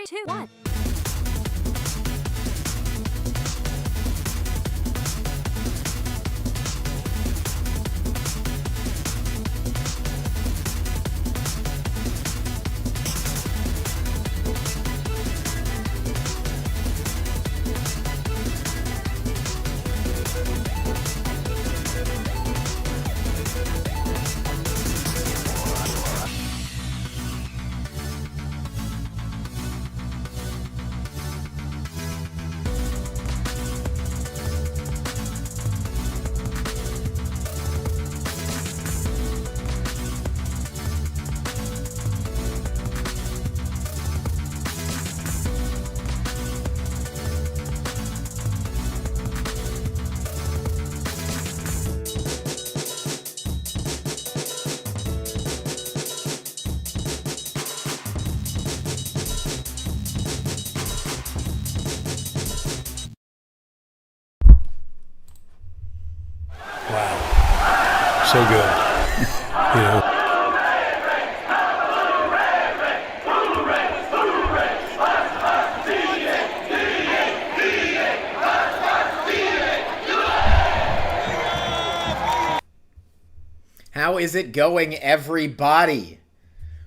2, 1. So good, you know. How is it going, everybody?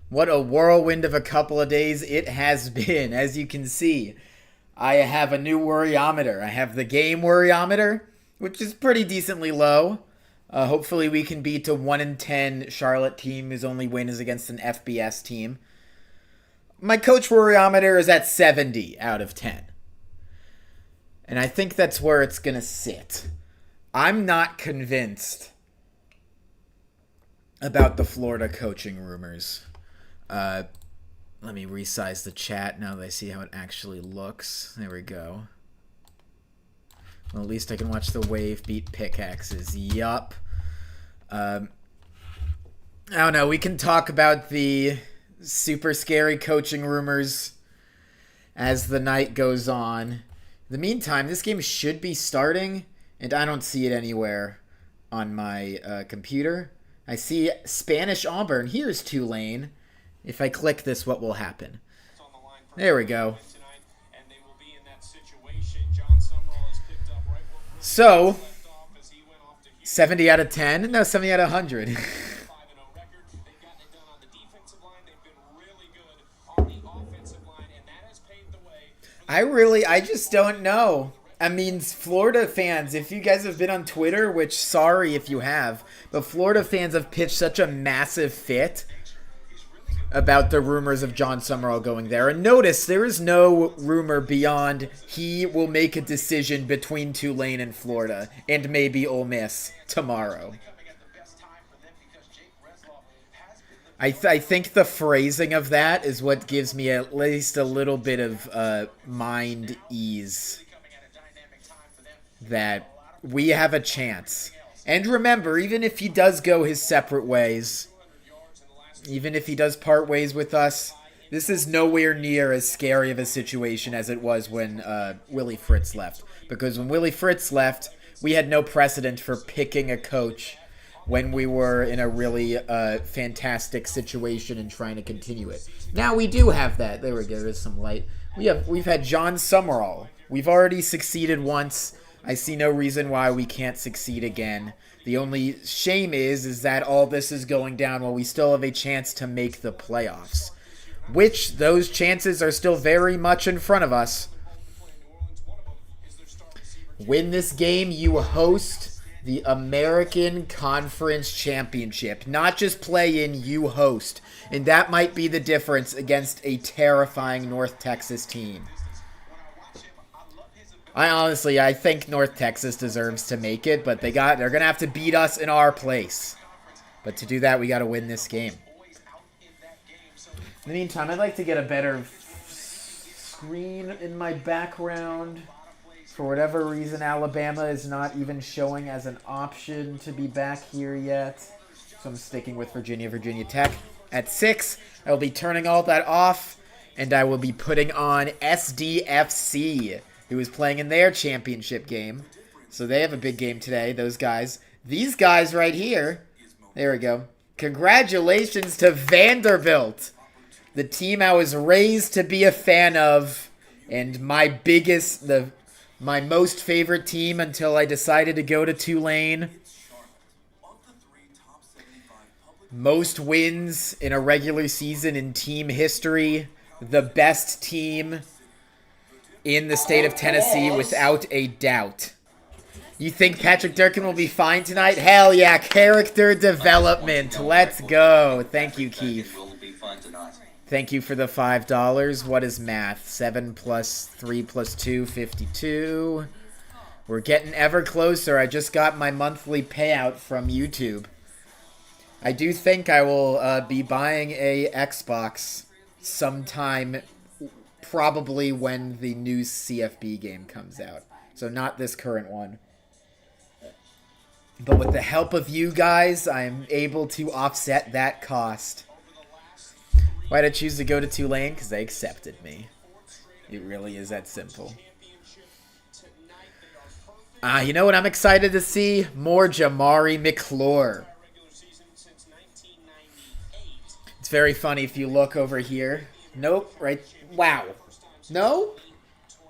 What a whirlwind of a couple of days it has been. As you can see, I have a new worryometer. I have the game worryometer, which is pretty decently low. Hopefully we can beat a 1-10 Charlotte team whose only win is against an FBS team. My coach worryometer is at 70 out of 10. And I think that's where it's going to sit. I'm not convinced about the Florida coaching rumors. Let me resize the chat now that I see how it actually looks. There we go. Well, at least I can watch the wave beat pickaxes. Yup. I don't know. We can talk about the super scary coaching rumors as the night goes on. In the meantime, this game should be starting, and I don't see it anywhere on my computer. I see Spanish Auburn. Here's Tulane. If I click this, what will happen? There we go. So, 70 out of 10? No, 70 out of 100. I just don't know. I mean, Florida fans, if you guys have been on Twitter, which sorry if you have, but Florida fans have pitched such a massive fit about the rumors of Jon Sumrall going there. And notice, there is no rumor beyond he will make a decision between Tulane and Florida, and maybe Ole Miss tomorrow. I think the phrasing of that is what gives me at least a little bit of mind ease that we have a chance. And remember, even if he does go his separate ways, even if he does part ways with us, this is nowhere near as scary of a situation as it was when Willie Fritz left. Because when Willie Fritz left, we had no precedent for picking a coach when we were in a really fantastic situation and trying to continue it. Now we do have that. There we go. There's some light. We've had Jon Sumrall. We've already succeeded once. I see no reason why we can't succeed again. The only shame is that all this is going down while we still have a chance to make the playoffs, which those chances are still very much in front of us. Win this game, you host the American Conference Championship. Not just play in, you host. And that might be the difference against a terrifying North Texas team. I think North Texas deserves to make it, but they're going to have to beat us in our place. But to do that, we got to win this game. In the meantime, I'd like to get a better screen in my background. For whatever reason, Alabama is not even showing as an option to be back here yet. So I'm sticking with Virginia Tech. At 6, I will be turning all that off, and I will be putting on SDFC, who is playing in their championship game. So they have a big game today, those guys. These guys right here. There we go. Congratulations to Vanderbilt. The team I was raised to be a fan of, and my most favorite team until I decided to go to Tulane. Most wins in a regular season in team history. The best team in the state of Tennessee without a doubt. You think Patrick Durkin will be fine tonight? Hell yeah, character development. Let's go. Thank you, Keith. Thank you for the $5. What is math? 7 plus 3 plus 2, 52. We're getting ever closer. I just got my monthly payout from YouTube. I do think I will be buying a Xbox sometime, probably when the new CFB game comes out. So not this current one. But with the help of you guys, I am able to offset that cost. Why did I choose to go to Tulane? Because they accepted me. It really is that simple. You know what I'm excited to see? More Jamari McClure. It's very funny if you look over here. Nope, right. Wow. No?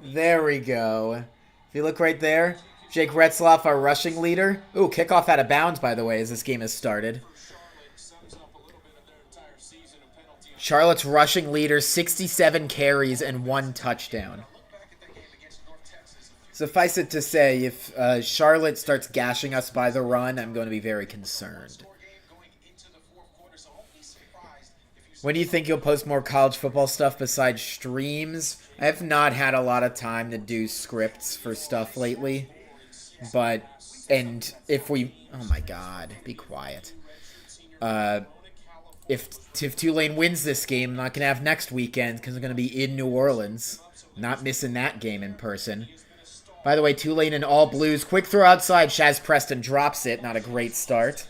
There we go. If you look right there, Jake Retzloff, our rushing leader. Ooh, kickoff out of bounds, by the way, as this game has started. Charlotte's rushing leader, 67 carries and 1 touchdown. Suffice it to say, if Charlotte starts gashing us by the run, I'm going to be very concerned. When do you think you'll post more college football stuff besides streams? I have not had a lot of time to do scripts for stuff lately. But, and if we... Oh my god, be quiet. If Tulane wins this game, I'm not going to have next weekend because I'm going to be in New Orleans. Not missing that game in person. By the way, Tulane in all blues. Quick throw outside. Shaz Preston drops it. Not a great start.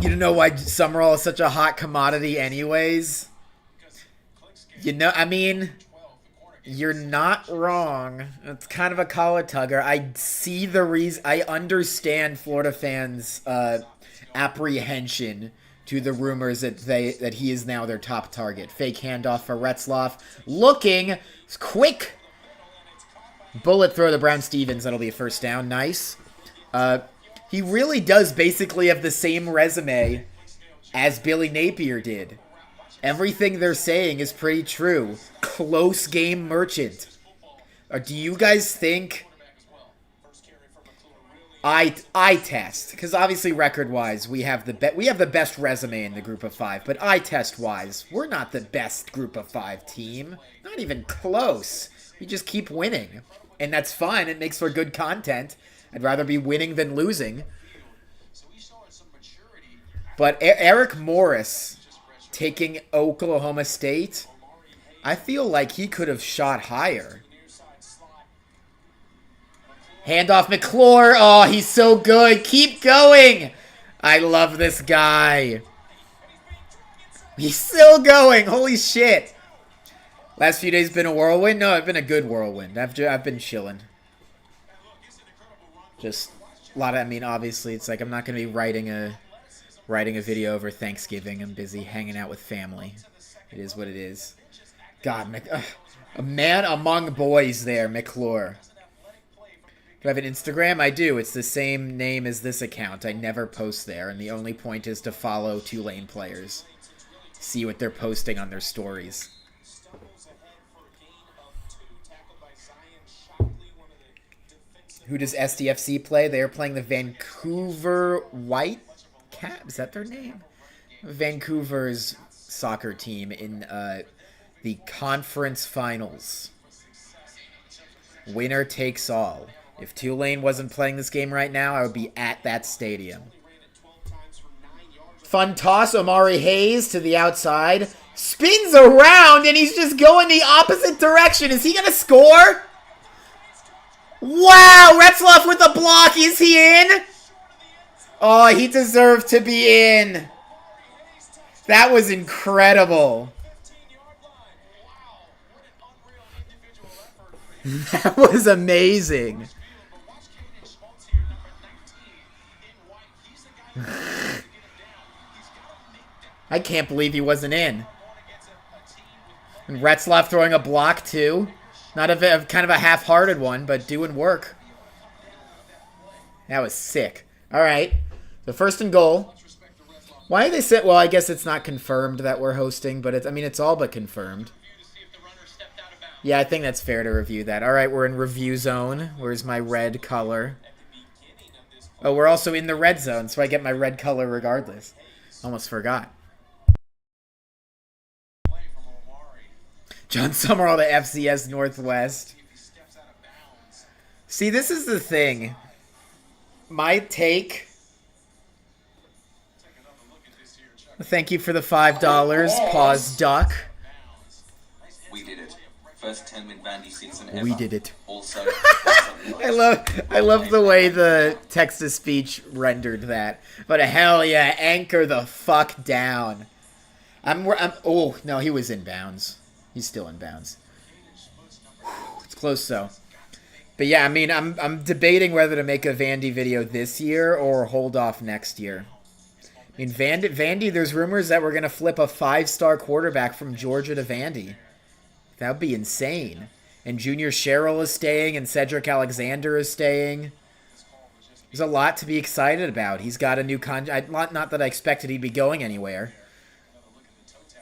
You don't know why Sumrall is such a hot commodity anyways? You know, I mean, you're not wrong. It's kind of a collar tugger. I see the reason. I understand Florida fans' apprehension to the rumors that he is now their top target. Fake handoff for Retzloff. Looking quick. Bullet throw to Brown Stevens. That'll be a first down. Nice. He really does basically have the same resume as Billy Napier did. Everything they're saying is pretty true. Close game merchant. Do you guys think eye test? Because obviously record-wise, we have the best resume in the group of 5. But eye test-wise, we're not the best group of 5 team. Not even close. We just keep winning. And that's fine. It makes for good content. I'd rather be winning than losing. But Eric Morris taking Oklahoma State, I feel like he could have shot higher. Handoff McClure. Oh, he's so good. Keep going. I love this guy. He's still going. Holy shit. Last few days been a whirlwind? No, it's been a good whirlwind. I've been chilling. Just a lot of, I mean, obviously it's like I'm not going to be writing a video over Thanksgiving. I'm busy hanging out with family. It is what it is. God, a man among boys there, McClure. Do I have an Instagram? I do. It's the same name as this account. I never post there, and the only point is to follow Tulane players. See what they're posting on their stories. Who does SDFC play? They are playing the Vancouver Whitecaps. Is that their name? Vancouver's soccer team in the conference finals. Winner takes all. If Tulane wasn't playing this game right now, I would be at that stadium. Fun toss. Omari Hayes to the outside. Spins around, and he's just going the opposite direction. Is he going to score? Wow, Retzloff with a block. Is he in? Oh, he deserved to be in. That was incredible. That was amazing. I can't believe he wasn't in. And Retzloff throwing a block, too. Not a kind of a half-hearted one, but doing work. That was sick. All right. So first and goal. Why did they say... Well, I guess it's not confirmed that we're hosting, but it's all but confirmed. Yeah, I think that's fair to review that. All right, we're in review zone. Where's my red color? Oh, we're also in the red zone, so I get my red color regardless. Almost forgot. Jon Sumrall to FCS Northwest. See, this is the thing. My take... Thank you for the $5. Pause, duck. We did it. First 10-win Vandy season ever. We did it. Also, I love the way the text-to-speech rendered that. But hell yeah, anchor the fuck down. Oh, no, he was in bounds. He's still in bounds. It's close, though. But yeah, I mean, I'm debating whether to make a Vandy video this year or hold off next year. I mean, Vandy, there's rumors that we're going to flip a 5-star quarterback from Georgia to Vandy. That would be insane. And Junior Sherrill is staying, and Cedric Alexander is staying. There's a lot to be excited about. He's got a new contract. Not that I expected he'd be going anywhere.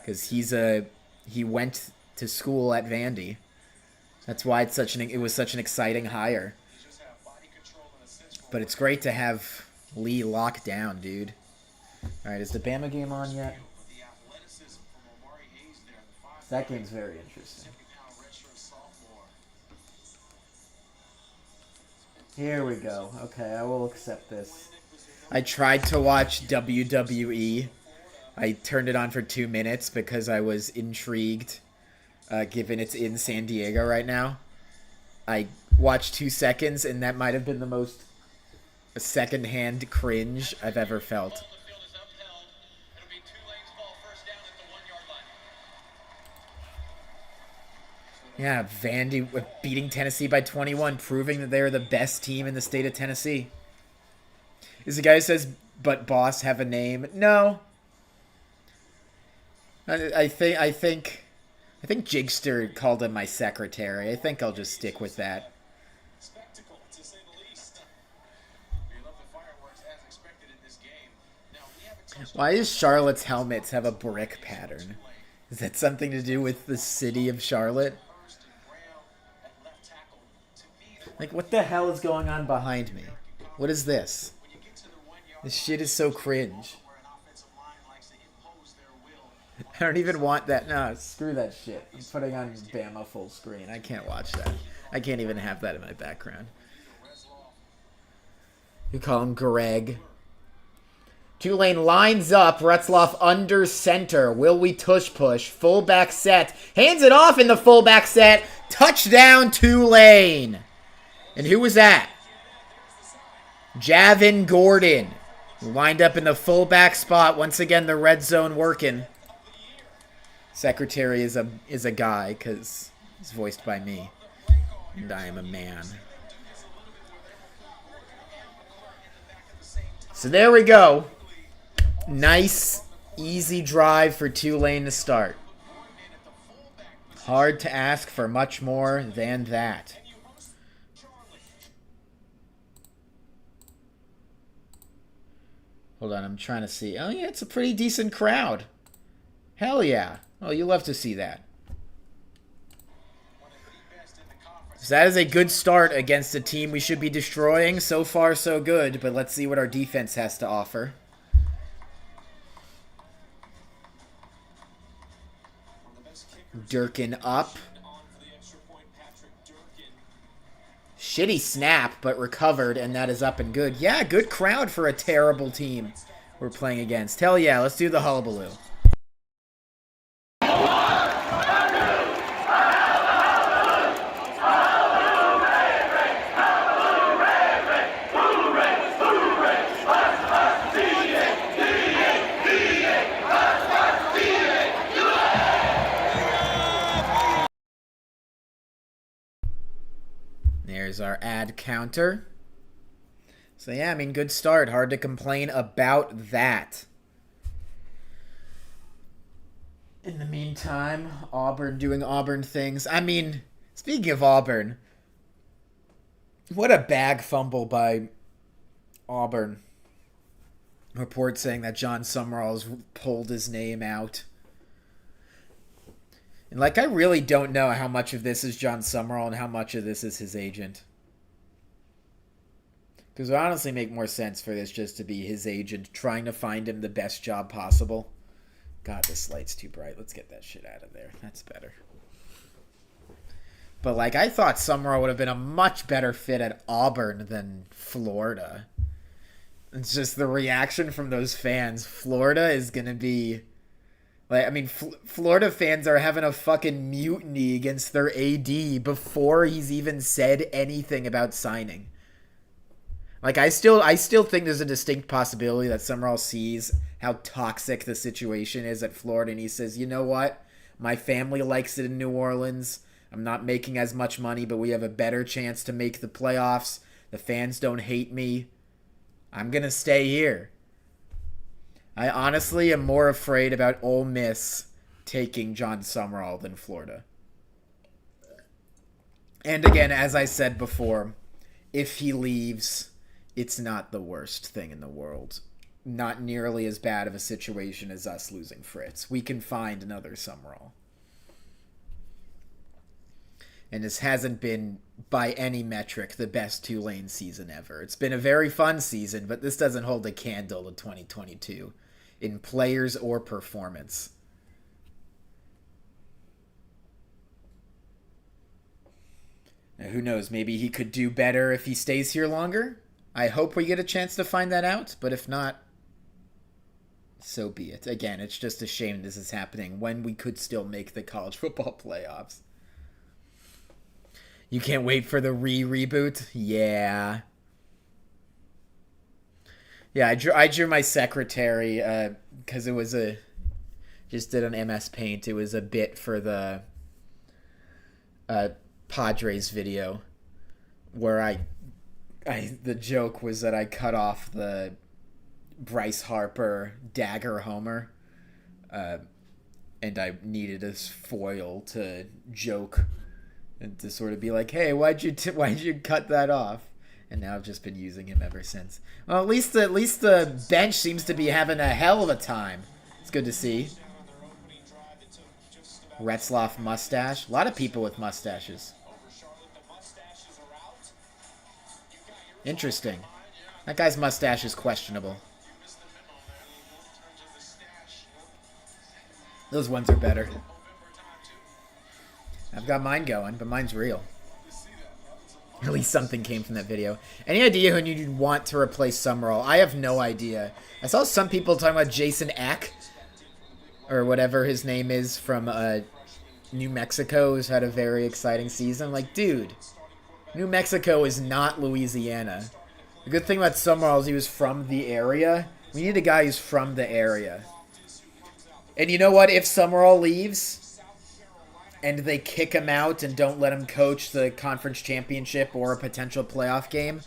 Because he went to school at Vandy. That's why it was such an exciting hire. But it's great to have Lee locked down, dude. Alright, is the Bama game on yet? That game's very interesting. Here we go. Okay, I will accept this. I tried to watch WWE. I turned it on for 2 minutes because I was intrigued, given it's in San Diego right now. I watched 2 seconds, and that might have been the most secondhand cringe I've ever felt. Yeah, Vandy beating Tennessee by 21, proving that they're the best team in the state of Tennessee. Is the guy who says, "But boss have a name"? No. I think Jigster called him my secretary. I think I'll just stick with that. Why does Charlotte's helmets have a brick pattern? Is that something to do with the city of Charlotte? Like, what the hell is going on behind me? What is this? This shit is so cringe. I don't even want that. No, screw that shit. I'm putting on Bama full screen. I can't watch that. I can't even have that in my background. You call him Greg. Tulane lines up. Retzloff under center. Will we tush push? Fullback set. Hands it off in the fullback set. Touchdown Tulane. And who was that? Javin Gordon. Lined up in the fullback spot. Once again, the red zone working. Secretary is a guy because he's voiced by me. And I am a man. So there we go. Nice, easy drive for Tulane to start. Hard to ask for much more than that. Hold on, I'm trying to see. Oh, yeah, it's a pretty decent crowd. Hell yeah. Oh, you love to see that. So that is a good start against a team we should be destroying. So far, so good. But let's see what our defense has to offer. Durkin up. Shitty snap, but recovered, and that is up and good. Yeah, good crowd for a terrible team we're playing against. Hell yeah, let's do the hullabaloo. There's our ad counter. So yeah, I mean, good start. Hard to complain about that. In the meantime, Auburn doing Auburn things. I mean, speaking of Auburn, what a bag fumble by Auburn. Report saying that Jon Sumrall's pulled his name out. And, like, I really don't know how much of this is Jon Sumrall and how much of this is his agent. Because it would honestly make more sense for this just to be his agent trying to find him the best job possible. God, this light's too bright. Let's get that shit out of there. That's better. But, like, I thought Sumrall would have been a much better fit at Auburn than Florida. It's just the reaction from those fans. Florida is going to be... Like, I mean, Florida fans are having a fucking mutiny against their AD before he's even said anything about signing. Like, I still think there's a distinct possibility that Sumrall sees how toxic the situation is at Florida, and he says, you know what? My family likes it in New Orleans. I'm not making as much money, but we have a better chance to make the playoffs. The fans don't hate me. I'm going to stay here. I honestly am more afraid about Ole Miss taking Jon Sumrall than Florida. And again, as I said before, if he leaves, it's not the worst thing in the world. Not nearly as bad of a situation as us losing Fritz. We can find another Sumrall. And this hasn't been, by any metric, the best Tulane season ever. It's been a very fun season, but this doesn't hold a candle to 2022 in players or performance. Now, who knows? Maybe he could do better if he stays here longer. I hope we get a chance to find that out, but if not, so be it. Again, it's just a shame this is happening when we could still make the college football playoffs. You can't wait for the reboot? Yeah. Yeah, I drew my secretary because it was just did an MS Paint. It was a bit for the Padres video where the joke was that I cut off the Bryce Harper dagger homer, and I needed a foil to joke and to sort of be like, hey, why'd you cut that off? And now I've just been using him ever since. Well, at least the bench seems to be having a hell of a time. It's good to see. Retzloff mustache. A lot of people with mustaches. Interesting. That guy's mustache is questionable. Those ones are better. I've got mine going, but mine's real. At least something came from that video. Any idea who you'd want to replace Sumrall? I have no idea. I saw some people talking about Jason Eck, or whatever his name is, from New Mexico, who's had a very exciting season. Like, dude, New Mexico is not Louisiana. The good thing about Sumrall is he was from the area. We need a guy who's from the area. And you know what? If Sumrall leaves and they kick him out and don't let him coach the conference championship or a potential playoff game,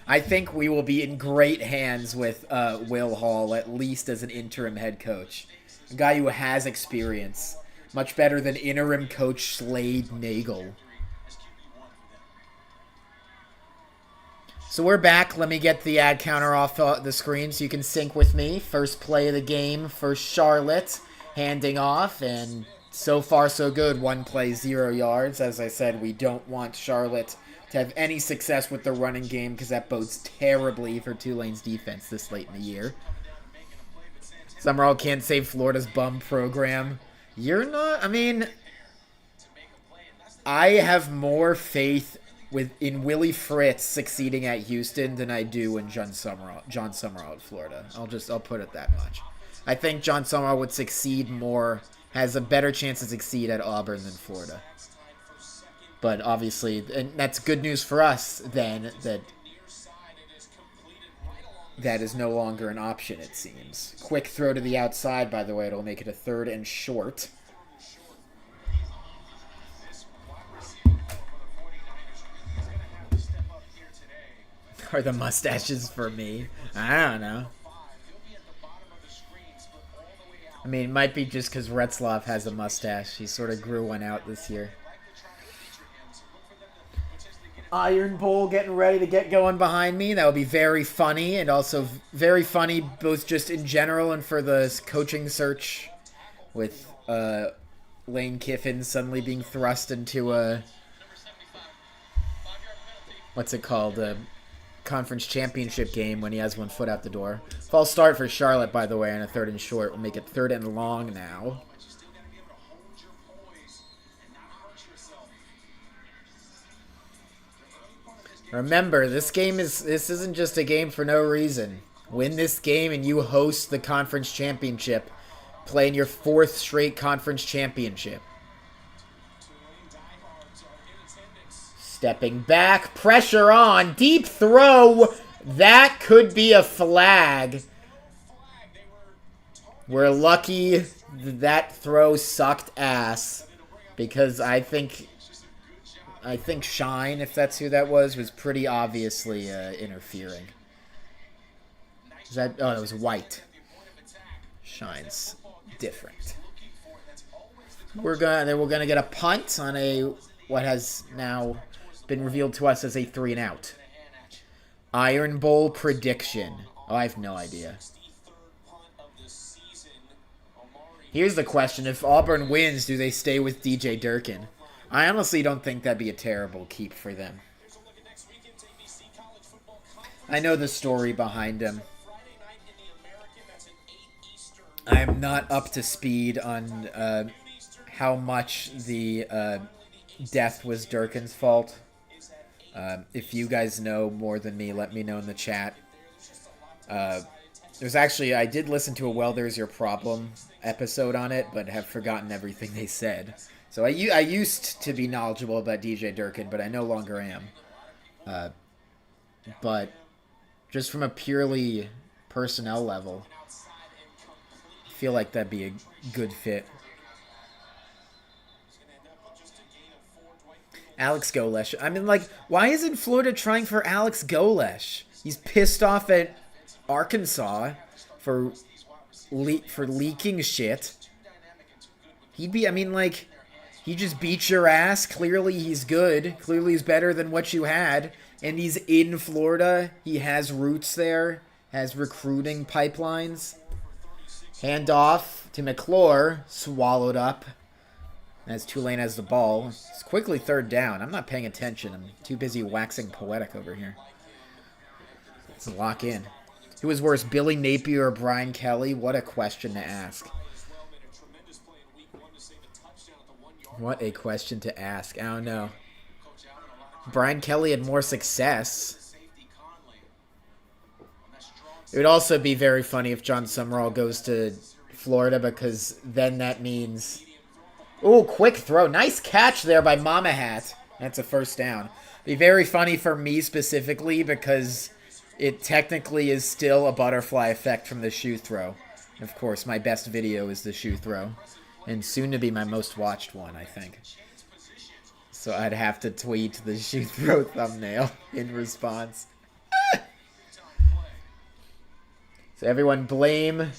I think we will be in great hands with Will Hall, at least as an interim head coach. A guy who has experience. Much better than interim coach Slade Nagel. So we're back. Let me get the ad counter off the screen so you can sync with me. First play of the game for Charlotte. Handing off, and so far so good. 1 play, 0 yards. As I said, we don't want Charlotte to have any success with the running game because that bodes terribly for Tulane's defense this late in the year. Sumrall can't save Florida's bum program. You're not... I mean, I have more faith in Willie Fritz succeeding at Houston than I do in Jon Sumrall at Florida. I'll put it that much. I think Jon Sumrall would succeed more, has a better chance to succeed at Auburn than Florida. But obviously, and that's good news for us then, that is no longer an option, it seems. Quick throw to the outside, by the way. It'll make it a 3rd and short. Are the mustaches for me? I don't know. I mean, it might be just because Retzlaff has a mustache. He sort of grew one out this year. Iron Bowl getting ready to get going behind me. That would be very funny, and also very funny both just in general and for the coaching search with Lane Kiffin suddenly being thrust into a, what's it called, a conference championship game when he has one foot out the door. False start for Charlotte, by the way, on a 3rd and short. We'll make it 3rd and long now. Remember, this isn't just a game for no reason. Win this game and you host the conference championship, playing your 4th straight conference championship. Stepping back, pressure on, deep throw. That could be a flag. We're lucky that throw sucked ass, because I think Shine, if that's who that was pretty obviously interfering. That was White. Shine's different. We're gonna get a punt on what has now been revealed to us as a 3 and out. Iron Bowl prediction. Oh, I have no idea. Here's the question: if Auburn wins, do they stay with DJ Durkin? I honestly don't think that'd be a terrible keep for them. I know the story behind him. I am not up to speed on how much the death was Durkin's fault. If you guys know more than me, let me know in the chat. There's actually, I did listen to a Well, There's Your Problem episode on it, but have forgotten everything they said. So I used to be knowledgeable about DJ Durkin, but I no longer am. But just from a purely personnel level, I feel like that'd be a good fit. Alex Golesh. I mean, like, why isn't Florida trying for Alex Golesh? He's pissed off at Arkansas for leaking shit. I mean, like, he just beat your ass. Clearly he's good. Clearly he's better than what you had. And he's in Florida. He has roots there. Has recruiting pipelines. Handoff to McClure. Swallowed up. As Tulane has the ball. It's quickly 3rd down. I'm not paying attention. I'm too busy waxing poetic over here. Let's lock in. Who was worse, Billy Napier or Brian Kelly? What a question to ask. What a question to ask. I don't know. Brian Kelly had more success. It would also be very funny if Jon Sumrall goes to Florida, because then that means... Ooh, quick throw. Nice catch there by Mama Hat. That's a 1st down. Be very funny for me specifically, because it technically is still a butterfly effect from the shoe throw. Of course, my best video is the shoe throw. And soon to be my most watched one, I think. So I'd have to tweet the shoe throw thumbnail in response. So everyone blame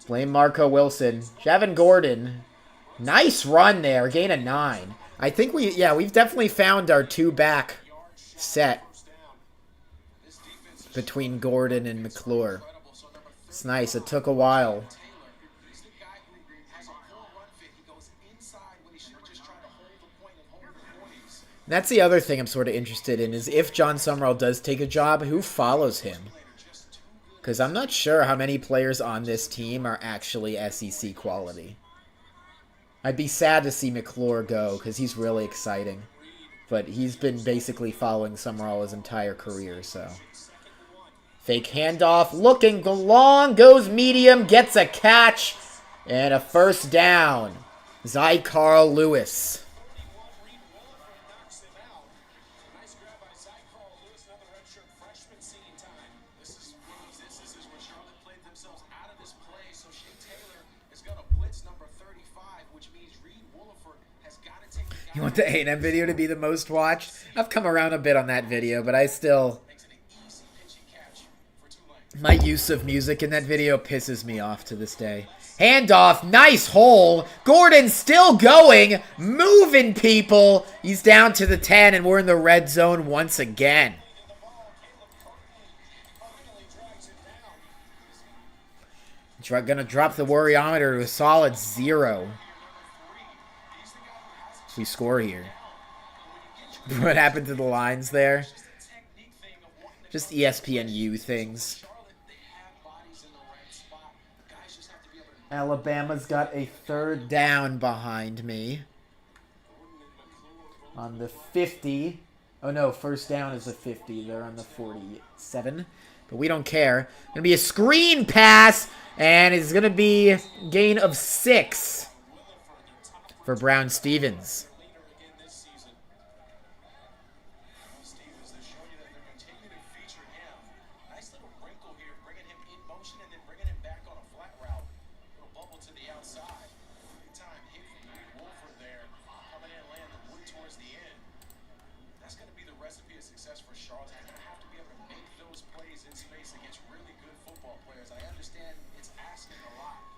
Marco Wilson. Javon Gordon. Nice run there. Gain of 9. I think we've definitely found our 2-back set between Gordon and McClure. It's nice. It took a while. That's the other thing I'm sort of interested in, is if Jon Sumrall does take a job, who follows him? Because I'm not sure how many players on this team are actually SEC quality. I'd be sad to see McClure go, because he's really exciting. But he's been basically following Sumrall his entire career, so... Fake handoff, looking long, goes medium, gets a catch, and a 1st down. Zy Carl Lewis. You want the A&M video to be the most watched? I've come around a bit on that video, but I still My use of music in that video pisses me off to this day. Handoff, nice hole. Gordon still going, moving people. He's down to the 10, and we're in the red zone once again. Gonna drop the worryometer to a solid 0. We score here. What happened to the lines there? Just ESPNU things. Alabama's got a 3rd down behind me. On the 50. Oh no, 1st down is a 50. They're on the 47. But we don't care. Gonna be a screen pass. And it's gonna be gain of 6 for Brown Stevens.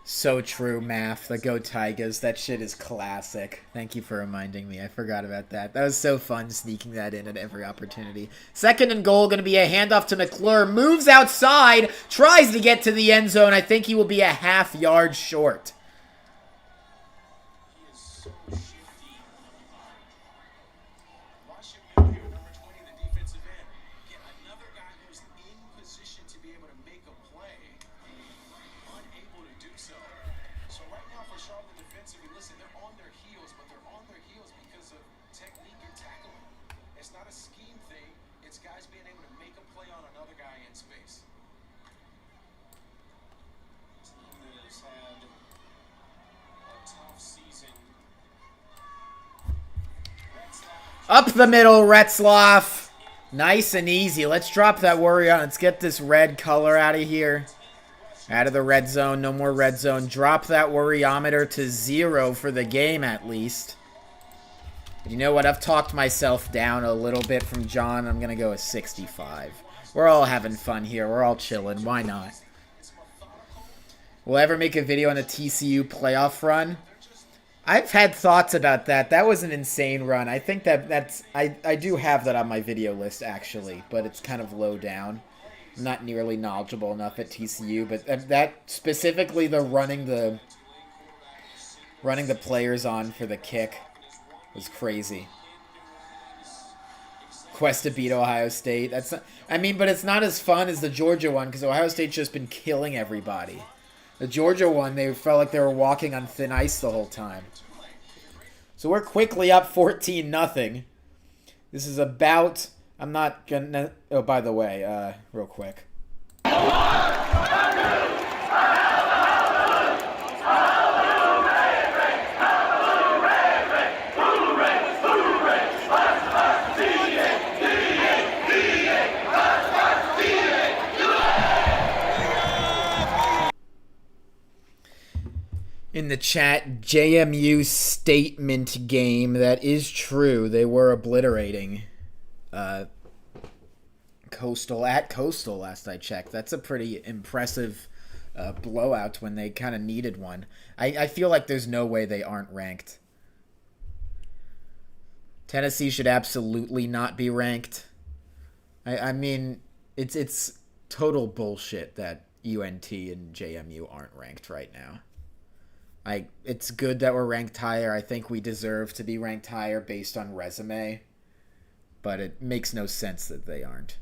So true, Math. The Go Tigers. That shit is classic. Thank you for reminding me. I forgot about that. That was so fun sneaking that in at every opportunity. 2nd and goal, going to be a handoff to McClure. Moves outside. Tries to get to the end zone. I think he will be a half-yard short. Up the middle, Retzloff. Nice and easy. Let's drop that worry on. Let's get this red color out of here. Out of the red zone. No more red zone. Drop that worryometer to 0 for the game, at least. You know what? I've talked myself down a little bit from John. I'm going to go with 65. We're all having fun here. We're all chilling. Why not? Will I ever make a video on the TCU playoff run? I've had thoughts about that. That was an insane run. I think that's... I do have that on my video list, actually, but it's kind of low down. I'm not nearly knowledgeable enough at TCU, but that specifically the running the players on for the kick was crazy. Quest to beat Ohio State. That's not, I mean, but it's not as fun as the Georgia one because Ohio State's just been killing everybody. The Georgia one, they felt like they were walking on thin ice the whole time. So we're quickly up 14-0. This is about... I'm not gonna... Oh, by the way, real quick. In the chat, JMU statement game. That is true. They were obliterating Coastal at Coastal last I checked. That's a pretty impressive blowout when they kind of needed one. I feel like there's no way they aren't ranked. Tennessee should absolutely not be ranked. I mean, it's total bullshit that UNT and JMU aren't ranked right now. It's good that we're ranked higher. I think we deserve to be ranked higher based on resume. But it makes no sense that they aren't.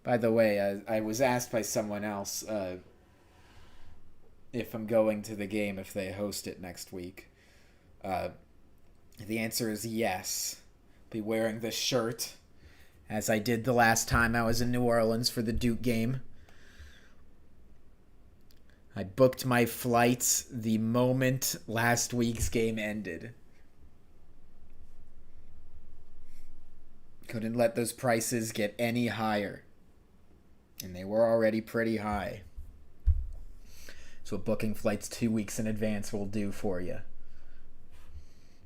By the way, I was asked by someone else if I'm going to the game if they host it next week. The answer is yes. Be wearing this shirt, as I did the last time I was in New Orleans for the Duke game. I booked my flights the moment last week's game ended. Couldn't let those prices get any higher. And they were already pretty high. So booking flights 2 weeks in advance will do for you.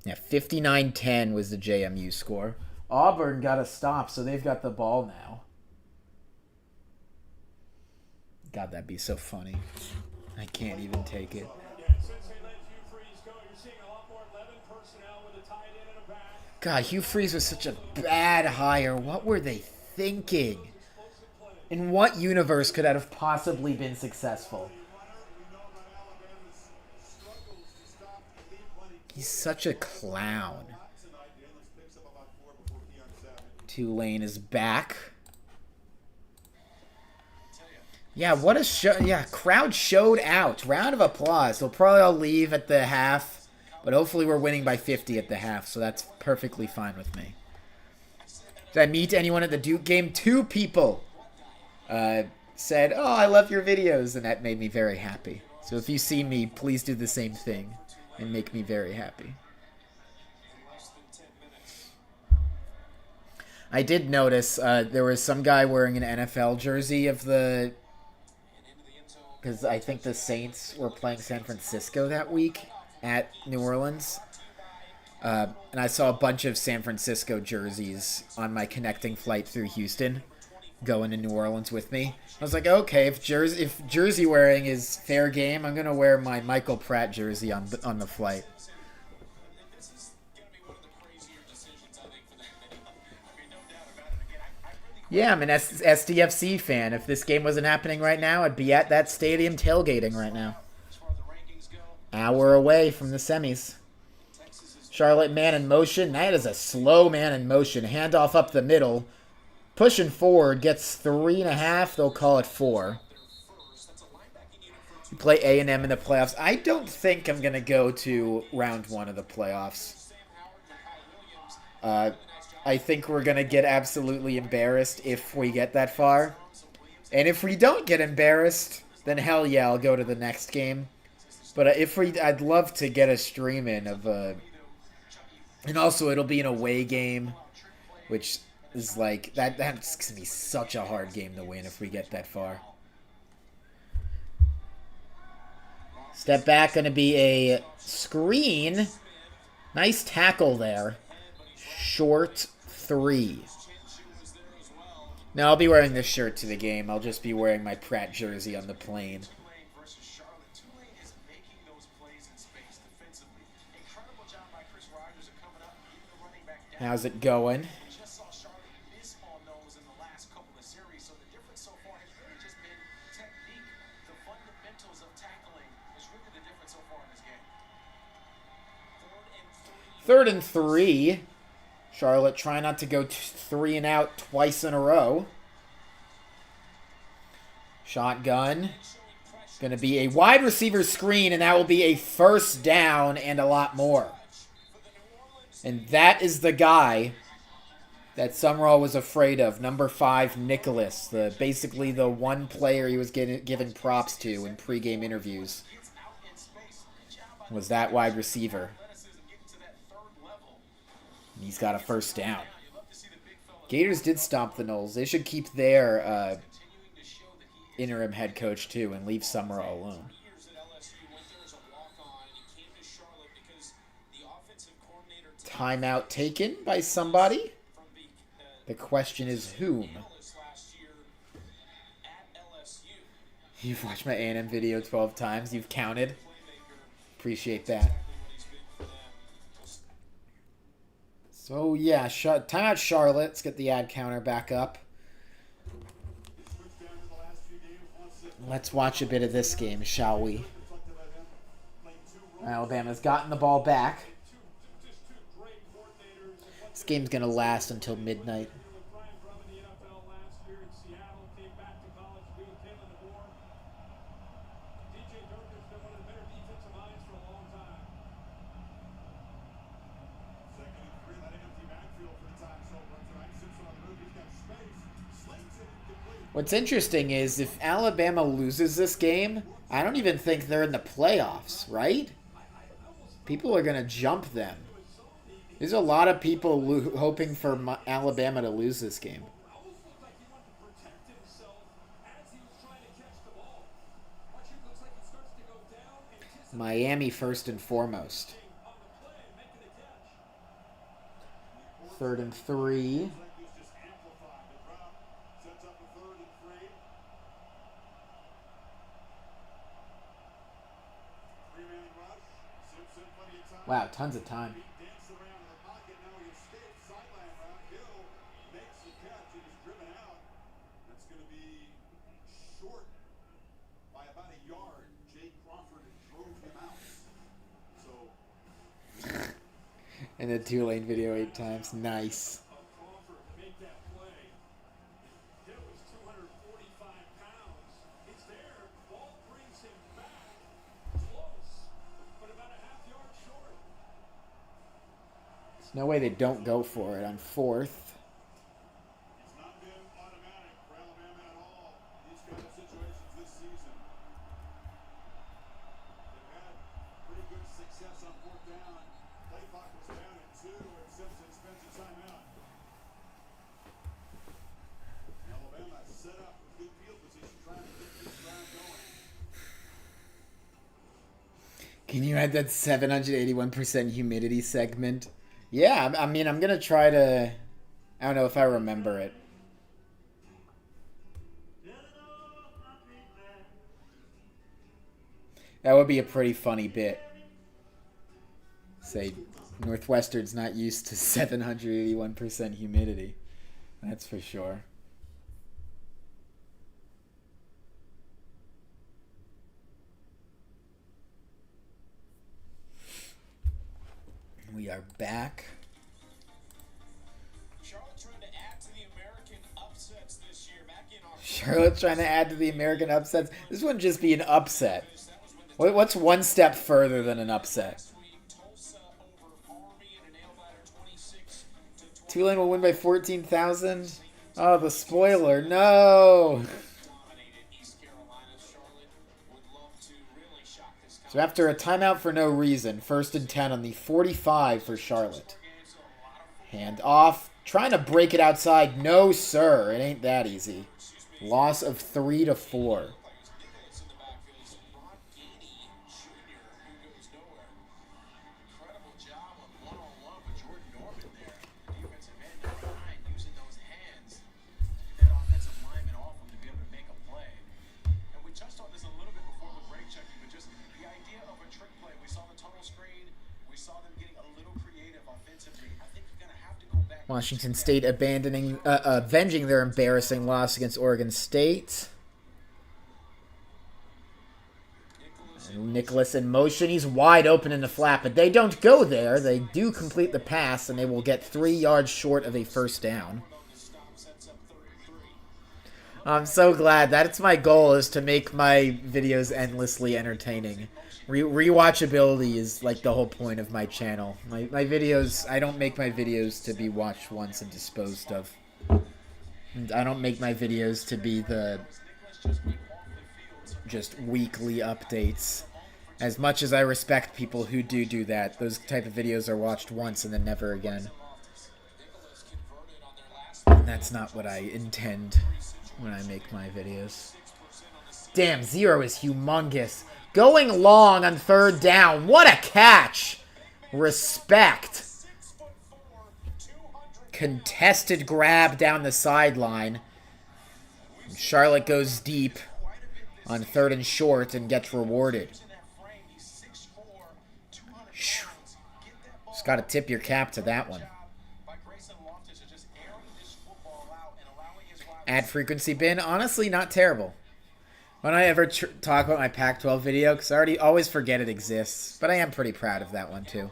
Yeah, 59-10 was the JMU score. Auburn got a stop, so they've got the ball now. God, that'd be so funny. I can't even take it. God, Hugh Freeze was such a bad hire. What were they thinking? In what universe could that have possibly been successful? He's such a clown. Tulane is back. Yeah, what a show. Yeah, crowd showed out. Round of applause. They'll probably all leave at the half, but hopefully we're winning by 50 at the half, so that's perfectly fine with me. Did I meet anyone at the Duke game? 2 people said, "Oh, I love your videos," and that made me very happy. So if you see me, please do the same thing and make me very happy. I did notice there was some guy wearing an NFL jersey of the... Because I think the Saints were playing San Francisco that week at New Orleans. And I saw a bunch of San Francisco jerseys on my connecting flight through Houston going to New Orleans with me. I was like, okay, if jersey wearing is fair game, I'm going to wear my Michael Pratt jersey on the flight. Yeah, I'm an SDFC fan. If this game wasn't happening right now, I'd be at that stadium tailgating right now. Hour away from the semis. Charlotte man in motion. That is a slow man in motion. Handoff up the middle. Pushing forward. Gets 3.5. They'll call it 4. You play A&M in the playoffs. I don't think I'm going to go to round 1 of the playoffs. I think we're going to get absolutely embarrassed if we get that far. And if we don't get embarrassed, then hell yeah, I'll go to the next game. But I'd love to get a stream in of and also it'll be an away game, which is like, that's going to be such a hard game to win if we get that far. Step back, going to be a screen. Nice tackle there. Short 3. No, I'll be wearing this shirt to the game. I'll just be wearing my Pratt jersey on the plane. How's it going? Third and 3. Charlotte trying not to go 3 and out twice in a row. Shotgun. Going to be a wide receiver screen, and that will be a first down and a lot more. And that is the guy that Sumrall was afraid of. Number 5, Nicholas. Basically the one player he was giving props to in pregame interviews. Was that wide receiver. He's got a first down. Gators did stomp the Noles. They should keep their interim head coach, too, and leave Sumrall alone. Timeout taken by somebody. The question is whom? You've watched my A&M video 12 times. You've counted. Appreciate that. So, yeah, timeout Charlotte. Let's get the ad counter back up. Let's watch a bit of this game, shall we? Alabama's gotten the ball back. This game's going to last until midnight. What's interesting is if Alabama loses this game, I don't even think they're in the playoffs, right? People are going to jump them. There's a lot of people hoping for Alabama to lose this game. Miami first and foremost. 3rd and 3. Wow, tons of time. And the Tulane video 8 times. Nice. There's no way they don't go for it on 4th. Can you add that 781% humidity segment? Yeah, I mean, I'm going to try to... I don't know if I remember it. That would be a pretty funny bit. Say, Northwestern's not used to 781% humidity. That's for sure. We are back. Charlotte trying to add to the American upsets this year. Charlotte trying to add to the American upsets. This wouldn't just be an upset. What's one step further than an upset? Tulane will win by 14,000. Oh, the spoiler. No. So after a timeout for no reason, 1st and 10 on the 45 for Charlotte. Hand off. Trying to break it outside. No, sir. It ain't that easy. Loss of 3-4. Washington State avenging their embarrassing loss against Oregon State. And Nicholas in motion. He's wide open in the flat, but they don't go there. They do complete the pass, and they will get 3 yards short of a first down. I'm so glad. That's my goal, is to make my videos endlessly entertaining. Rewatchability is like the whole point of my channel. My videos, I don't make my videos to be watched once and disposed of. And I don't make my videos to be the just weekly updates. As much as I respect people who do that, those type of videos are watched once and then never again. And that's not what I intend when I make my videos. Damn, 0 is humongous. Going long on 3rd down. What a catch. Respect. Contested grab down the sideline. Charlotte goes deep on 3rd and short and gets rewarded. Just got to tip your cap to that one. Ad frequency bin, honestly, not terrible. When I ever talk about my Pac-12 video, because I always forget it exists, but I am pretty proud of that one too.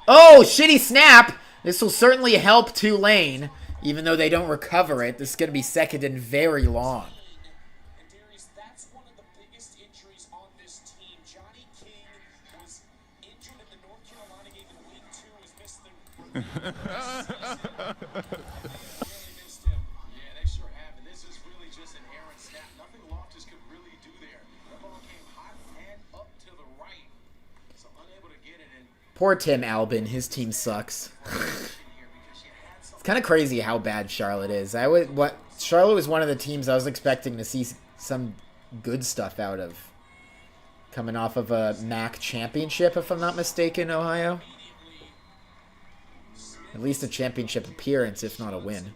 Oh, shitty snap! This will certainly help Tulane, even though they don't recover it. This is going to be 2nd and very long. Poor Tim Albin. His team sucks. It's kind of crazy how bad Charlotte is. Charlotte was one of the teams I was expecting to see some good stuff out of. Coming off of a MAC championship, if I'm not mistaken, Ohio. At least a championship appearance, if not a win.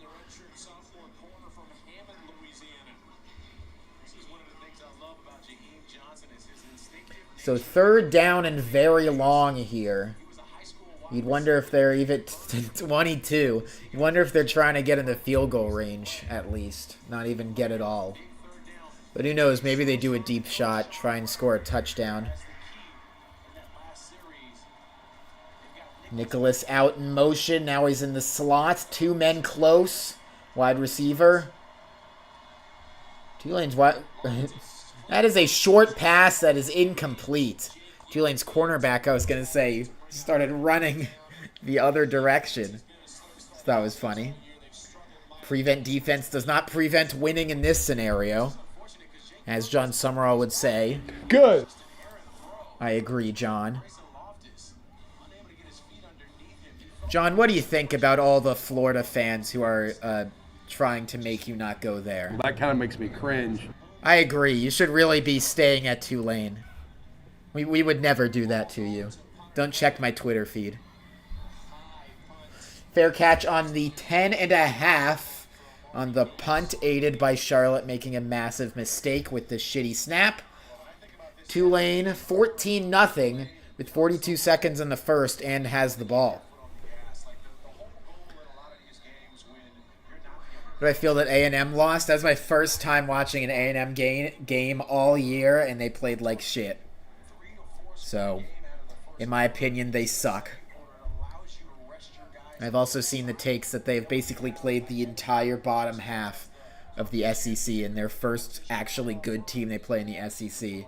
So 3rd down and very long here. You'd wonder if they're even 22. You wonder if they're trying to get in the field goal range, at least. Not even get it all. But who knows, maybe they do a deep shot, try and score a touchdown. Nicholas out in motion, now he's in the slot. 2 men close. Wide receiver. Tulane's wide... That is a short pass that is incomplete. Tulane's cornerback, I was going to say, started running the other direction. So that was funny. Prevent defense does not prevent winning in this scenario. As Jon Sumrall would say. Good. I agree, John. John, what do you think about all the Florida fans who are trying to make you not go there? Well, that kind of makes me cringe. I agree. You should really be staying at Tulane. We would never do that to you. Don't check my Twitter feed. Fair catch on the 10.5 on the punt, aided by Charlotte making a massive mistake with the shitty snap. Tulane 14-0 with 42 seconds in the first and has the ball. Do I feel that A&M lost? That was my first time watching an A&M game all year, and they played like shit. So, in my opinion, they suck. I've also seen the takes that they've basically played the entire bottom half of the SEC, and their first actually good team they play in the SEC,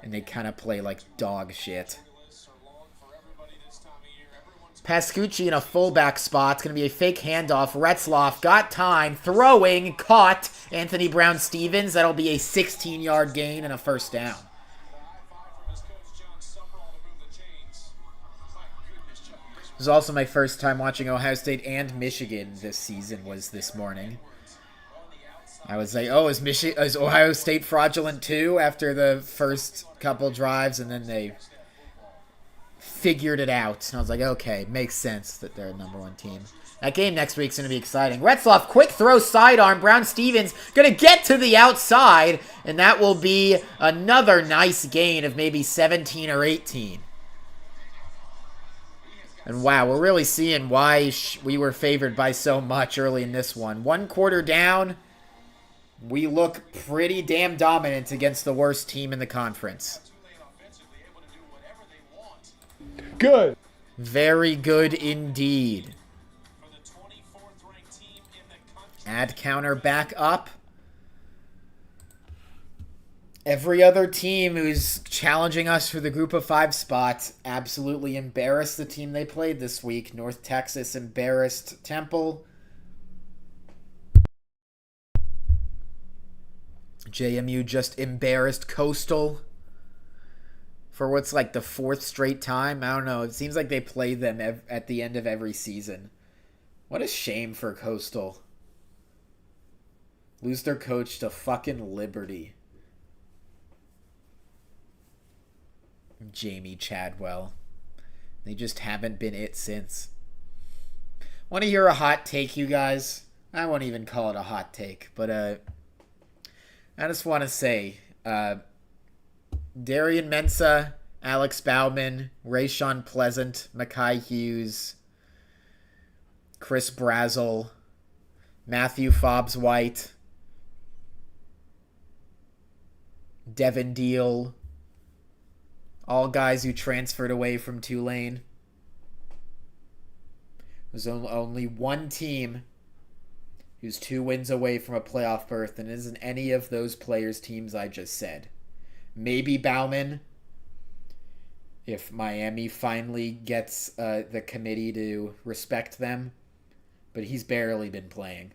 and they kind of play like dog shit. Pascucci in a fullback spot. It's going to be a fake handoff. Retzloff got time. Throwing. Caught. Anthony Brown-Stevens. That'll be a 16-yard gain and a first down. This was also my first time watching Ohio State and Michigan this season was this morning. I was like, oh, is Ohio State fraudulent too after the first couple drives, and then they figured it out. And I was like, okay, makes sense that they're a #1 team. That game next week's going to be exciting. Retzloff, quick throw, sidearm. Brown-Stevens going to get to the outside, and that will be another nice gain of maybe 17 or 18. And wow, we're really seeing why we were favored by so much early in this one. 1 quarter down, we look pretty damn dominant against the worst team in the conference. Good. Very good indeed. Add counter back up. Every other team who's challenging us for the group of 5 spots absolutely embarrassed the team they played this week. North Texas embarrassed Temple. JMU just embarrassed Coastal for what's like the 4th straight time. I don't know. It seems like they play them at the end of every season. What a shame for Coastal. Lose their coach to fucking Liberty. Jamie Chadwell. They just haven't been it since. Want to hear a hot take, you guys? I won't even call it a hot take, but I just want to say, Darian Mensah, Alex Bauman, Rayshawn Pleasant, Mekhi Hughes, Chris Brazel, Matthew Fobbs-White, Devin Deal, all guys who transferred away from Tulane. There's only one team who's 2 wins away from a playoff berth, and it isn't any of those players' teams I just said. Maybe Bauman, if Miami finally gets the committee to respect them, but he's barely been playing.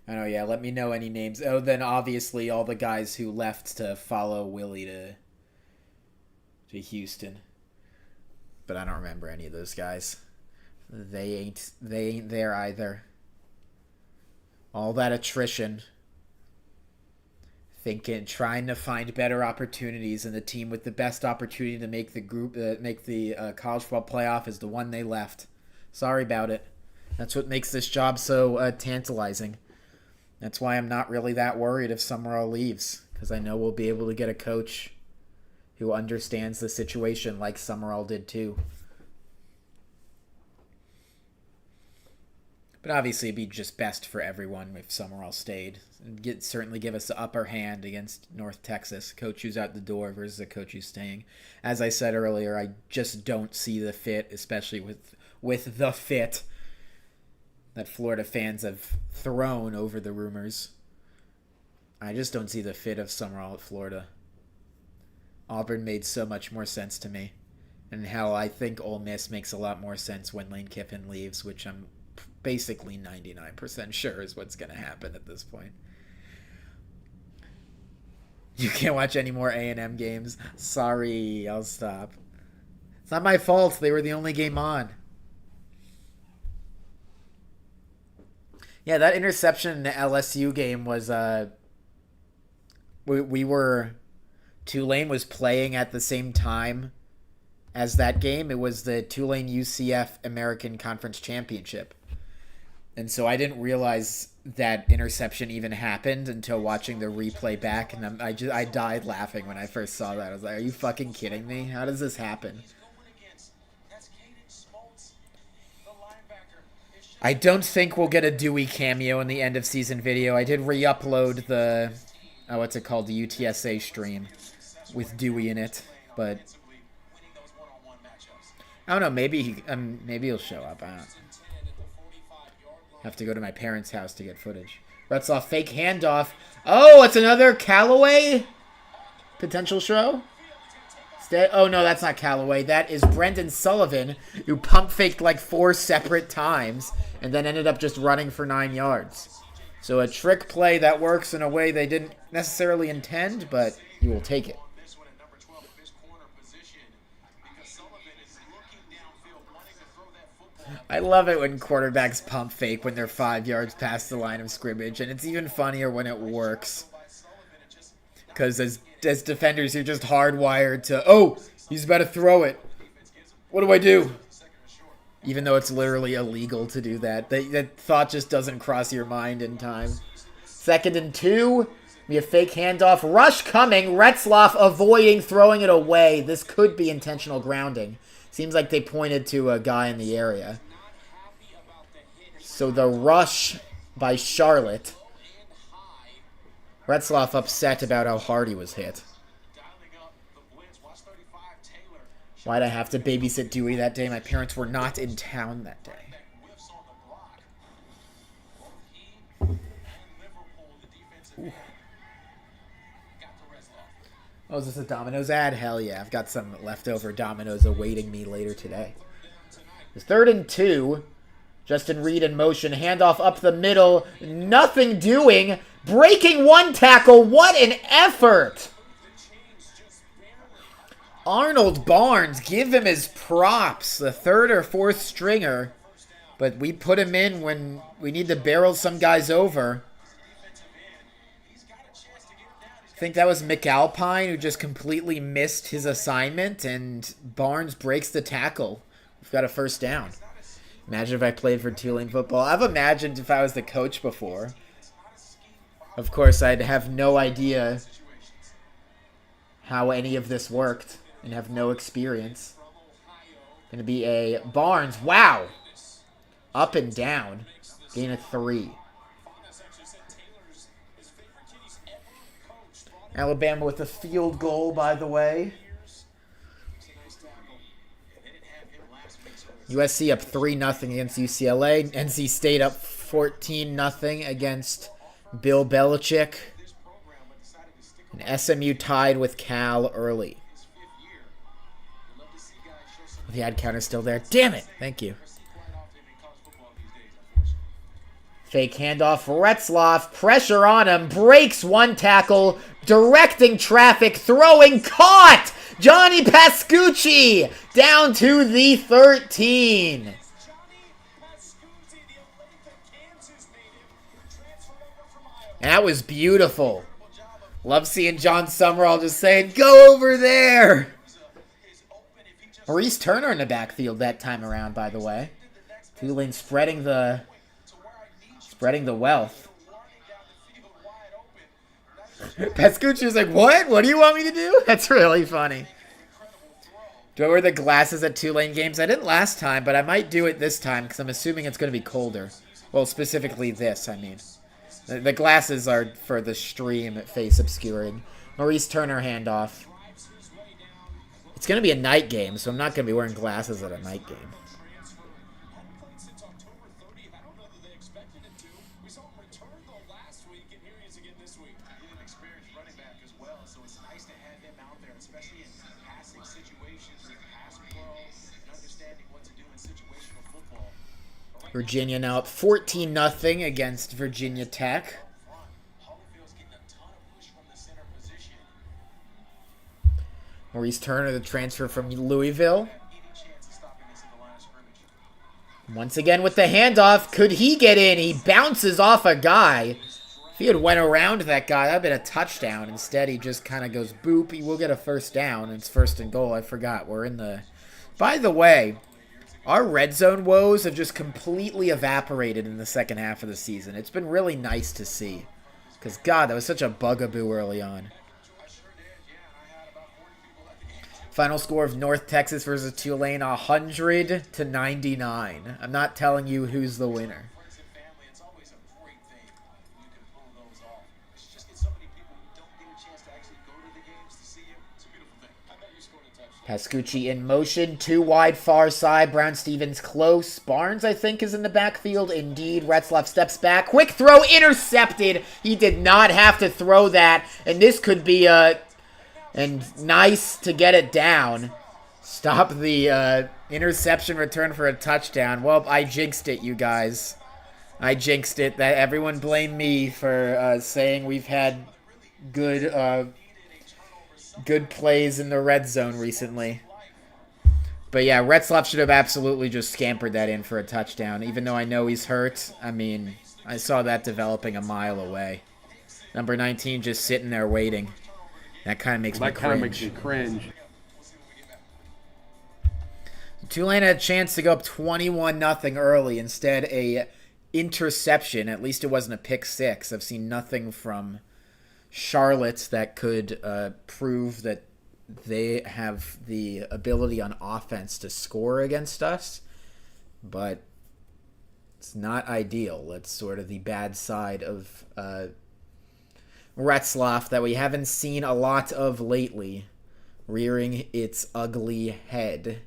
I don't know, yeah, let me know any names. Oh, then obviously all the guys who left to follow Willie to Houston. But I don't remember any of those guys. They ain't there either. All that attrition. Trying to find better opportunities, and the team with the best opportunity to make the college football playoff is the one they left. Sorry about it. That's what makes this job so tantalizing. That's why I'm not really that worried if Sumrall leaves, because I know we'll be able to get a coach who understands the situation like Sumrall did too. But obviously it'd be just best for everyone if Sumrall stayed. Certainly give us the upper hand against North Texas. Coach who's out the door versus a coach who's staying. As I said earlier, I just don't see the fit, especially with the fit that Florida fans have thrown over the rumors. I just don't see the fit of Sumrall at Florida. Auburn made so much more sense to me. And how I think Ole Miss makes a lot more sense when Lane Kiffin leaves, which I'm basically 99% sure is what's going to happen at this point. You can't watch any more A&M games? Sorry, I'll stop. It's not my fault. They were the only game on. Yeah, that interception in the LSU game was... Tulane was playing at the same time as that game. It was the Tulane UCF American Conference Championship. And so I didn't realize that interception even happened until watching the replay back, and I died laughing when I first saw that. I was like, are you fucking kidding me? How does this happen? I don't think we'll get a Dewey cameo in the end of season video. I did re-upload the, what's it called, the UTSA stream with Dewey in it, but I don't know, maybe he'll show up. I don't have to go to my parents' house to get footage. Retzlaff fake handoff. Oh, it's another Callaway potential show. Oh no, that's not Callaway. That is Brendan Sullivan, who pump faked like 4 separate times and then ended up just running for 9 yards. So a trick play that works in a way they didn't necessarily intend, but you will take it. I love it when quarterbacks pump fake when they're 5 yards past the line of scrimmage, and it's even funnier when it works. Because as defenders, you're just hardwired to, oh, he's about to throw it. What do I do? Even though it's literally illegal to do that. That thought just doesn't cross your mind in time. 2nd and 2. We have fake handoff. Rush coming. Retzlaff avoiding, throwing it away. This could be intentional grounding. Seems like they pointed to a guy in the area. So the rush by Charlotte. Retzlaff upset about how hard he was hit. Why'd I have to babysit Dewey that day? My parents were not in town that day. Ooh. Oh, is this a Domino's ad? Hell yeah. I've got some leftover Domino's awaiting me later today. It's 3rd and 2. Justin Reed in motion. Handoff up the middle. Nothing doing. Breaking 1 tackle. What an effort. Arnold Barnes. Give him his props. The 3rd or 4th stringer. But we put him in when we need to barrel some guys over. I think that was McAlpine who just completely missed his assignment, and Barnes breaks the tackle. We've got a 1st down. Imagine if I played for Tulane football. I've imagined if I was the coach before. Of course, I'd have no idea how any of this worked and have no experience. Going to be a Barnes. Wow. Up and down. Gain of 3. Alabama with a field goal, by the way. USC up 3-0 against UCLA. NC State up 14-0 against Bill Belichick. And SMU tied with Cal early. The ad counter's still there. Damn it. Thank you. Fake handoff. Retzlaff. Pressure on him. Breaks 1 tackle. Directing traffic. Throwing. Caught! Johnny Pascucci down to the 13. And that was beautiful. Love seeing Jon Sumrall just saying, "Go over there." Maurice Turner in the backfield that time around, by the way. Tulane spreading the wealth. Pascucci's like, what? What do you want me to do? That's really funny. Do I wear the glasses at Tulane games? I didn't last time, but I might do it this time because I'm assuming it's going to be colder. Well, specifically this, I mean. The glasses are for the stream face obscuring. Maurice Turner handoff. It's going to be a night game, so I'm not going to be wearing glasses at a night game. Virginia now up 14-0 against Virginia Tech. Maurice Turner, the transfer from Louisville. Once again with the handoff. Could he get in? He bounces off a guy. If he had went around that guy, that would have been a touchdown. Instead, he just kind of goes boop. He will get a first down. It's 1st and goal. I forgot. We're in the... By the way, our red zone woes have just completely evaporated in the second half of the season. It's been really nice to see. Because, God, that was such a bugaboo early on. Final score of North Texas versus Tulane, 100-99. I'm not telling you who's the winner. Pascucci in motion, 2 wide far side. Brown Stevens close. Barnes, I think, is in the backfield. Indeed, Retzlaff steps back. Quick throw, intercepted. He did not have to throw that. And this could be a... And nice to get it down. Stop the interception return for a touchdown. Well, I jinxed it, you guys. I jinxed it. That everyone blame me for saying we've had good plays in the red zone recently. But yeah, Retzlaff should have absolutely just scampered that in for a touchdown. Even though I know he's hurt. I mean, I saw that developing a mile away. Number 19 just sitting there waiting. That kind of makes me cringe. Tulane had a chance to go up 21-0 early. Instead, a interception. At least it wasn't a pick six. I've seen nothing from Charlotte that could prove that they have the ability on offense to score against us. But it's not ideal. That's sort of the bad side of... Retzlaff that we haven't seen a lot of lately, rearing its ugly head.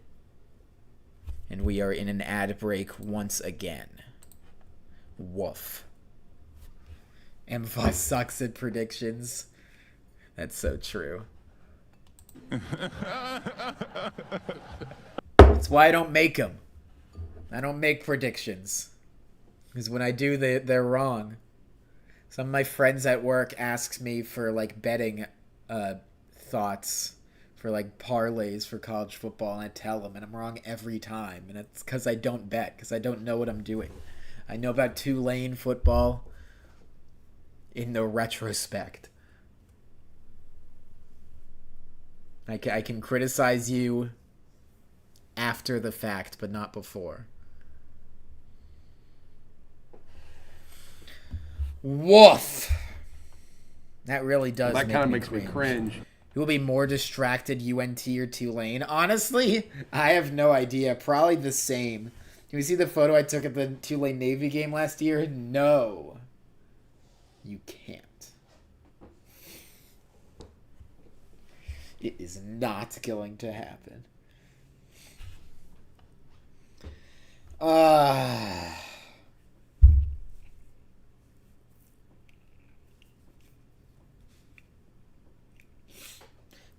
And we are in an ad break once again. Woof. MVOS sucks at predictions. That's so true. That's why I don't make them. I don't make predictions. Because when I do, they're wrong. Some of my friends at work asks me for, like, betting thoughts for, like, parlays for college football, and I tell them, and I'm wrong every time. And it's because I don't bet, because I don't know what I'm doing. I know about Tulane football in the retrospect. I can criticize you after the fact, but not before. Woof. That really does. That kind of makes me cringe. Who will be more distracted, UNT or Tulane? Honestly, I have no idea. Probably the same. Can we see the photo I took at the Tulane Navy game last year? No. You can't. It is not going to happen.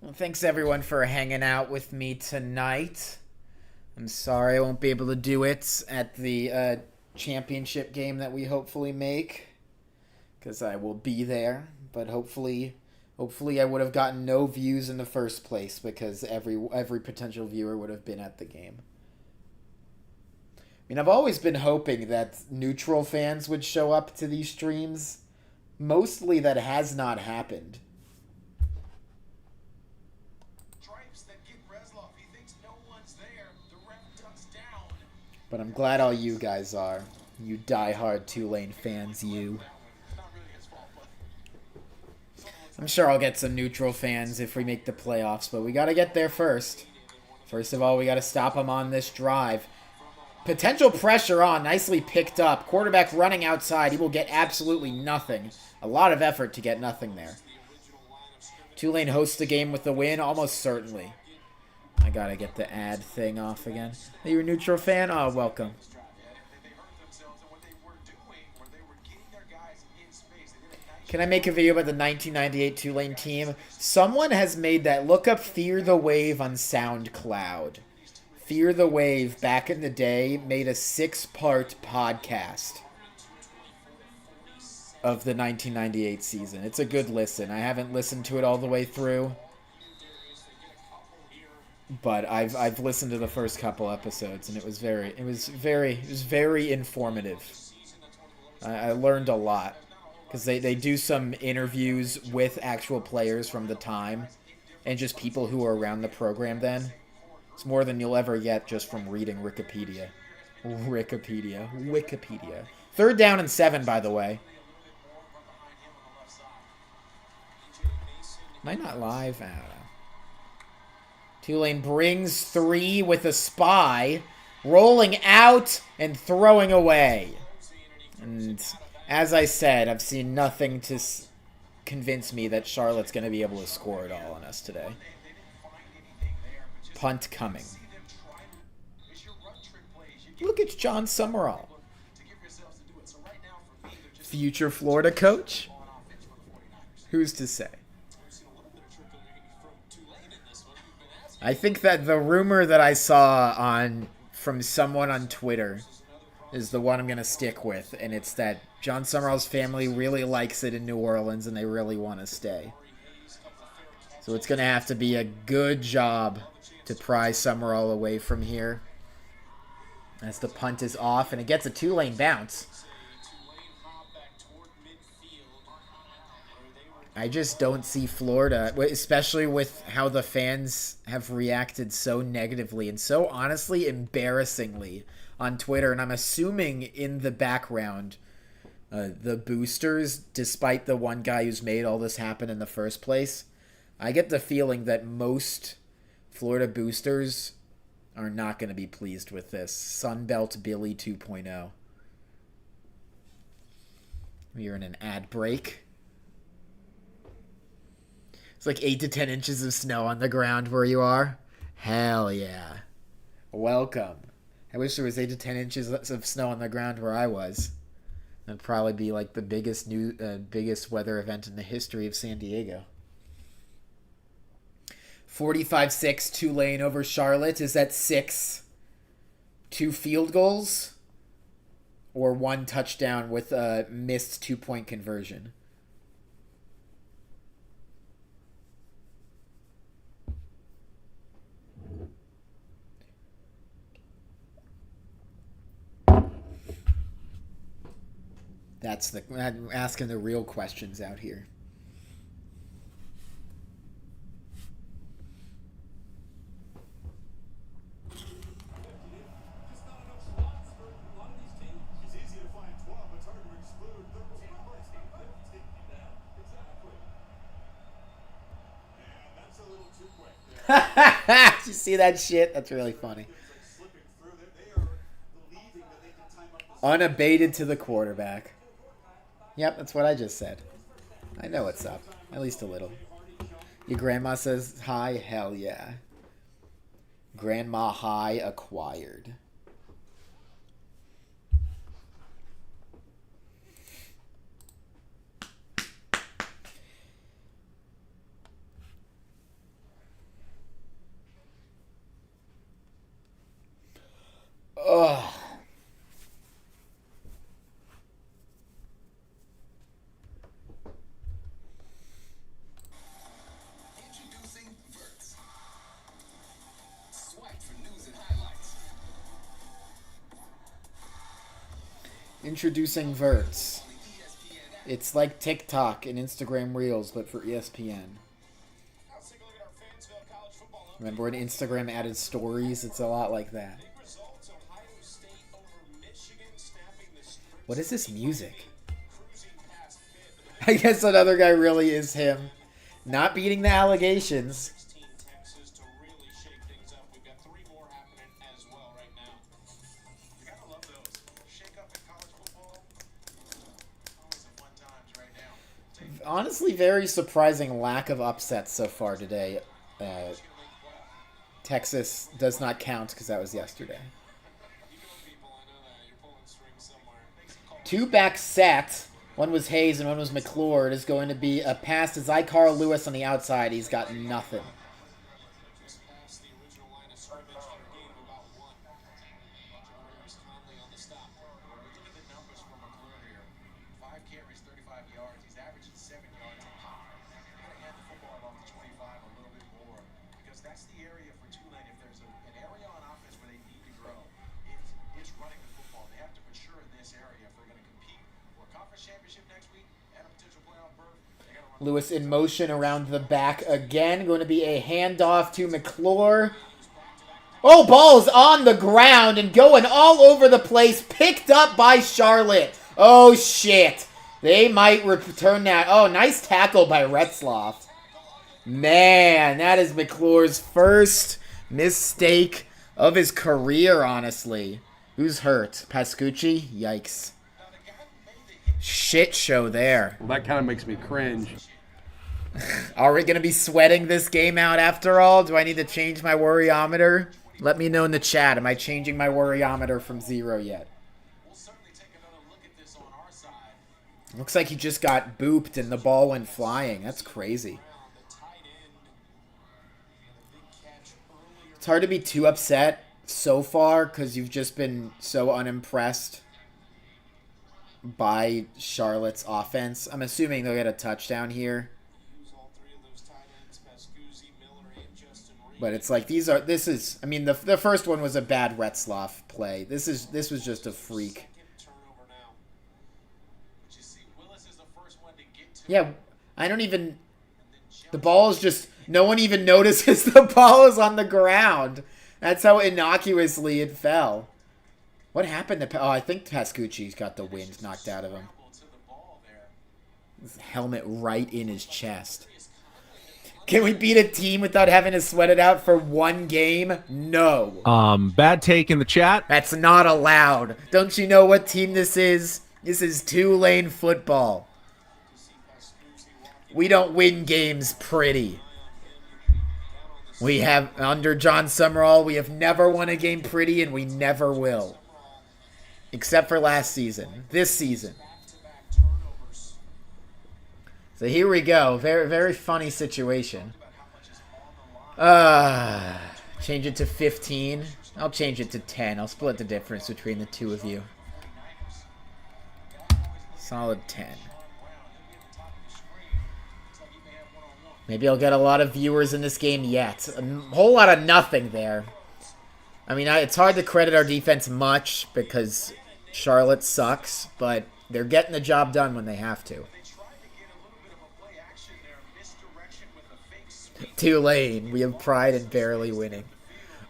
Well, thanks everyone for hanging out with me tonight. I'm sorry I won't be able to do it at the championship game that we hopefully make, because I will be there. But hopefully I would have gotten no views in the first place, because every potential viewer would have been at the game. I mean, I've always been hoping that neutral fans would show up to these streams, Mostly that has not happened. But I'm glad all you guys are. You diehard Tulane fans, you. I'm sure I'll get some neutral fans if we make the playoffs, but we got to get there first. First of all, we got to stop them on this drive. Potential pressure on, nicely picked up. Quarterback running outside. He will get absolutely nothing. A lot of effort to get nothing there. Tulane hosts the game with the win, almost certainly. I gotta get the ad thing off again. Are you a neutral fan? Oh, welcome. Can I make a video about the 1998 Tulane team? Someone has made that. Look up Fear the Wave on SoundCloud. Fear the Wave, back in the day, made a 6-part podcast of the 1998 season. It's a good listen. I haven't listened to it all the way through, but I've listened to the first couple episodes, and it was very informative. I learned a lot because they do some interviews with actual players from the time and just people who were around the program then. It's more than you'll ever get just from reading Wikipedia. Wikipedia. 3rd down and 7, by the way. Am I not live? I don't know. Tulane brings 3 with a spy, rolling out and throwing away. And as I said, I've seen nothing to convince me that Charlotte's going to be able to score it all on us today. Punt coming. Look, it's Jon Sumrall. Future Florida coach? Who's to say? I think that the rumor that I saw from someone on Twitter is the one I'm going to stick with, and it's that Jon Sumrall's family really likes it in New Orleans and they really want to stay. So it's going to have to be a good job to pry Sumrall away from here. As the punt is off, and it gets a Tulane bounce. I just don't see Florida, especially with how the fans have reacted so negatively and so honestly embarrassingly on Twitter. And I'm assuming in the background, the boosters, despite the one guy who's made all this happen in the first place, I get the feeling that most Florida boosters are not going to be pleased with this. Sunbelt Billy 2.0. We're in an ad break. It's like 8 to 10 inches of snow on the ground where you are. Hell yeah. Welcome. I wish there was 8 to 10 inches of snow on the ground where I was. That'd probably be like the biggest weather event in the history of San Diego. 45-6 Tulane over Charlotte. Is that 6 2 field goals? Or 1 touchdown with a missed 2-point conversion? I'm asking the real questions out here. Did you see that shit? That's really funny. Unabated to the quarterback. Yep, that's what I just said. I know what's up. At least a little. Your grandma says hi? Hell yeah. Grandma high acquired. Ugh. Introducing Verts. It's like TikTok and Instagram Reels, but for ESPN. Remember when Instagram added stories? It's a lot like that. What is this music? I guess another guy really is him. Not beating the allegations. Honestly, very surprising lack of upsets so far today. Texas does not count because that was yesterday. Two back set. One was Hayes and one was McClure. It is going to be a pass to Zycar Lewis on the outside. He's got nothing. That's the area for Tulane. If there's an area on offense where they need to grow, it's running the football. They have to mature in this area if they're going to compete for a conference championship next week and a potential playoff berth. Lewis in motion around the back again. Going to be a handoff to McClure. Oh, ball's on the ground and going all over the place. Picked up by Charlotte. Oh, shit. They might return that. Oh, nice tackle by Retzloff. Man, that is McClure's first mistake of his career, honestly. Who's hurt? Pascucci? Yikes. Shit show there. Well, that kind of makes me cringe. Are we going to be sweating this game out after all? Do I need to change my worryometer? Let me know in the chat. Am I changing my worryometer from 0 yet? Looks like he just got booped and the ball went flying. That's crazy. It's hard to be too upset so far because you've just been so unimpressed by Charlotte's offense. I'm assuming they'll get a touchdown here. But it's like I mean, the first one was a bad Retzloff play. This was just a freak. Yeah, I don't even... The ball is just... No one even notices the ball is on the ground. That's how innocuously it fell. What happened to... Oh, I think Pascucci's got the wind knocked out of him. His helmet right in his chest. Can we beat a team without having to sweat it out for one game? No. Bad take in the chat. That's not allowed. Don't you know what team this is? This is Tulane football. We don't win games pretty. We have, under Jon Sumrall, we have never won a game pretty, and we never will. Except for last season. This season. So here we go. Very, very funny situation. Change it to 15. I'll change it to 10. I'll split the difference between the two of you. Solid 10. Maybe I'll get a lot of viewers in this game yet. A whole lot of nothing there. I mean, it's hard to credit our defense much because Charlotte sucks, but they're getting the job done when they have to. Tulane, we have pride in barely winning.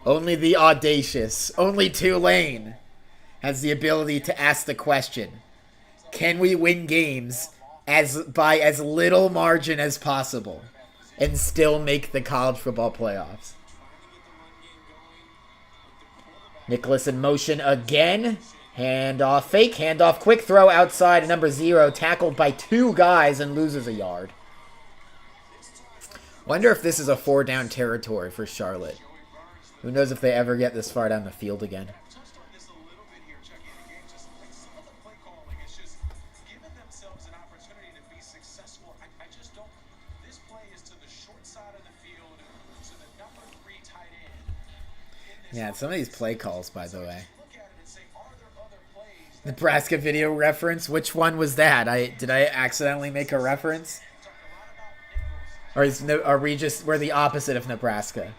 Only the audacious, only Tulane has the ability to ask the question, can we win games by as little margin as possible and still make the college football playoffs? Nicholas in motion again. Handoff, fake handoff, quick throw outside, number 0, tackled by 2 guys and loses a yard. Wonder if this is a 4-down territory for Charlotte. Who knows if they ever get this far down the field again. Yeah, some of these play calls, by the way. Nebraska video reference? Which one was that? Did I accidentally make a reference? Or are we're the opposite of Nebraska?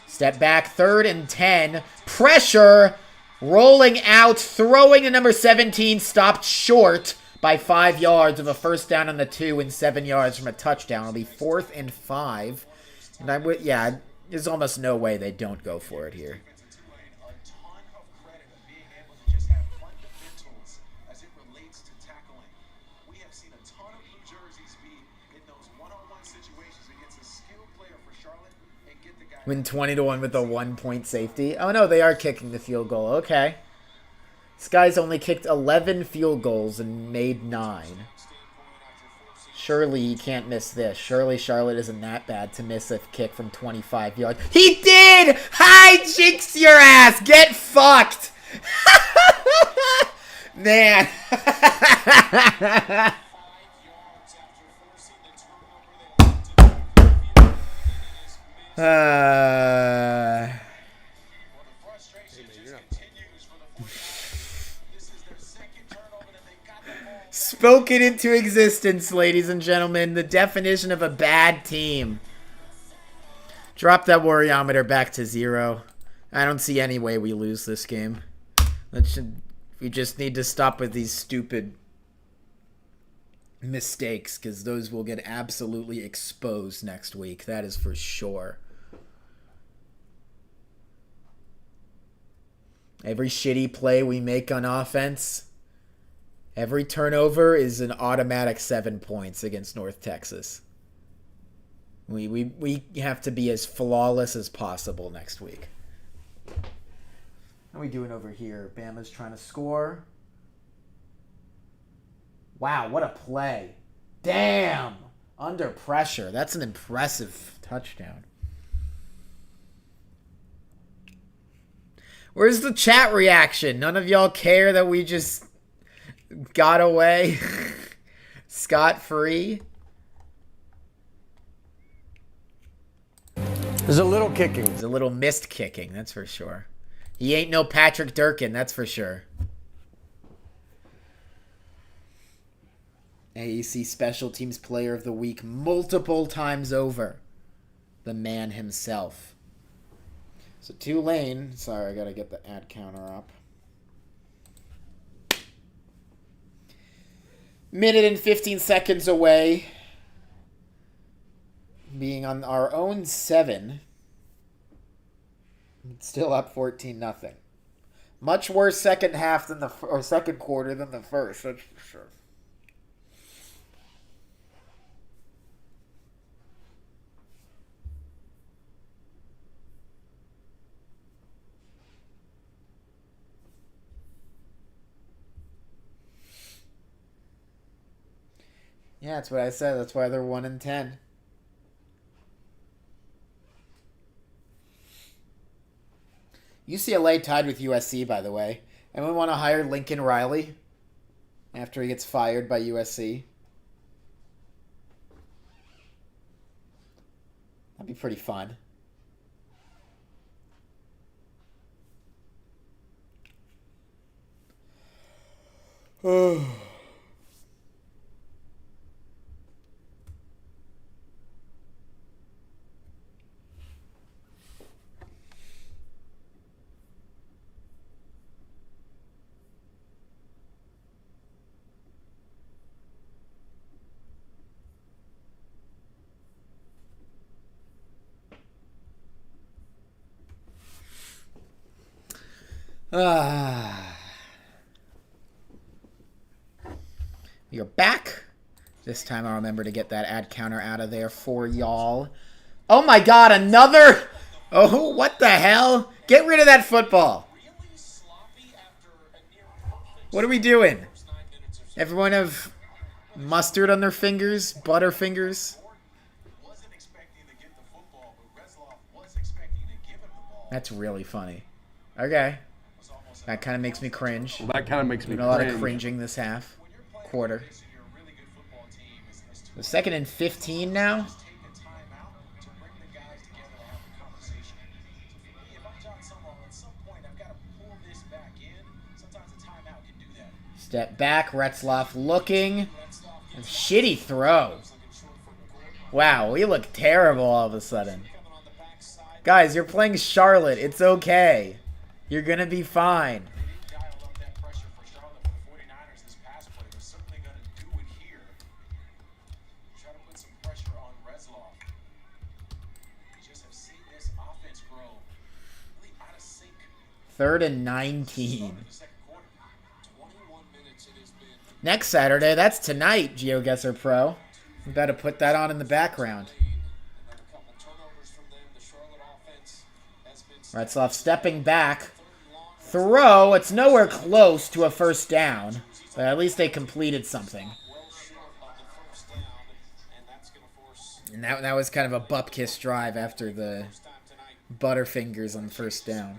Step back, 3rd and 10. Pressure! Rolling out, throwing to number 17, stopped short by 5 yards of a first down on the 2 and 7 yards from a touchdown. It'll be 4th and 5. And yeah, there's almost no way they don't go for it here. A ton of credit of being able to just have fundamentals as it relates to tackling. We have seen a ton of blue jerseys be in those one-on-one situations against a skilled player for Charlotte and get the guy. Win 20-1 with a 1-point safety. Oh no, they are kicking the field goal. Okay. This guy's only kicked 11 field goals and made 9. Surely he can't miss this. Surely Charlotte isn't that bad to miss a kick from 25 yards. He did! Hi, jinx your ass! Get fucked! Man. Spoken into existence, ladies and gentlemen. The definition of a bad team. Drop that worryometer back to 0. I don't see any way we lose this game. We just need to stop with these stupid mistakes, because those will get absolutely exposed next week. That is for sure. Every shitty play we make on offense, every turnover is an automatic 7 points against North Texas. We have to be as flawless as possible next week. How are we doing over here? Bama's trying to score. Wow, what a play. Damn! Under pressure. That's an impressive touchdown. Where's the chat reaction? None of y'all care that we just got away scot-free? There's a little kicking. There's a little missed kicking, that's for sure. He ain't no Patrick Durkin, that's for sure. AEC Special Teams Player of the Week multiple times over. The man himself. So Tulane, sorry, I gotta get the ad counter up. Minute and 15 seconds away. Being on our own 7. Still up 14-0. Much worse second half than second quarter than the first, that's for sure. Yeah, that's what I said. That's why they're 1-10. UCLA tied with USC, by the way. Anyone want to hire Lincoln Riley after he gets fired by USC? That'd be pretty fun. Oh. We are back. This time I'll remember to get that ad counter out of there for y'all. Oh my god, another! Oh, what the hell? Get rid of that football. What are we doing? Everyone have mustard on their fingers? Butter fingers? That's really funny. Okay. That kind of makes me cringe. Well, that kind of makes me a lot of cringing this half. Quarter. The 2nd and 15 now. Step back. Retzloff looking. And shitty throw. Wow, we look terrible all of a sudden. Guys, you're playing Charlotte. It's okay. You're going to be fine. 3rd and 19. Next Saturday, that's tonight, GeoGuessr Pro. We better put that on in the background. Retzloff stepping back. Throw. It's nowhere close to a first down, but at least they completed something. And that was kind of a butt-kiss drive after the Butterfingers on first down.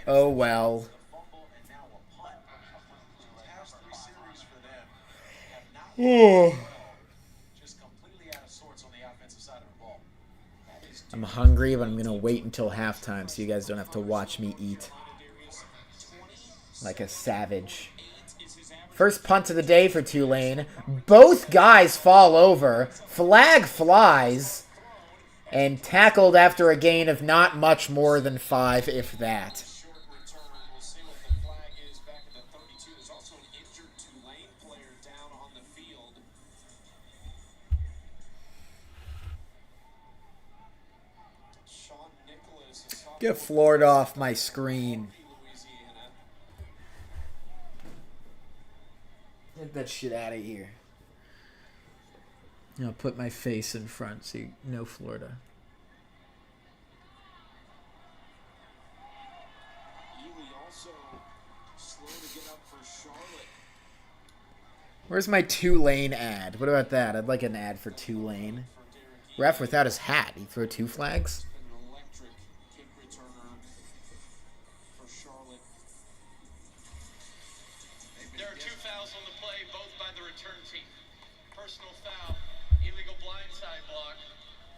Oh, well. I'm hungry, but I'm going to wait until halftime so you guys don't have to watch me eat like a savage. First punt of the day for Tulane. Both guys fall over. Flag flies. And tackled after a gain of not much more than 5, if that. Get Florida off my screen. Get that shit out of here. I'll put my face in front so you know Florida. Where's my Tulane ad? What about that? I'd like an ad for Tulane. Ref without his hat. He throw 2 flags? There are 2 fouls on the play, both by the return team. Personal foul, illegal blindside block.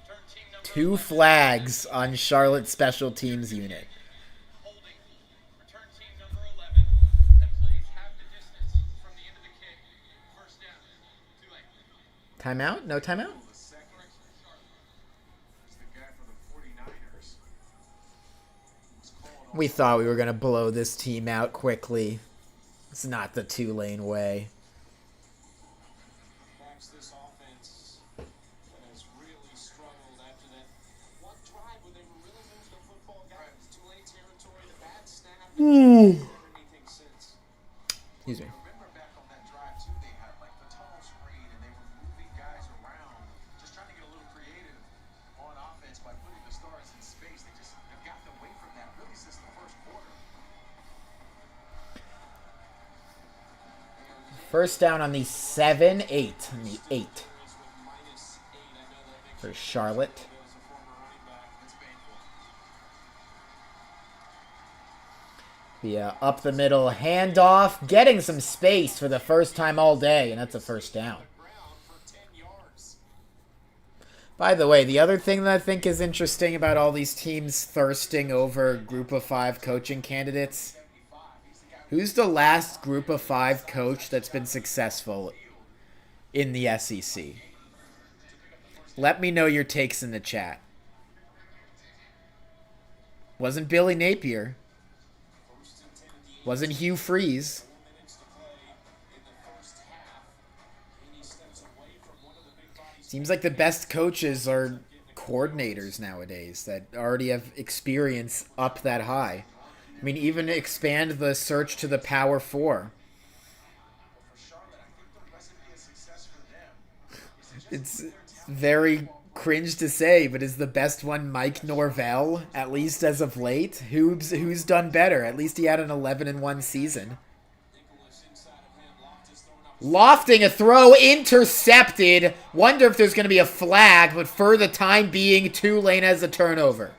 Return team number 2 flags on Charlotte special teams unit. holding. Return team number 11. Then please half the distance from the end of the kick. First down. Tulane. Timeout? No timeout? We thought we were going to blow this team out quickly. It's not the Tulane way. This offense has really struggled after that one drive where they were really moving the football. Got Tulane territory, the bad snap. Never anything since. Excuse me. Remember back on that drive too, they had like the tunnel screen and they were moving guys around, just trying to get a little creative on offense by putting the stars in space. They just have gotten away from that really since the first quarter. First down on the 7-8. On the 8. For Charlotte. The up the middle handoff. Getting some space for the first time all day. And that's a first down. By the way, the other thing that I think is interesting about all these teams thirsting over Group of 5 coaching candidates. Who's the last Group of 5 coach that's been successful in the SEC? Let me know your takes in the chat. Wasn't Billy Napier. Wasn't Hugh Freeze. Seems like the best coaches are coordinators nowadays that already have experience up that high. I mean, even expand the search to the Power 4. It's very cringe to say, but is the best one Mike Norvell, at least as of late? Who's done better? At least he had an 11-1 season. Lofting a throw, intercepted. Wonder if there's going to be a flag, but for the time being, Tulane has a turnover.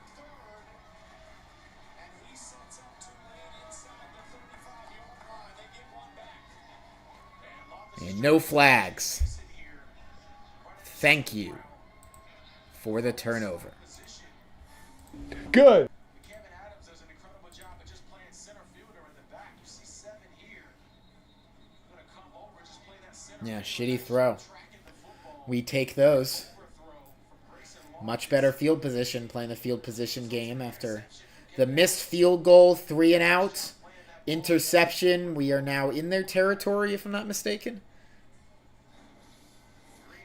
And no flags. Thank you for the turnover. Good. Kevin Adams does an incredible job of just playing center fielder in the back. You see 7 here. Gonna come over, just play that center. Yeah, shitty throw. We take those. Much better field position, playing the field position game after the missed field goal, 3 and out. Interception. We are now in their territory, if I'm not mistaken.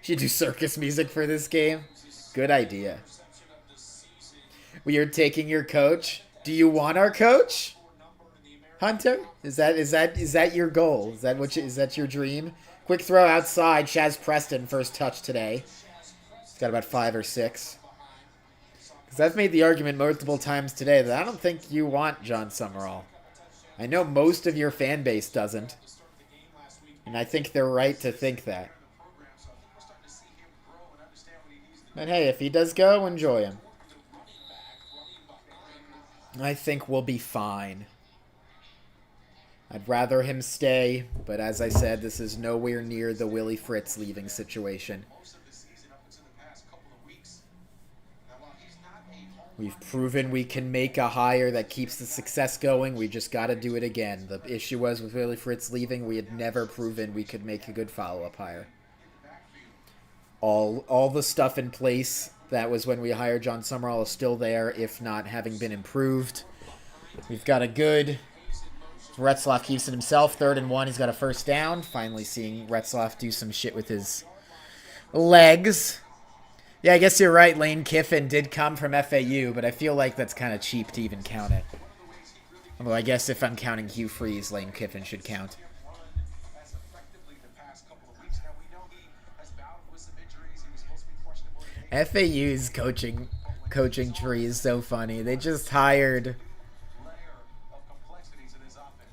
Should do circus music for this game. Good idea. We are taking your coach. Do you want our coach, Hunter? Is that your goal? Is that your dream? Quick throw outside. Shaz Preston, first touch today. He's got about 5 or 6. Because I've made the argument multiple times today that I don't think you want Jon Sumrall. I know most of your fan base doesn't. And I think they're right to think that. But hey, if he does go, enjoy him. I think we'll be fine. I'd rather him stay, but as I said, this is nowhere near the Willie Fritz leaving situation. We've proven we can make a hire that keeps the success going. We just got to do it again. The issue was with Willie Fritz leaving, we had never proven we could make a good follow-up hire. All the stuff in place that was when we hired Jon Sumrall is still there, if not having been improved. We've got a good... Retzlaff keeps it himself, 3rd and 1. He's got a first down. Finally seeing Retzlaff do some shit with his legs. Yeah, I guess you're right. Lane Kiffin did come from FAU, but I feel like that's kind of cheap to even count it. Although I guess if I'm counting Hugh Freeze, Lane Kiffin should count. FAU's coaching tree is so funny. They just hired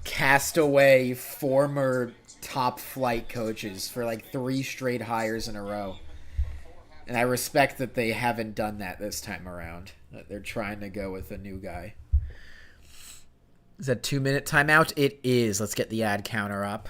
castaway former top flight coaches for like 3 straight hires in a row. And I respect that they haven't done that this time around. That they're trying to go with a new guy. Is that 2-minute timeout? It is. Let's get the ad counter up.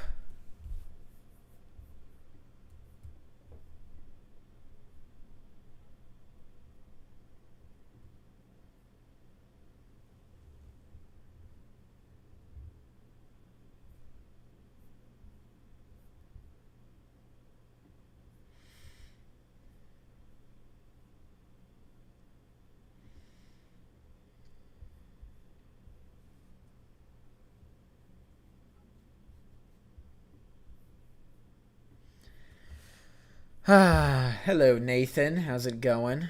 Hello, Nathan. How's it going?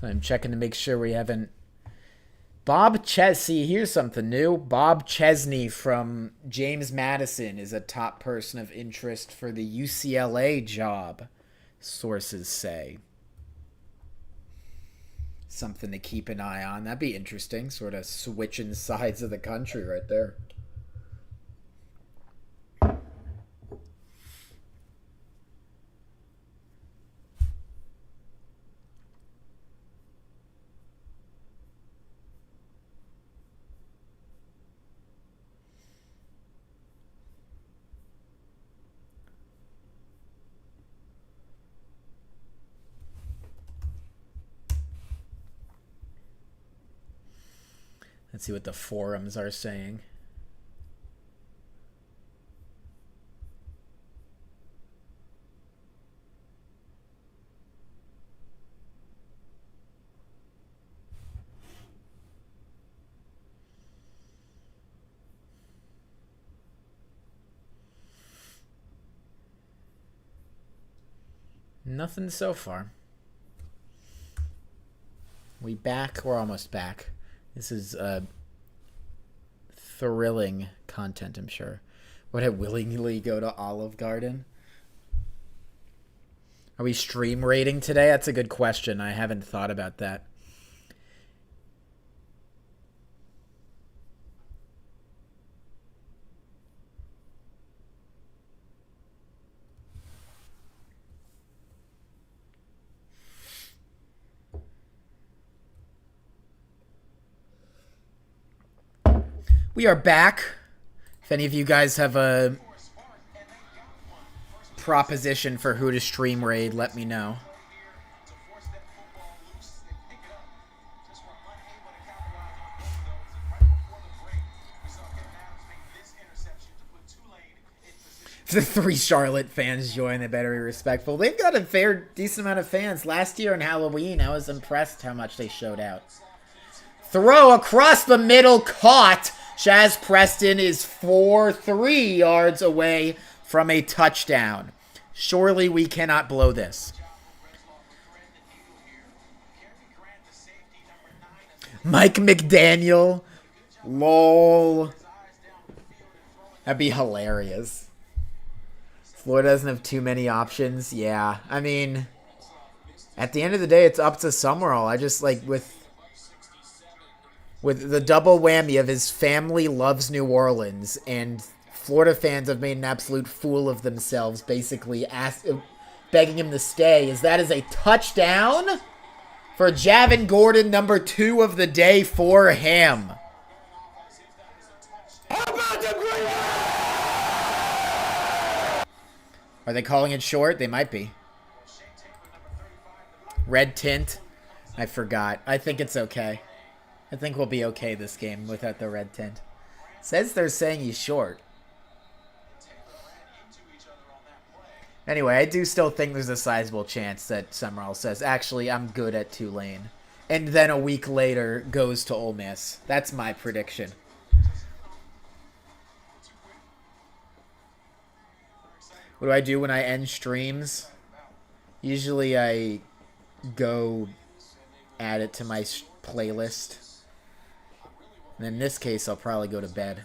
So I'm checking to make sure we haven't... Bob Chesney, here's something new. Bob Chesney from James Madison is a top person of interest for the UCLA job, sources say. Something to keep an eye on. That'd be interesting. Sort of switching sides of the country right there. Let's see what the forums are saying. Nothing so far. We back? We're almost back. This is thrilling content, I'm sure. Would I willingly go to Olive Garden? Are we stream rating today? That's a good question. I haven't thought about that. We are back. If any of you guys have a proposition for who to stream raid, let me know. If the 3 Charlotte fans join, they better be respectful. They've got a fair, decent amount of fans. Last year on Halloween, I was impressed how much they showed out. Throw across the middle, caught. Shaz Preston is 3 yards away from a touchdown. Surely we cannot blow this. Mike McDaniel. Lol. That'd be hilarious. Florida doesn't have too many options. Yeah, I mean, at the end of the day, it's up to Sumrall. I just, like, with the double whammy of his family loves New Orleans and Florida fans have made an absolute fool of themselves, basically begging him to stay. That is a touchdown for Javon Gordon, number 2 of the day for him. Are they calling it short? They might be. Red tint. I forgot. I think it's okay. I think we'll be okay this game without the red tint. Says they're saying he's short. Anyway, I do still think there's a sizable chance that Sumrall says, actually, I'm good at Tulane. And then a week later goes to Ole Miss. That's my prediction. What do I do when I end streams? Usually I go add it to my playlist. And in this case, I'll probably go to bed.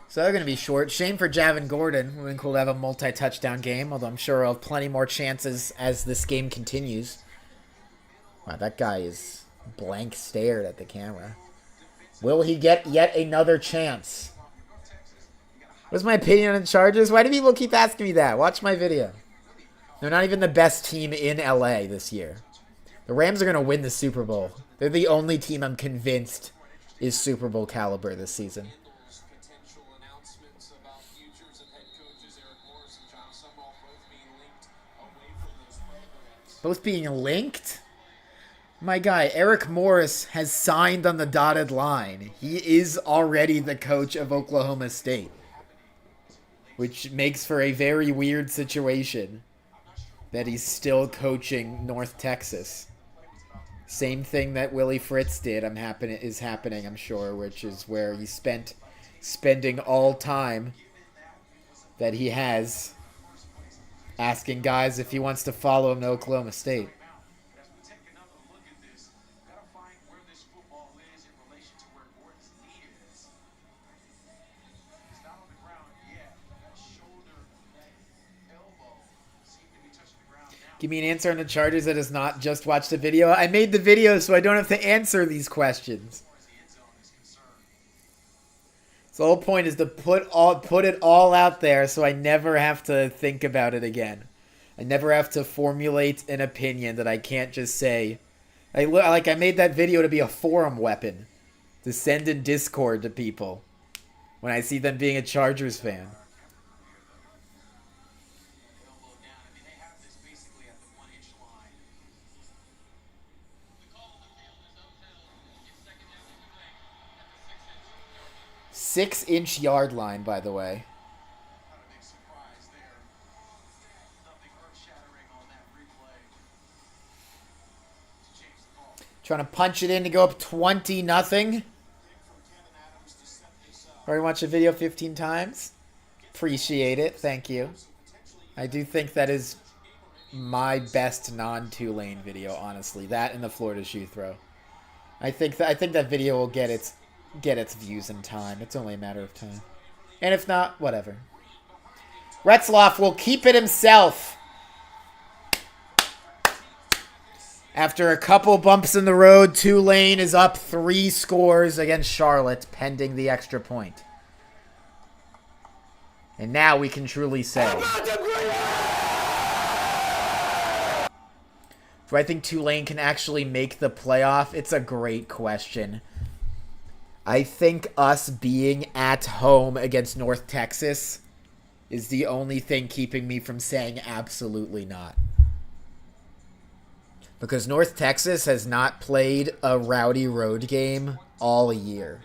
So they're going to be short. Shame for Javon Gordon. It would have been cool to have a multi-touchdown game, although I'm sure I'll have plenty more chances as this game continues. Wow, that guy is blank stared at the camera. Will he get yet another chance? What's my opinion on the Chargers? Why do people keep asking me that? Watch my video. They're not even the best team in LA this year. The Rams are going to win the Super Bowl. They're the only team I'm convinced is Super Bowl caliber this season. Both being linked? My guy, Eric Morris has signed on the dotted line. He is already the coach of Oklahoma State. Which makes for a very weird situation that he's still coaching North Texas. Same thing that Willie Fritz did is happening, I'm sure, which is where he spending all time that he has asking guys if he wants to follow him to Oklahoma State. Give me an answer on the Chargers that has not just watched the video. I made the video so I don't have to answer these questions. So the whole point is to put it all out there so I never have to think about it again. I never have to formulate an opinion that I can't just say. I made that video to be a forum weapon. To send in Discord to people when I see them being a Chargers fan. Six-inch yard line, by the way. Trying to punch it in to go up 20-0. Already watched the video 15 times. Appreciate it. Thank you. I do think that is my best non-Tulane video, honestly. That and the Florida shoe throw. I think that video will get its views in time. It's only a matter of time. And if not, whatever. Retzloff will keep it himself. After a couple bumps in the road, Tulane is up 3 scores against Charlotte, pending the extra point. And now we can truly say, do I think Tulane can actually make the playoff? It's a great question. I think us being at home against North Texas is the only thing keeping me from saying absolutely not. Because North Texas has not played a rowdy road game all year.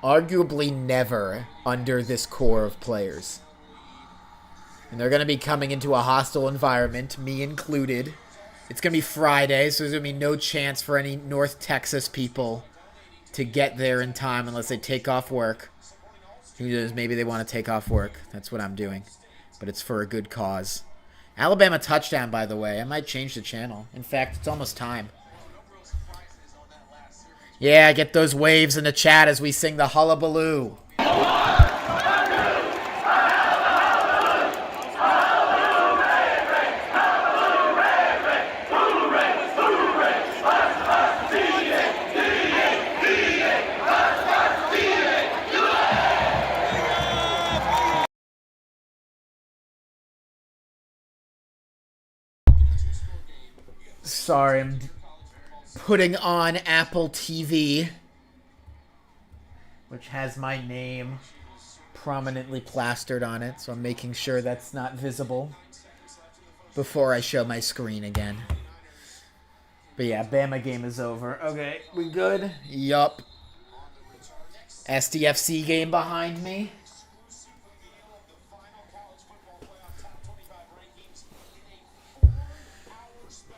Arguably never under this core of players. And they're going to be coming into a hostile environment, me included. It's going to be Friday, so there's going to be no chance for any North Texas people to get there in time unless they take off work. Who knows, maybe they want to take off work. That's what I'm doing. But it's for a good cause. Alabama touchdown, by the way. I might change the channel. In fact, it's almost time. Yeah, get those waves in the chat as we sing the hullabaloo. Sorry, I'm putting on Apple TV, which has my name prominently plastered on it, so I'm making sure that's not visible before I show my screen again. But yeah, Bama game is over. Okay, we good? Yup. SDFC game behind me.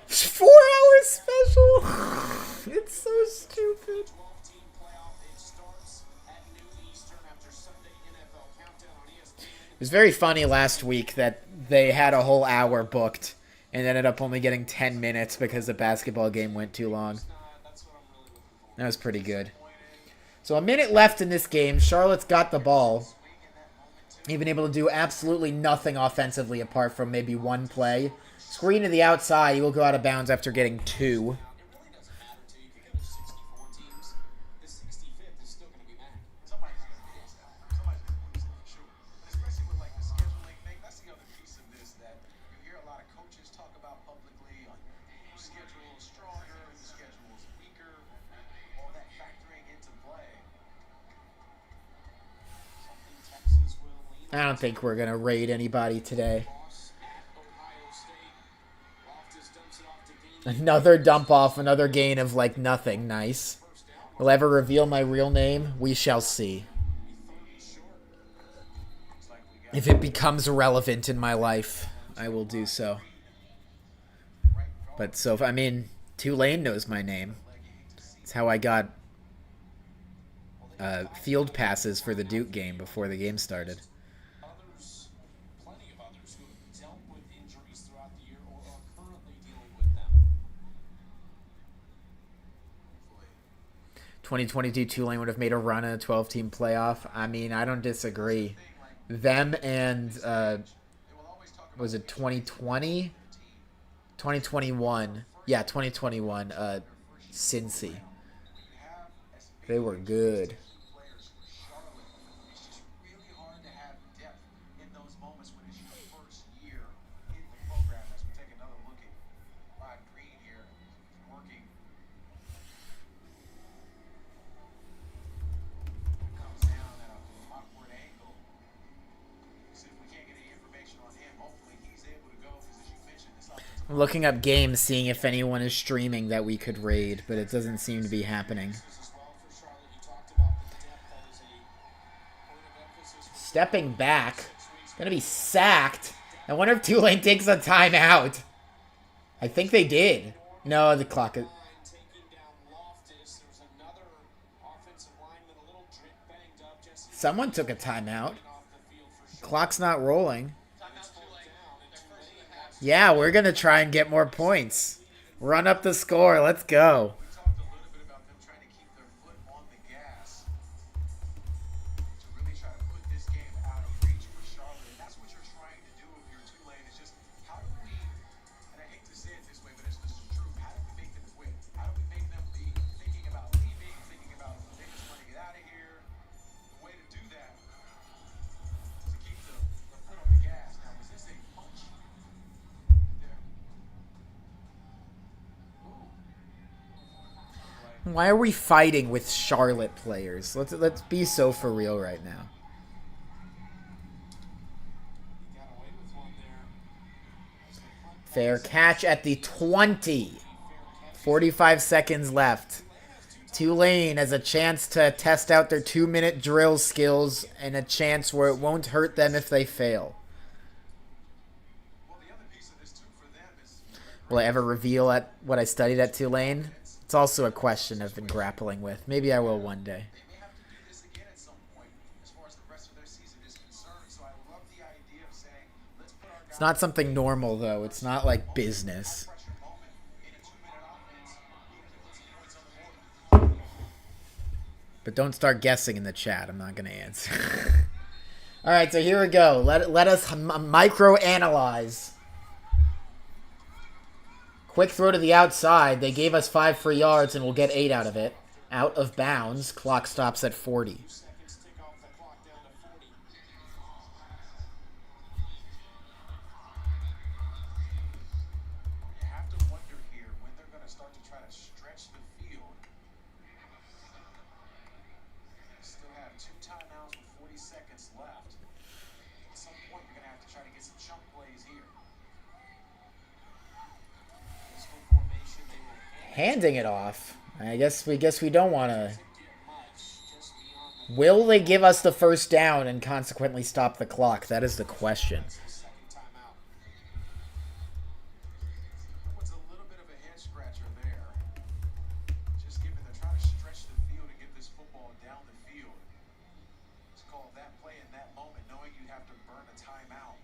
It's 4 hours special. It's so stupid. It was very funny last week that they had a whole hour booked and ended up only getting 10 minutes because the basketball game went too long. That was pretty good. So a minute left in this game. Charlotte's got the ball. They've been able to do absolutely nothing offensively apart from maybe one play. Screen to the outside. He will go out of bounds after getting 2. I don't think we're going to raid anybody today. Another dump off, another gain of like nothing. Nice. Will I ever reveal my real name? We shall see. If it becomes relevant in my life, I will do so. But so, I mean, Tulane knows my name. It's how I got field passes for the Duke game before the game started. 2022 Tulane would have made a run in a 12-team playoff. I mean, I don't disagree. Them and, was it 2020? 2021. Yeah, 2021. Cincy. They were good. I'm looking up games, seeing if anyone is streaming that we could raid, but it doesn't seem to be happening. Stepping back. Gonna be sacked. I wonder if Tulane takes a timeout. I think they did. No, the clock is... Someone took a timeout. Clock's not rolling. Yeah, we're going to try and get more points. Run up the score. Let's go. We talked a little bit about them trying to keep their foot on the gas to really try to put this game out of reach for Charlotte. And that's what you're trying to do if you're Tulane. It's just, how do we, and I hate to say it this way, but it's just the truth. How do we make them quit? How do we make them be thinking about leaving, thinking about they just want to get out of here? The way to do that is to keep the foot on the gas. Now, was this a punch? Why are we fighting with Charlotte players? Let's be so for real right now. Fair catch at the 20. 45 seconds left. Tulane has a chance to test out their 2-minute drill skills and a chance where it won't hurt them if they fail. Will I ever reveal what I studied at Tulane? It's also a question I've been grappling with. Maybe I will one day. They may have to do this again at some point as far as the rest of their season is concerned. So I love the idea of saying, let's put our It's not something normal, though. It's not like business. pressure moment in a 2-minute offense, even to put some points on the board. But don't start guessing in the chat. I'm not going to answer. All right, so here we go. Let us micro-analyze. Quick throw to the outside. They gave us 5 free yards, and we'll get 8 out of it. Out of bounds. Clock stops at 40. Seconds tick off the clock down to 40. You have to wonder here when they're going to start to try to stretch the field. Still have 2 timeouts with 40 seconds left. At some point, you're going to have to try to get some chunk plays here. Pistol formation, they will Handing it off. I guess we don't want to. Will they give us the first down and consequently stop the clock? That is the question. second timeout. What's a little bit of a head scratcher there. Just given they're trying to stretch the field and get this football down the field. It's called that play in that moment, knowing you have to burn a timeout.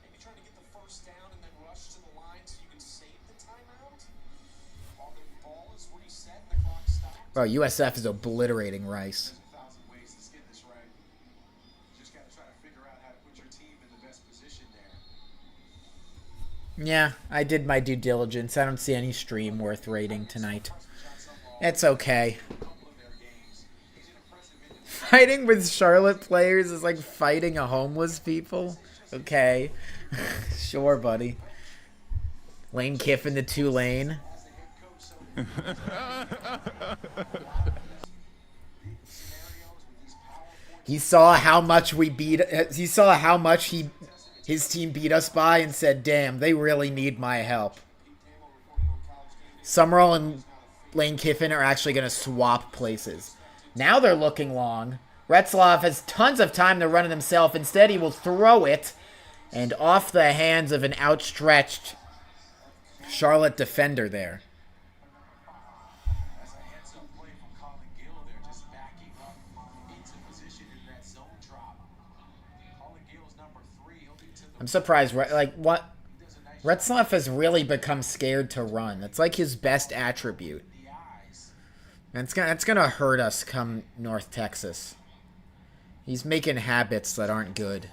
Maybe trying to get the first down and then rush to the line so you can save the timeout. While the ball is reset and the clock stops. Bro, USF is obliterating Rice. There's 1,000 ways to skin this right. You just got to try to figure out how to put your team in the best position there. Yeah, I did my due diligence. I don't see any stream worth rating tonight. It's okay. Fighting with Charlotte players is like fighting a homeless people. Okay. Sure, buddy. Lane Kiffin to Tulane. He saw how much we beat. He saw how much his team beat us by, and said, "Damn, they really need my help." Sumrall and Lane Kiffin are actually going to swap places. Now they're looking long. Retzlaff has tons of time to run it himself. Instead, he will throw it, and off the hands of an outstretched Charlotte defender there. That's a heads-up play from Colin Gill there, just backing up into position in that zone drop. Colin Gill's number 3. He'll be to the I'm surprised. Like, what? Retzlaff has really become scared to run. That's like his best attribute. eyes. And it's gonna hurt us come North Texas. He's making habits that aren't good. The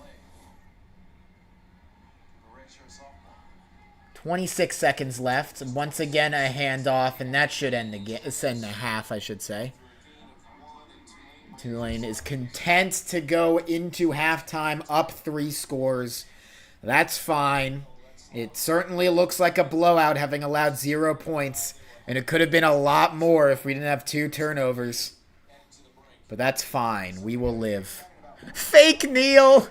redshirt sophomore. 26 seconds left. Once again, a handoff, and that should end the half, I should say. Tulane is content to go into halftime up 3 scores. That's fine. It certainly looks like a blowout, having allowed 0 points, and it could have been a lot more if we didn't have 2 turnovers. But that's fine. We will live. Fake Neil!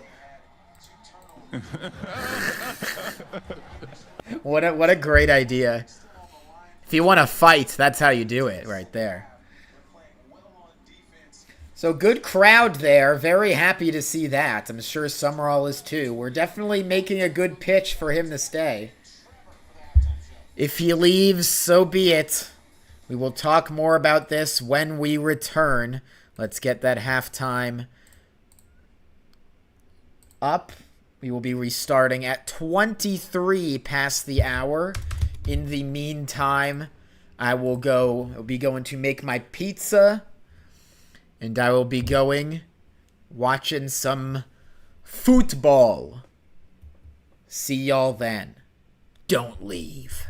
What a great idea. If you want to fight, that's how you do it right there. So good crowd there. Very happy to see that. I'm sure Sumrall is too. We're definitely making a good pitch for him to stay. If he leaves, so be it. We will talk more about this when we return. Let's get that halftime up. We will be restarting at 23 past the hour. In the meantime, I'll be going to make my pizza. And I will be watching some football. See y'all then. Don't leave.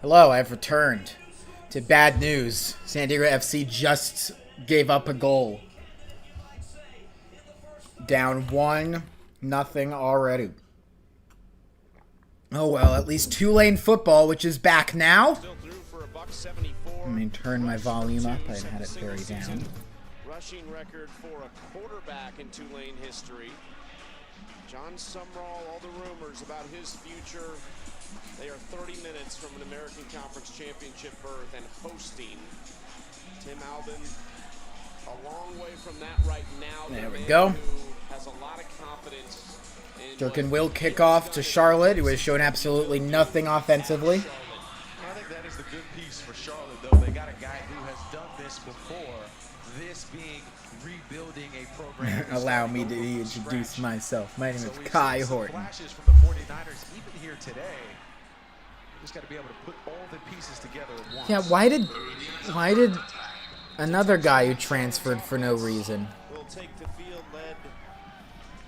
Hello, I've returned to bad news. San Diego FC just gave up a goal. Down 1-0 already. Oh well, at least Tulane football, which is back now. Let me turn my volume up. I had it very down. Rushing record for a quarterback in Tulane history. Jon Sumrall, all the rumors about his future. They are 30 minutes from an American Conference Championship berth and hosting Tim Albin. A long way from that right now. There we go. Has a lot of confidence. Durkin will kick off to Charlotte, who has shown absolutely nothing offensively. I think that is the good piece for Charlotte, though. They got a guy who has done this before. This being rebuilding a program. Allow me to introduce myself. My name is Kai Horton. Flashes from the 49ers, even here today. Just got to be able to put all the pieces together at once. Yeah, why did another guy who transferred for no reason? Will take the field led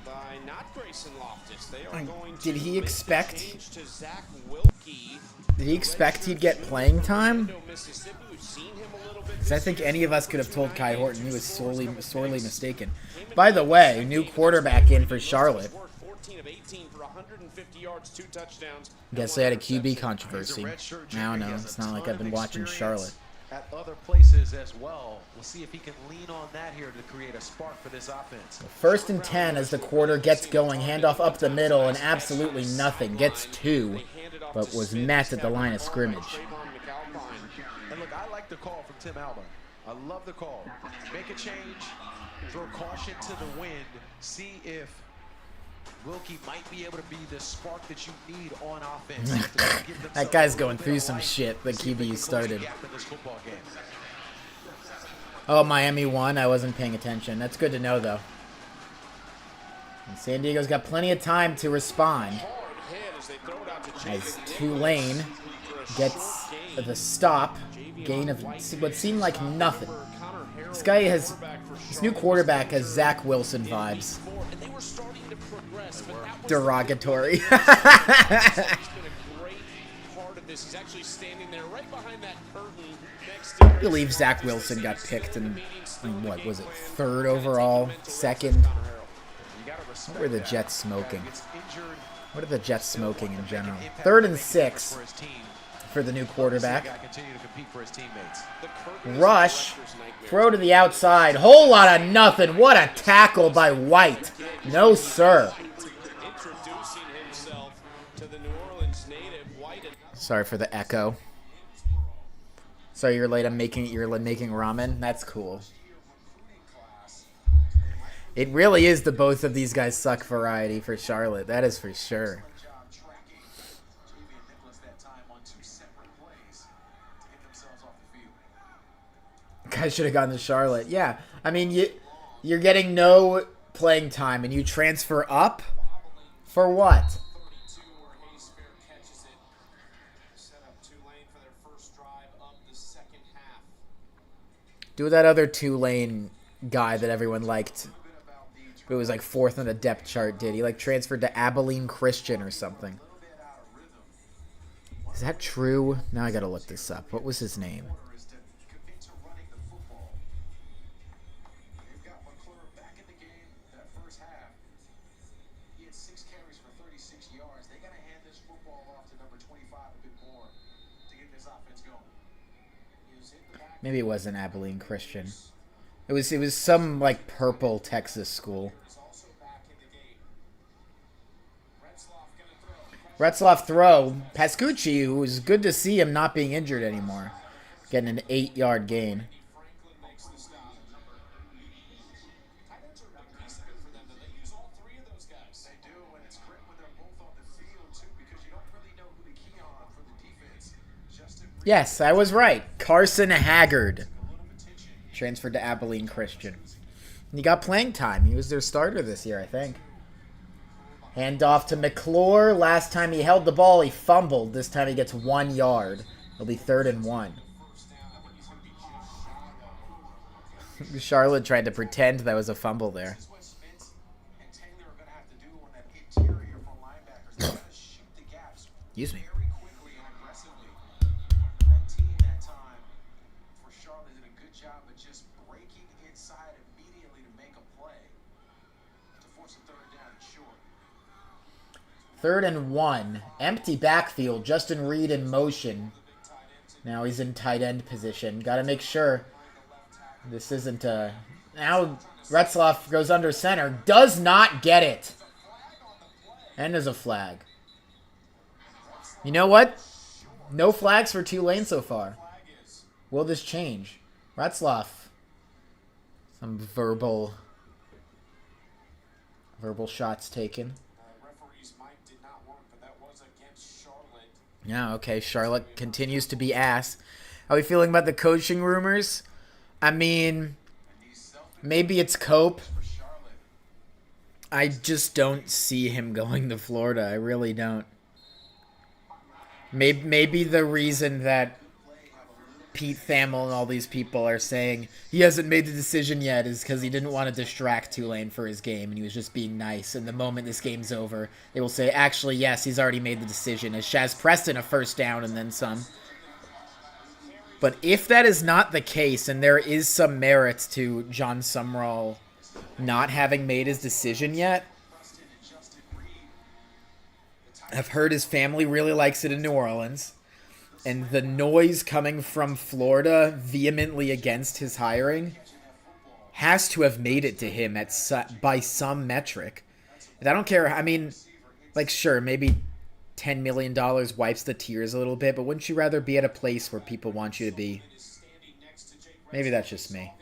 by not Grayson Loftus. They are going Did he expect? change to Zach Wilkie. Did he expect he'd get playing time? Mississippi, we've seen him a little bit. Because I think any of us could have told Kai Horton he was sorely mistaken. By the way, new quarterback in for Charlotte. 14 of 18 for 150 yards, 2 touchdowns. Guess they had a QB controversy. I don't know. It's not like I've been watching Charlotte. At other places as well. We'll see if he can lean on that here to create a spark for this offense. First and 10 as the quarter gets going. Handoff up the middle and absolutely nothing. Gets 2, but was met at the line of scrimmage. And look, I like the call from Tim Albin. I love the call. Make a change, throw caution to the wind, see if Wilkie might be able to be the spark that you need on offense. That guy's going through some shit. The QB started. Oh, Miami won. I wasn't paying attention. That's good to know, though. And San Diego's got plenty of time to respond. As Tulane gets the stop. Gain of what seemed like nothing. This new quarterback has Zach Wilson vibes. Derogatory. I believe Zach Wilson got picked in what was it, 3rd overall, 2nd? What were the Jets smoking? What are the Jets smoking in general? 3rd and 6 for the new quarterback. Rush, throw to the outside, whole lot of nothing. What a tackle by White. No, sir. Sorry for the echo. Sorry you're late. You're making ramen. That's cool. It really is the both of these guys suck variety for Charlotte. That is for sure. Guys should have gone to Charlotte. Yeah, I mean you're getting no playing time and you transfer up for what? Do that other Tulane guy that everyone liked. It was like 4th on the depth chart, did he? Like transferred to Abilene Christian or something. Is that true? Now I gotta look this up. What was his name? yards. They got to hand this football off to number 25 a bit more to get this offense going. He was hit the back. Maybe it wasn't Abilene Christian. It was some like purple Texas school. He's also back in the game. Retzloff Retzloff gonna throw. throw. Pascucci, who was good to see him not being injured anymore. Getting an 8-yard gain. Franklin makes the stop. Tight ends are a big piece of it for them. They use all three of those guys. They do, and it's great when they're both on the field too, because you don't really know who to key on for the defense. Justin Reed, Yes, I was right. Carson Haggard a little attention. transferred to Abilene Christian. And he got playing time. He was their starter this year, I think. Hand off to McClure. Last time he held the ball, he fumbled. This time he gets 1 yard. It'll be 3rd and 1. First down. I think he's gonna be just shy though. Charlotte tried to pretend that was a fumble there. This is what Spence and Taylor are gonna have to do on that interior for linebackers. They gotta shoot the gaps Excuse me. very quickly and aggressively. 19 that time for Charlotte did a good job of just breaking inside immediately to make a play to force a third down and short. 3rd and 1. Empty backfield. Justin Reed in motion. Now he's in tight end position. Got to make sure this isn't a... Now Retzloff goes under center. Does not get it. And there's a flag. You know what? No flags for Tulane so far. Will this change? Retzloff. Some verbal shots taken. Referee's mic did not work, but that was against Charlotte. Yeah, okay. Charlotte continues to be ass. How are we feeling about the coaching rumors? I mean, maybe it's Cope. For Charlotte, I just don't see him going to Florida. I really don't. Maybe the reason that Pete Thamel and all these people are saying he hasn't made the decision yet is because he didn't want to distract Tulane for his game and he was just being nice. And the moment this game's over, they will say, actually, yes, he's already made the decision. As Shaz Preston a first down and then some. But if that is not the case, and there is some merit to Jon Sumrall not having made his decision yet, I've heard his family really likes it in New Orleans. And the noise coming from Florida vehemently against his hiring has to have made it to him by some metric. And I don't care. I mean, like, sure, maybe $10 million wipes the tears a little bit, but wouldn't you rather be at a place where people want you to be? Maybe that's just me.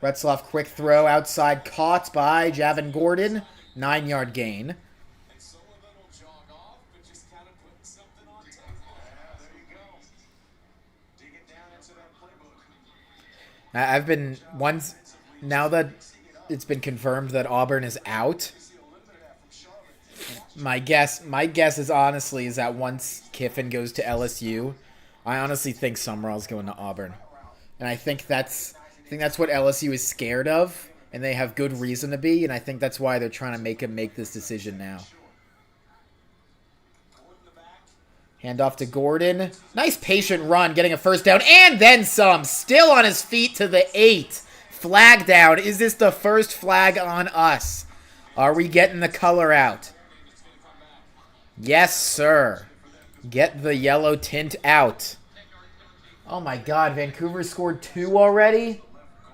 Retzloff, quick throw outside, caught by Javon Gordon. 9-yard gain. and Sullivan will jog off, but just kind of putting something on tape. Yeah, there you go. Dig it down into that playbook. I've been once now that it's been confirmed that Auburn is out. See a little bit of that from Charlotte. My guess is honestly is that once Kiffin goes to LSU, I honestly think Sumrall's going to Auburn, and I think that's what LSU is scared of, and they have good reason to be, and I think that's why they're trying to make him make this decision now. Hand off to Gordon. Nice patient run, getting a first down, and then some. Still on his feet to the 8. Flag down. Is this the first flag on us? Are we getting the color out? Yes, sir. Get the yellow tint out. Oh my god, Vancouver scored 2 already?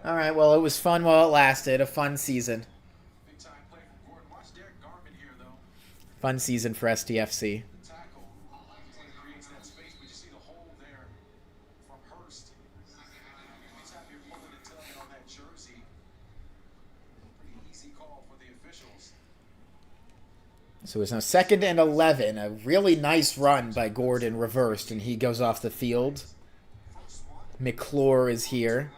Alright, well, it was fun while it lasted. A fun season. Big time play from Gordon. Watch Derek Garvin here, though. Fun season for STFC. Tackle. When it creates that space, but you see the hole there from Hurst. He's happy you're pulling and telling on that jersey. Pretty easy call for the officials. So it's now 2nd and 11. A really nice run by Gordon reversed, and he goes off the field. McClure is here.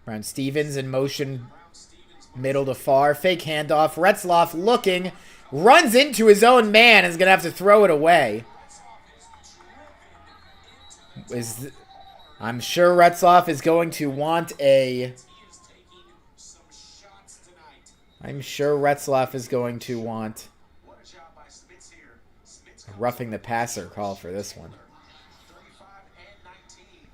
Brown Stevens in motion, middle to far. Fake handoff. Retzloff looking. Runs into his own man. Is going to have to throw it away. I'm sure Retzloff is going to want a... I'm sure Retzloff is going to want What a job by Spitz here. Spitz a roughing the passer call for this one. 35 and 19.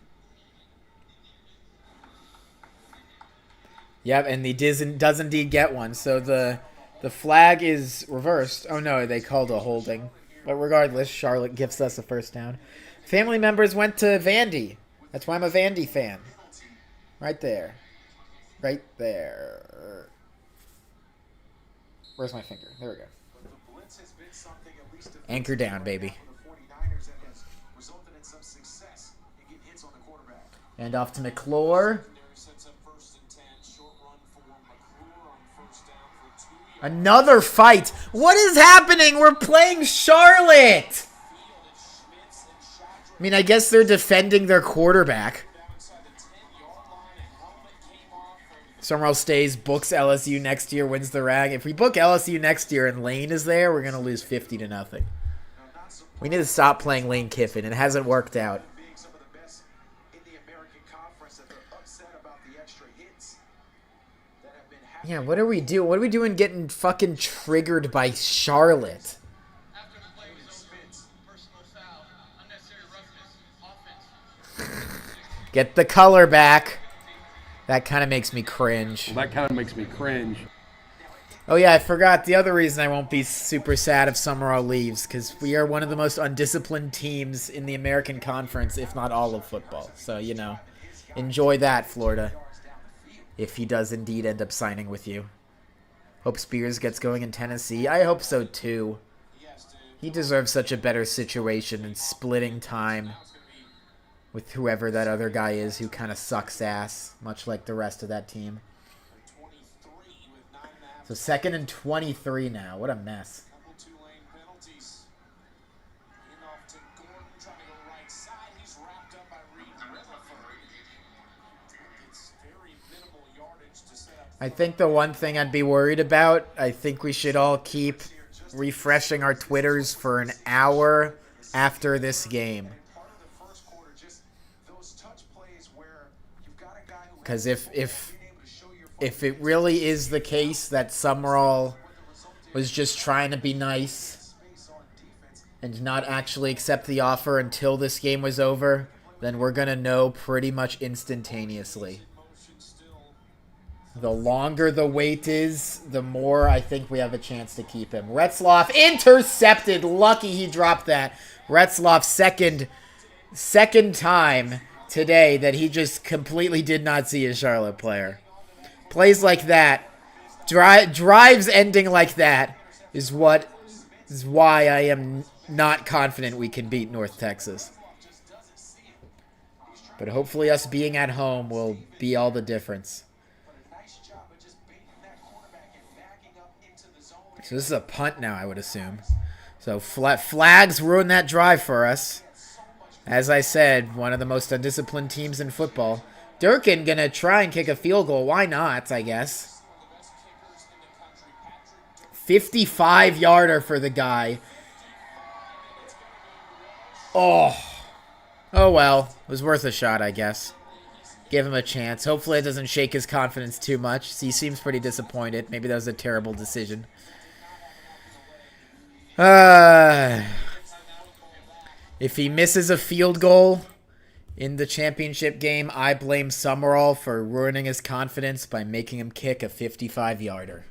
Yep, and he does indeed get one. So the flag is reversed. Oh no, they called a holding. But regardless, Charlotte gives us a first down. Family members went to Vandy. That's why I'm a Vandy fan. Right there. Right there. Where's my finger? There we go. Anchor down, baby. And off to McClure. Another fight. What is happening? We're playing Charlotte. I mean, I guess they're defending their quarterback. Sumrall stays, books LSU next year, wins the rag. If we book LSU next year and Lane is there, we're going to lose 50-0. We need to stop playing Lane Kiffin. It hasn't worked out. Yeah, what are we doing? What are we doing getting fucking triggered by Charlotte? After the play was over, personal foul, unnecessary roughness, offense. Get the color back. That kind of makes me cringe. That kind of makes me cringe. Oh yeah, I forgot the other reason I won't be super sad if Sumrall leaves, because we are one of the most undisciplined teams in the American Conference, if not all of football. So, you know, enjoy that, Florida, if he does indeed end up signing with you. Hope Spears gets going in Tennessee. I hope so too. He deserves such a better situation and splitting time with whoever that other guy is who kind of sucks ass, much like the rest of that team. So 2nd and 23 now. What a mess. I think the one thing I'd be worried about, I think we should all keep refreshing our Twitters for an hour after this game. Because if it really is the case that Sumrall was just trying to be nice and not actually accept the offer until this game was over, then we're going to know pretty much instantaneously. The longer the wait is, the more I think we have a chance to keep him. Retzloff intercepted. Lucky he dropped that. Retzloff second time today that he just completely did not see a Charlotte player. Plays like that, drives ending like that is why I am not confident we can beat North Texas. But hopefully us being at home will be all the difference. So this is a punt now, I would assume. So flags ruin that drive for us. As I said, one of the most undisciplined teams in football. Durkin gonna try and kick a field goal. Why not, I guess. 55-yarder for the guy. Oh well. It was worth a shot, I guess. Give him a chance. Hopefully it doesn't shake his confidence too much. He seems pretty disappointed. Maybe that was a terrible decision. If he misses a field goal in the championship game, I blame Sumrall for ruining his confidence by making him kick a 55-yarder.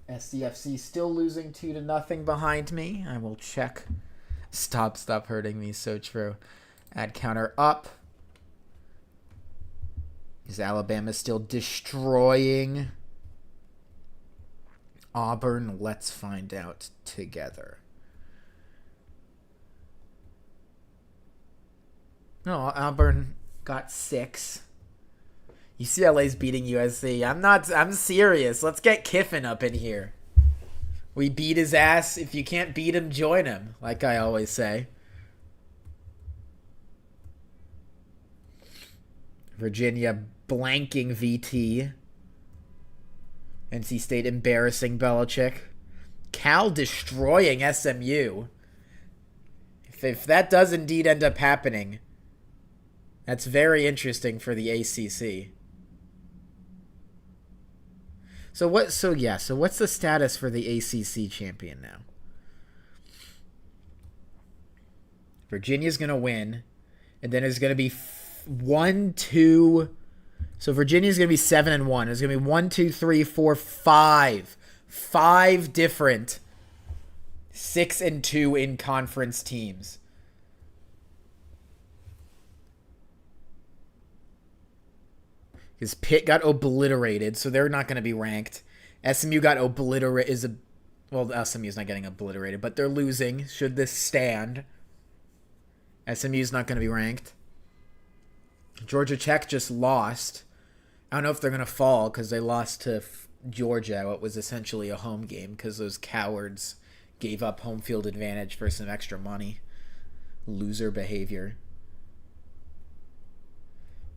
SDFC still losing 2-0 behind me. I will check. Stop hurting me. So true. Add counter up. Is Alabama still destroying Auburn? Let's find out together. No, Auburn got 6. UCLA's beating USC. I'm serious. Let's get Kiffin up in here. We beat his ass. If you can't beat him, join him, like I always say. Virginia blanking VT. NC State embarrassing Belichick. Cal destroying SMU. If that does indeed end up happening, that's very interesting for the ACC. So what's the status for the ACC champion now? Virginia's going to win, and then there's going to be 1, 2. So Virginia's going to be 7-1. There's going to be 1, 2, 3, 4, 5. 5 different 6-2 in conference teams. Because Pitt got obliterated, so they're not going to be ranked. SMU got obliterated. Well, SMU's not getting obliterated, but they're losing. Should this stand, SMU's not going to be ranked. Georgia Tech just lost. I don't know if they're going to fall because they lost to Georgia, what was essentially a home game because those cowards gave up home field advantage for some extra money. Loser behavior.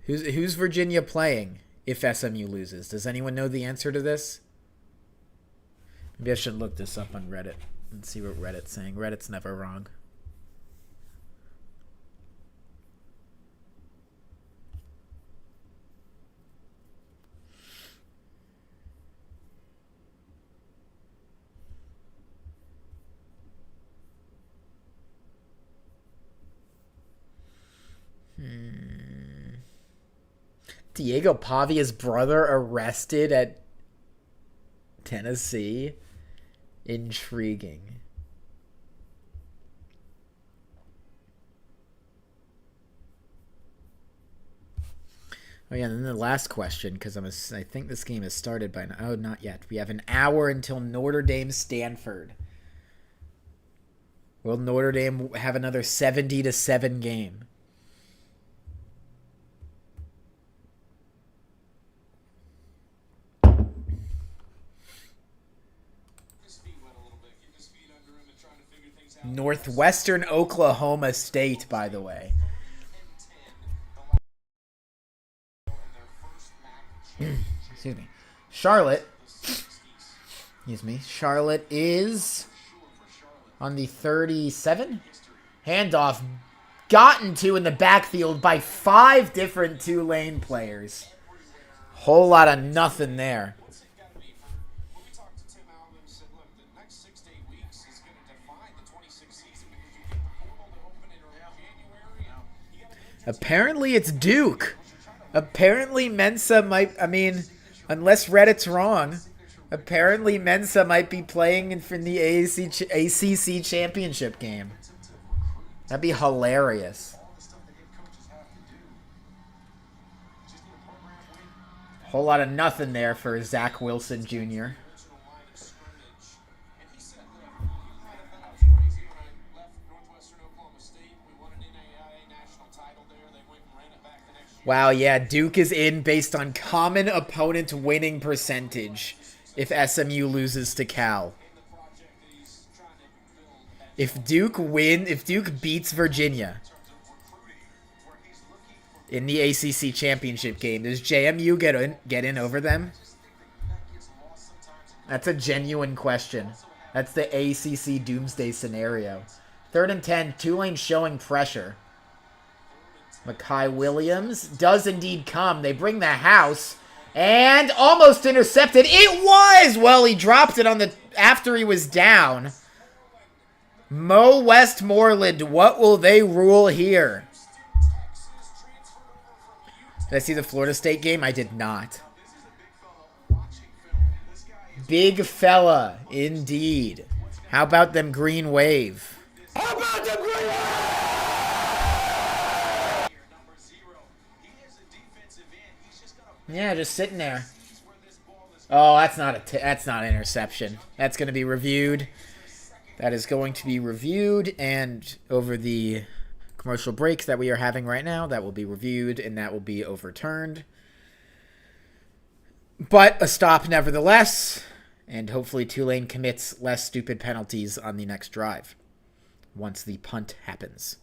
Who's Virginia playing if SMU loses? Does anyone know the answer to this? Maybe I should look this up on Reddit and see what Reddit's saying. Reddit's never wrong. Diego Pavia's brother arrested at Tennessee. Intriguing. Oh yeah, and then the last question, because I think this game has started by now. Oh, not yet. We have an hour until Notre Dame Stanford. Will Notre Dame have another 70-7 game? Northwestern Oklahoma State, by the way. Excuse me. Charlotte is on the 37. Handoff gotten to in the backfield by 5 different Tulane players. Whole lot of nothing there. Apparently it's Duke. Apparently Mensa might, unless Reddit's wrong, apparently Mensa might be playing in the ACC championship game. That'd be hilarious. Whole lot of nothing there for Zach Wilson Jr. Wow, yeah, Duke is in based on common opponent winning percentage if SMU loses to Cal. If Duke beats Virginia in the ACC championship game, does JMU get in over them? That's a genuine question. That's the ACC doomsday scenario. 3rd and 10, Tulane showing pressure. Makai Williams does indeed come. They bring the house and almost intercepted. It was! Well, he dropped it after he was down. Mo Westmoreland, what will they rule here? Did I see the Florida State game? I did not. Big fella, indeed. How about them Green Wave? How about them Green Wave? Yeah, just sitting there. Oh, that's not an interception. That's going to be reviewed. That is going to be reviewed, and over the commercial breaks that we are having right now, that will be reviewed, and that will be overturned. But a stop nevertheless, and hopefully Tulane commits less stupid penalties on the next drive once the punt happens.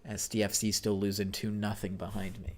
SDFC still losing 2-0 behind me.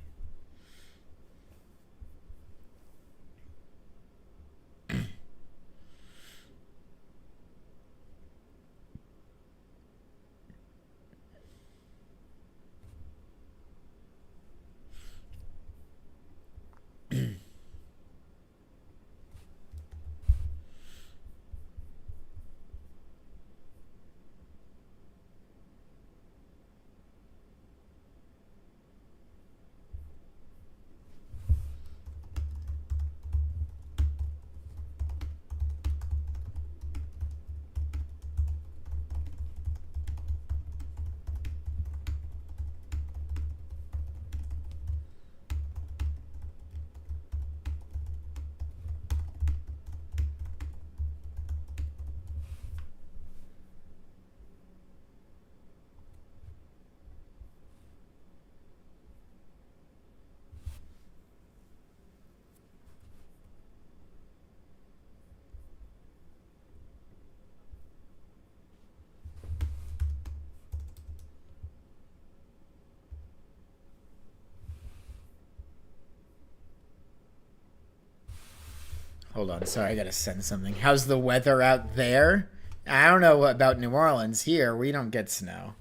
Hold on. Sorry, I gotta send something. How's the weather out there? I don't know about New Orleans. Here, we don't get snow.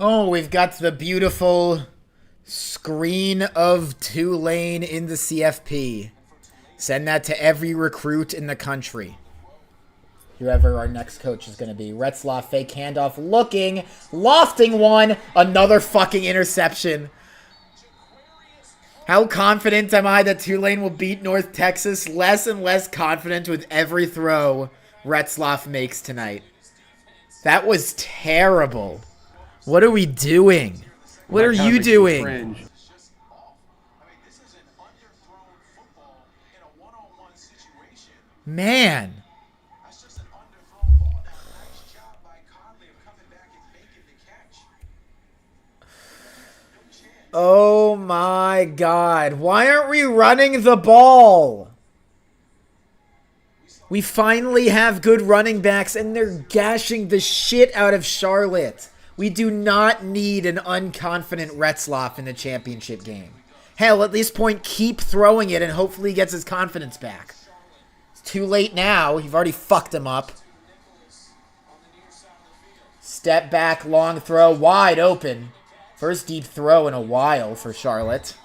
Oh, we've got the beautiful screen of Tulane in the CFP. Send that to every recruit in the country. Whoever our next coach is going to be. Retzlaff, fake handoff, looking, lofting one, another fucking interception. How confident am I that Tulane will beat North Texas? Less and less confident with every throw Retzlaff makes tonight. That was terrible. What are we doing? What are you doing? Cringe. Just off. I mean, this is an underthrown football in a one-on-one situation. Man. That's just an underthrown ball. Now, nice job by Conley of coming back and making the catch. No chance. Oh my God. Why aren't we running the ball? We finally have good running backs and they're gashing the shit out of Charlotte. We do not need an unconfident Retzlaff in the championship game. Hell, at this point, keep throwing it and hopefully he gets his confidence back. It's too late now. You've already fucked him up. Step back, long throw, wide open. First deep throw in a while for Charlotte.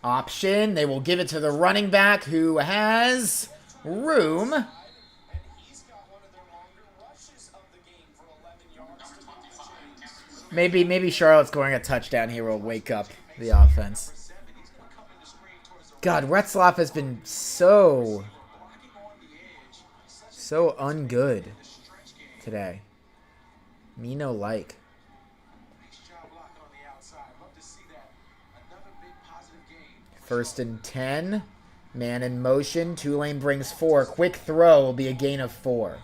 Option. They will give it to the running back who has room. Maybe Charlotte's scoring a touchdown here will wake up the offense. God, Retzlaff has been so ungood today. Me no like. First and 10. Man in motion. Tulane brings 4. Quick throw will be a gain of 4.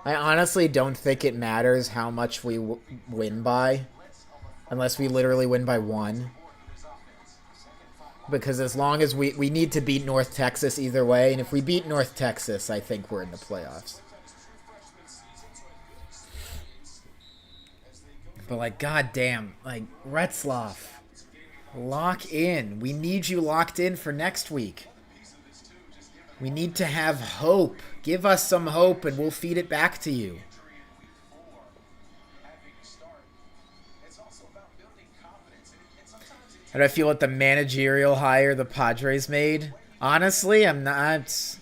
I honestly don't think it matters how much we win by, unless we literally win by 1. Because as long as we need to beat North Texas either way, and if we beat North Texas, I think we're in the playoffs. But like, goddamn, like Retzlaff, lock in. We need you locked in for next week. We need to have hope. Give us some hope and we'll feed it back to you. How do I feel with the managerial hire the Padres made? Honestly, I'm not.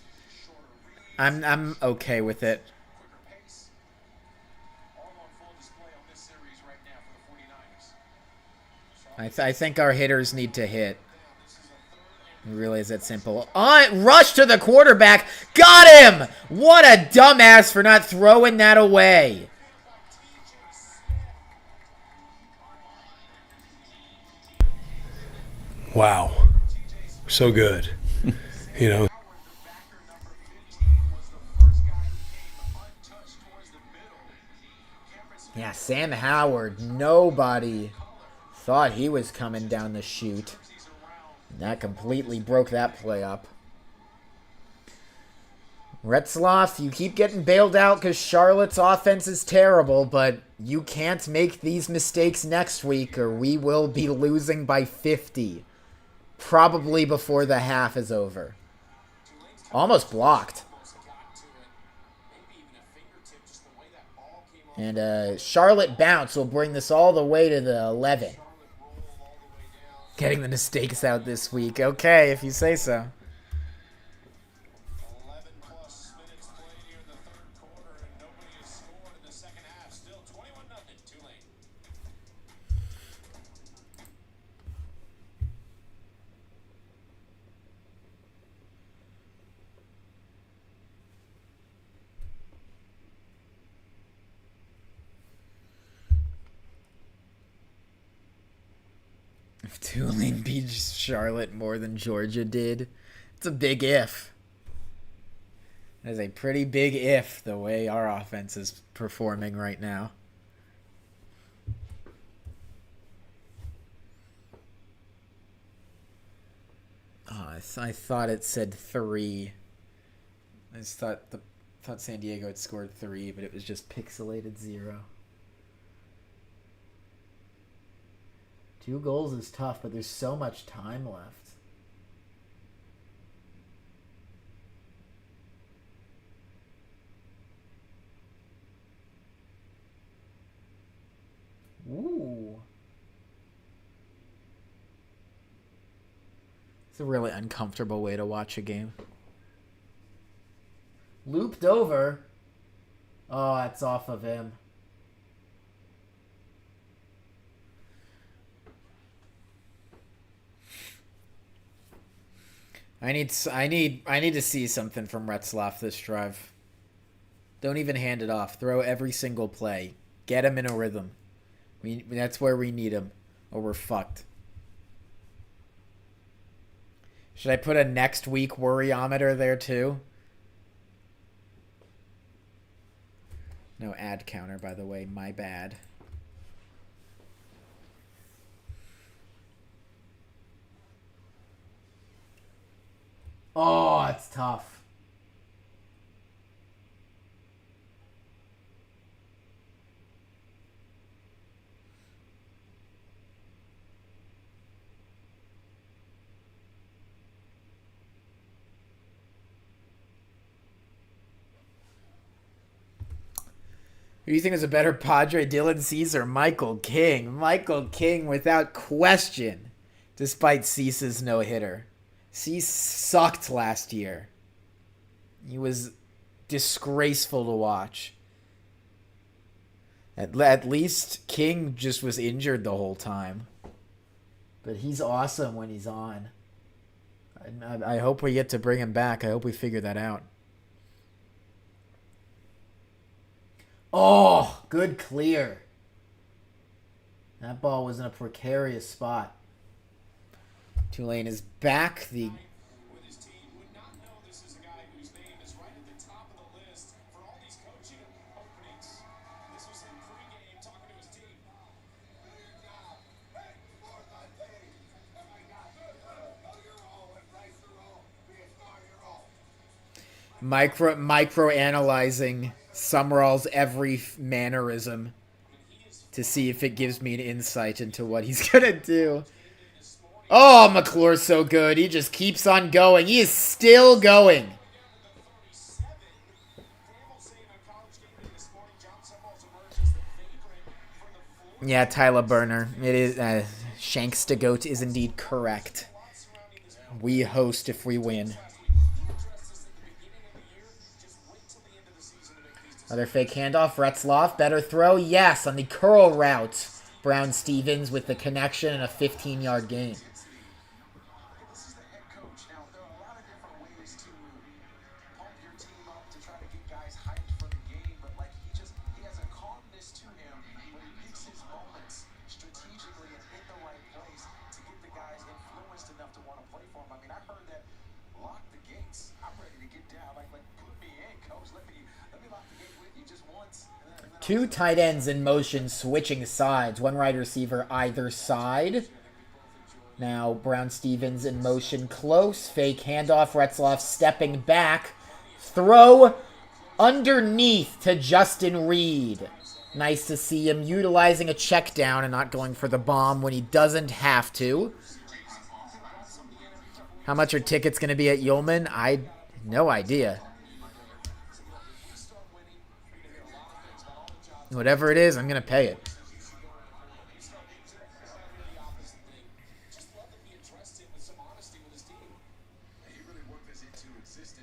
I'm okay with it. I think our hitters need to hit. It really is that simple. Rush to the quarterback. Got him! What a dumbass for not throwing that away. Wow. So good. You know. Yes. Sam Howard, nobody thought he was coming down the chute. And that completely broke that play up. Retzloff, you keep getting bailed out because Charlotte's offense is terrible, but you can't make these mistakes next week or we will be losing by 50. Probably before the half is over. Almost blocked. And Charlotte bounce will bring this all the way to the 11. Getting the mistakes out this week. Okay, if you say so. 11+ minutes played here in the third quarter, and nobody has scored in the second half. Still 21-0 Tulane. If Tulane beats Charlotte more than Georgia did, it's a big if. That is a pretty big if, the way our offense is performing right now. Oh, I thought it said 3. I just thought San Diego had scored 3, but it was just pixelated 0. 2 goals is tough, but there's so much time left. Ooh. It's a really uncomfortable way to watch a game. Looped over. Oh, that's off of him. I need to see something from Retzloff this drive. Don't even hand it off. Throw every single play. Get him in a rhythm. That's where we need him, or we're fucked. Should I put a next week worryometer there too? No ad counter, by the way. My bad. Oh, it's tough. Who do you think is a better Padre, Dylan Cease or Michael King? Michael King without question, despite Cease's no-hitter. Cease sucked last year. He was disgraceful to watch. At least King just was injured the whole time. But he's awesome when he's on. I hope we get to bring him back. I hope we figure that out. Oh, good clear. That ball was in a precarious spot. Tulane is back. The With his team, would not know this is a guy whose name is right at the top of the list for all these coaching openings. This was in pregame talking to his team. micro analyzing Sumrall's every mannerism to see if it gives me an insight into what he's gonna do. Oh, McClure's so good. He just keeps on going. He is still going. Yeah, Tyler Burner. It is Shanks to Goat is indeed correct. We host if we win. Other fake handoff. Retzloff. Better throw. Yes, on the curl route. Brown Stevens with the connection and a 15-yard gain. This is the head coach. Now, there are a lot of different ways to pump your team up to try to get guys hyped for the game, but like he has a calmness to him when he picks his moments strategically and in the right place to get the guys influenced enough to want to play for him. I mean, I heard that lock the gates. I'm ready to get down. Like put me in, coach. Let me lock the gate with you just once. And then Two tight ends in motion switching sides. One wide receiver either side. Now Brown Stevens in motion close. Fake handoff. Retzloff stepping back. Throw underneath to Justin Reed. Nice to see him utilizing a check down and not going for the bomb when he doesn't have to. How much are tickets going to be at Yeoman? No idea. Whatever it is, I'm going to pay it.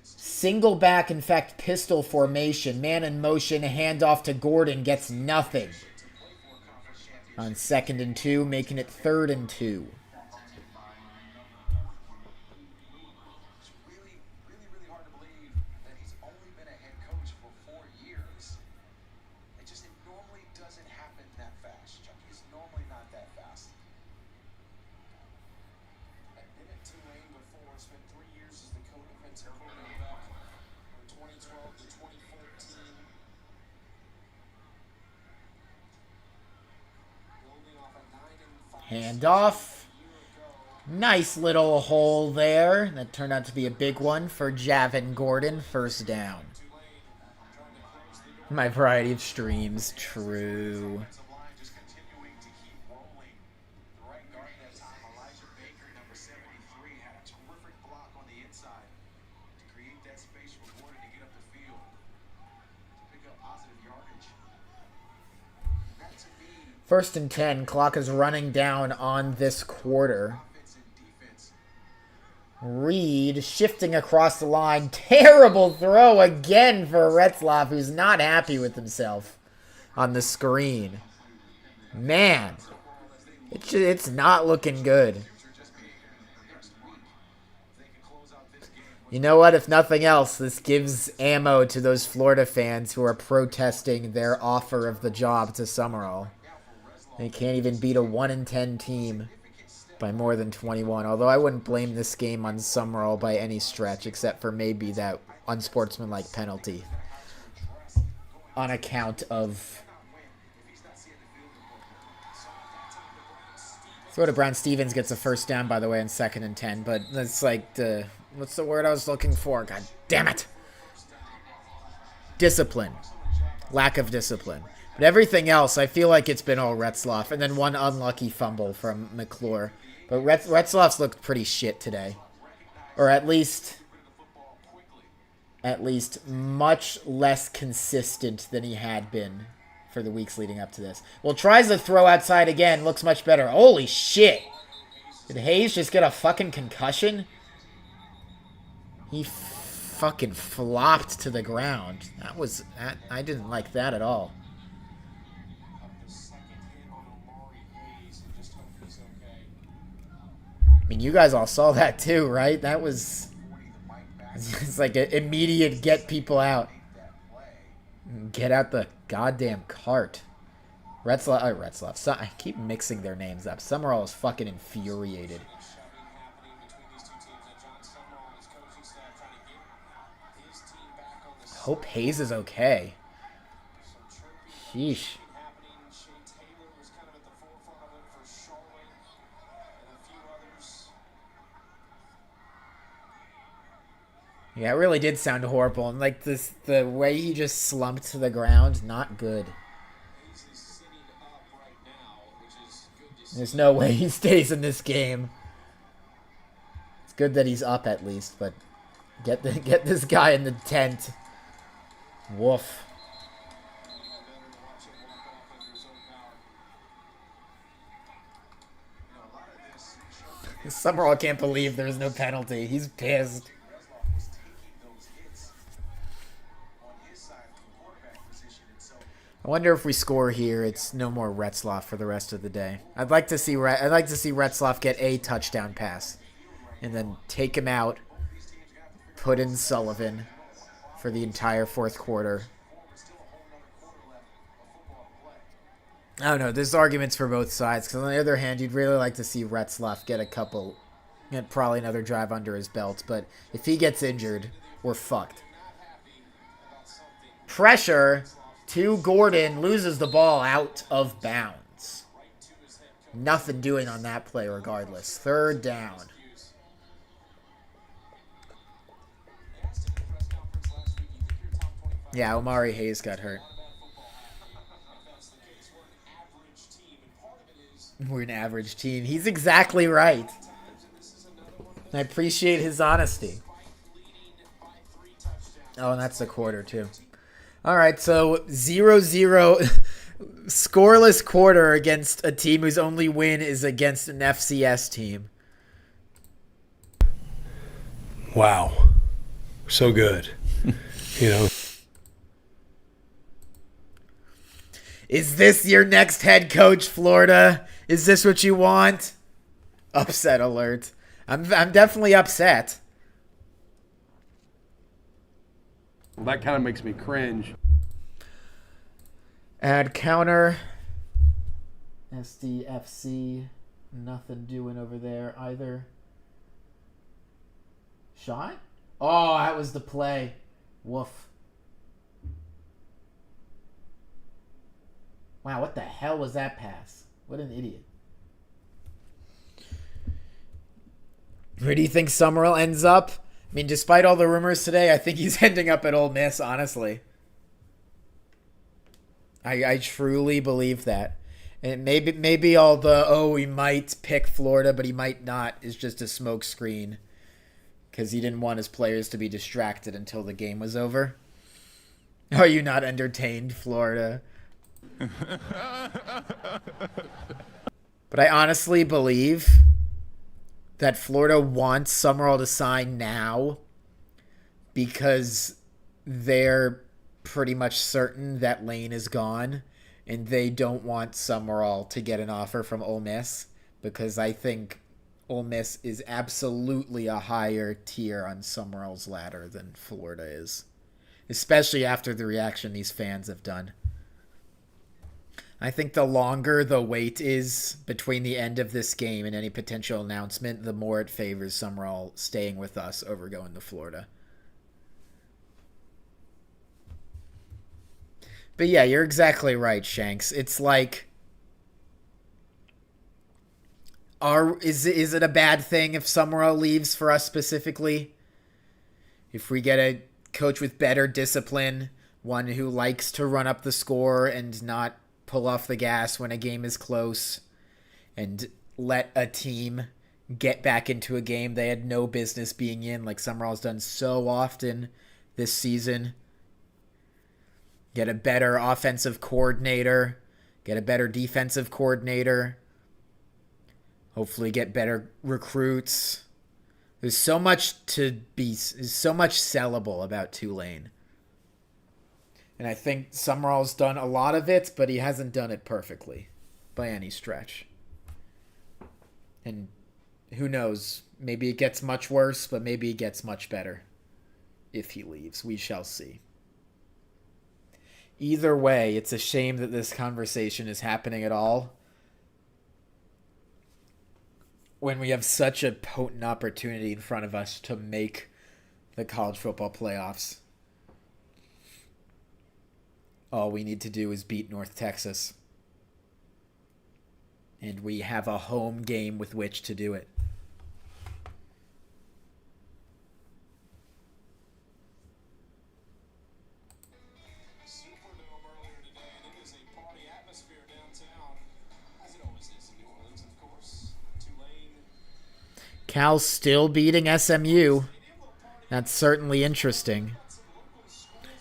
Single back, in fact, pistol formation. Man in motion, handoff to Gordon, gets nothing. On 2nd and 2, making it 3rd and 2. Really hard to believe that he's only been a head coach for 4 years. It normally doesn't happen that fast. Chucky is normally not that fast. I've been at Tulane before. Spent 3 years as the co-defensive coordinator from 2012 to 2014. Building off a 9-5 Handoff. Nice little hole there. That turned out to be a big one for Javin Gordon. 1st down. My variety of streams. True. just continuing to keep rolling. The right guard that time, Elijah Baker, number 73, had a terrific block on the inside to create that space for Gordon to get up the field, to pick up positive yardage. That to me, 1st and 10. Clock is running down on this quarter. offense and defense. Reed shifting across the line. Terrible throw again for Retzloff, who's not happy with himself on the screen. Man, it's not looking good. You know what? If nothing else, this gives ammo to those Florida fans who are protesting their offer of the job to Sumrall. They can't even beat a 1-10 team by more than 21. Although I wouldn't blame this game on Sumrall by any stretch, except for maybe that unsportsmanlike penalty on account of throw to Brown Stevens gets a 1st down, by the way, on 2nd and 10. But that's like the what's the word I was looking for? God damn it! Discipline, lack of discipline. But everything else, I feel like it's been all Retzloff, and then one unlucky fumble from McClure. But Retzloff's looked pretty shit today, or at least much less consistent than he had been for the weeks leading up to this. Well, tries to throw outside again, looks much better. Holy shit! Did Hayes just get a fucking concussion? He fucking flopped to the ground. I didn't like that at all. I mean, you guys all saw that too, right? That was... It's like an immediate get people out. Get out the goddamn cart. Retzloff. I keep mixing their names up. Sumrall is fucking infuriated. Hope Hayes is okay. Sheesh. Yeah, it really did sound horrible. And like the way he just slumped to the ground, not good. There's no way he stays in this game. It's good that he's up at least, but get this guy in the tent. Woof. Sumrall can't believe there's no penalty. He's pissed. I wonder if we score here, it's no more Retzloff for the rest of the day. I'd like to see Retzloff get a touchdown pass, and then take him out, put in Sullivan for the entire 4th quarter. I don't know. There's arguments for both sides. Because on the other hand, you'd really like to see Retzloff get probably another drive under his belt. But if he gets injured, we're fucked. Pressure. to Gordon. Loses the ball out of bounds. Nothing doing on that play regardless. 3rd down. Yeah, Omari Hayes got hurt. We're an average team. He's exactly right. I appreciate his honesty. Oh, and that's the quarter, too. All right, so 0-0 scoreless quarter against a team whose only win is against an FCS team. Wow. So good. You know. Is this your next head coach, Florida? Is this what you want? Upset alert. I'm definitely upset. Well, that kind of makes me cringe. Add counter. SDFC. Nothing doing over there either. Shot? Oh, that was the play. Woof. Wow, what the hell was that pass? What an idiot. Where do you think Sumrall ends up? I mean, despite all the rumors today, I think he's ending up at Ole Miss, honestly. I truly believe that. And maybe all the, oh, he might pick Florida, but he might not, is just a smoke screen. Because he didn't want his players to be distracted until the game was over. Are you not entertained, Florida? But I honestly believe that Florida wants Sumrall to sign now because they're pretty much certain that Lane is gone, and they don't want Sumrall to get an offer from Ole Miss because I think Ole Miss is absolutely a higher tier on Sumrall's ladder than Florida is, especially after the reaction these fans have done. I think the longer the wait is between the end of this game and any potential announcement, the more it favors Sumrall staying with us over going to Florida. But yeah, you're exactly right, Shanks. It's like, is it a bad thing if Sumrall leaves for us specifically? If we get a coach with better discipline, one who likes to run up the score and not pull off the gas when a game is close, and let a team get back into a game they had no business being in, like Sumrall's done so often this season. Get a better offensive coordinator, get a better defensive coordinator, hopefully get better recruits. There's so much sellable about Tulane. And I think Sumrall's done a lot of it, but he hasn't done it perfectly by any stretch. And who knows? Maybe it gets much worse, but maybe it gets much better if he leaves. We shall see. Either way, it's a shame that this conversation is happening at all when we have such a potent opportunity in front of us to make the college football playoffs. All we need to do is beat North Texas. And we have a home game with which to do it. Superdome earlier today, and it is a party atmosphere downtown, as it always is in New Orleans, of course. Tulane. Cal still beating SMU. That's certainly interesting.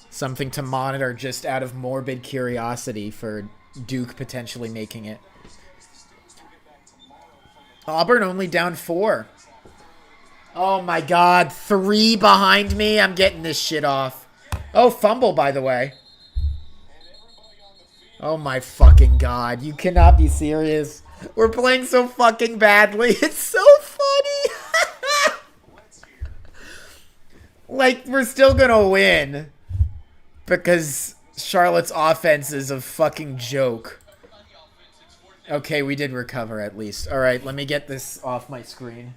Something to monitor just out of morbid curiosity for Duke potentially making it. Auburn only down 4. Oh my god, 3 behind me. I'm getting this shit off. Oh, fumble, by the way. Oh my fucking god. You cannot be serious. We're playing so fucking badly. It's so funny. Like, we're still gonna win. Because Charlotte's offense is a fucking joke. Okay, we did recover at least. Alright, let me get this off my screen.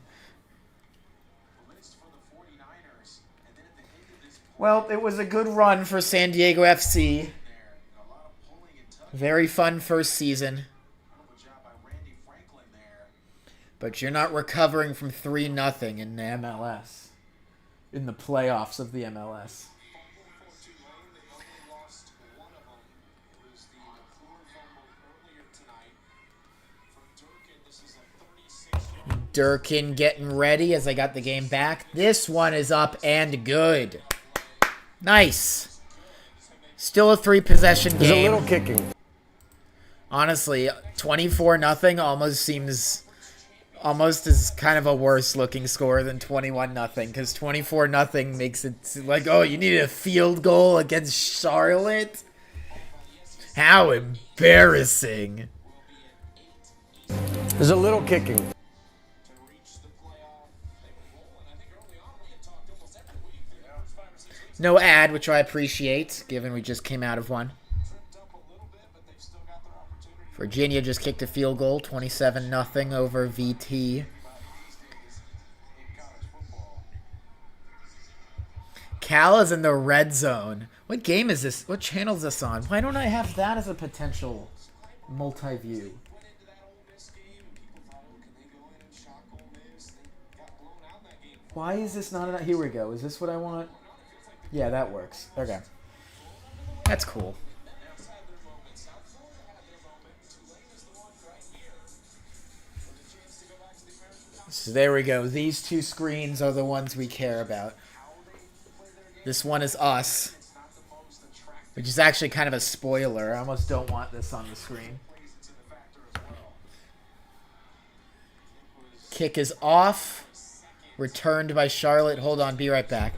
Well, it was a good run for San Diego FC. Very fun first season. But you're not recovering from 3-0 in the MLS. In the playoffs of the MLS. Durkin getting ready as I got the game back. This one is up and good. Nice. Still a 3-possession game. There's a little kicking. Honestly, 24-0 almost seems almost as kind of a worse looking score than 21-0, because 24-0 makes it like, oh, you needed a field goal against Charlotte? How embarrassing. There's a little kicking. No ad, which I appreciate, given we just came out of one. Virginia just kicked a field goal, 27-0 over VT. Cal is in the red zone. What game is this? What channel is this on? Why don't I have that as a potential multi-view? Why is this not? Here we go. Is this what I want? Yeah, that works. Okay. That's cool. So there we go. These two screens are the ones we care about. This one is us, which is actually kind of a spoiler. I almost don't want this on the screen. Kick is off. Returned by Charlotte. Hold on. Be right back.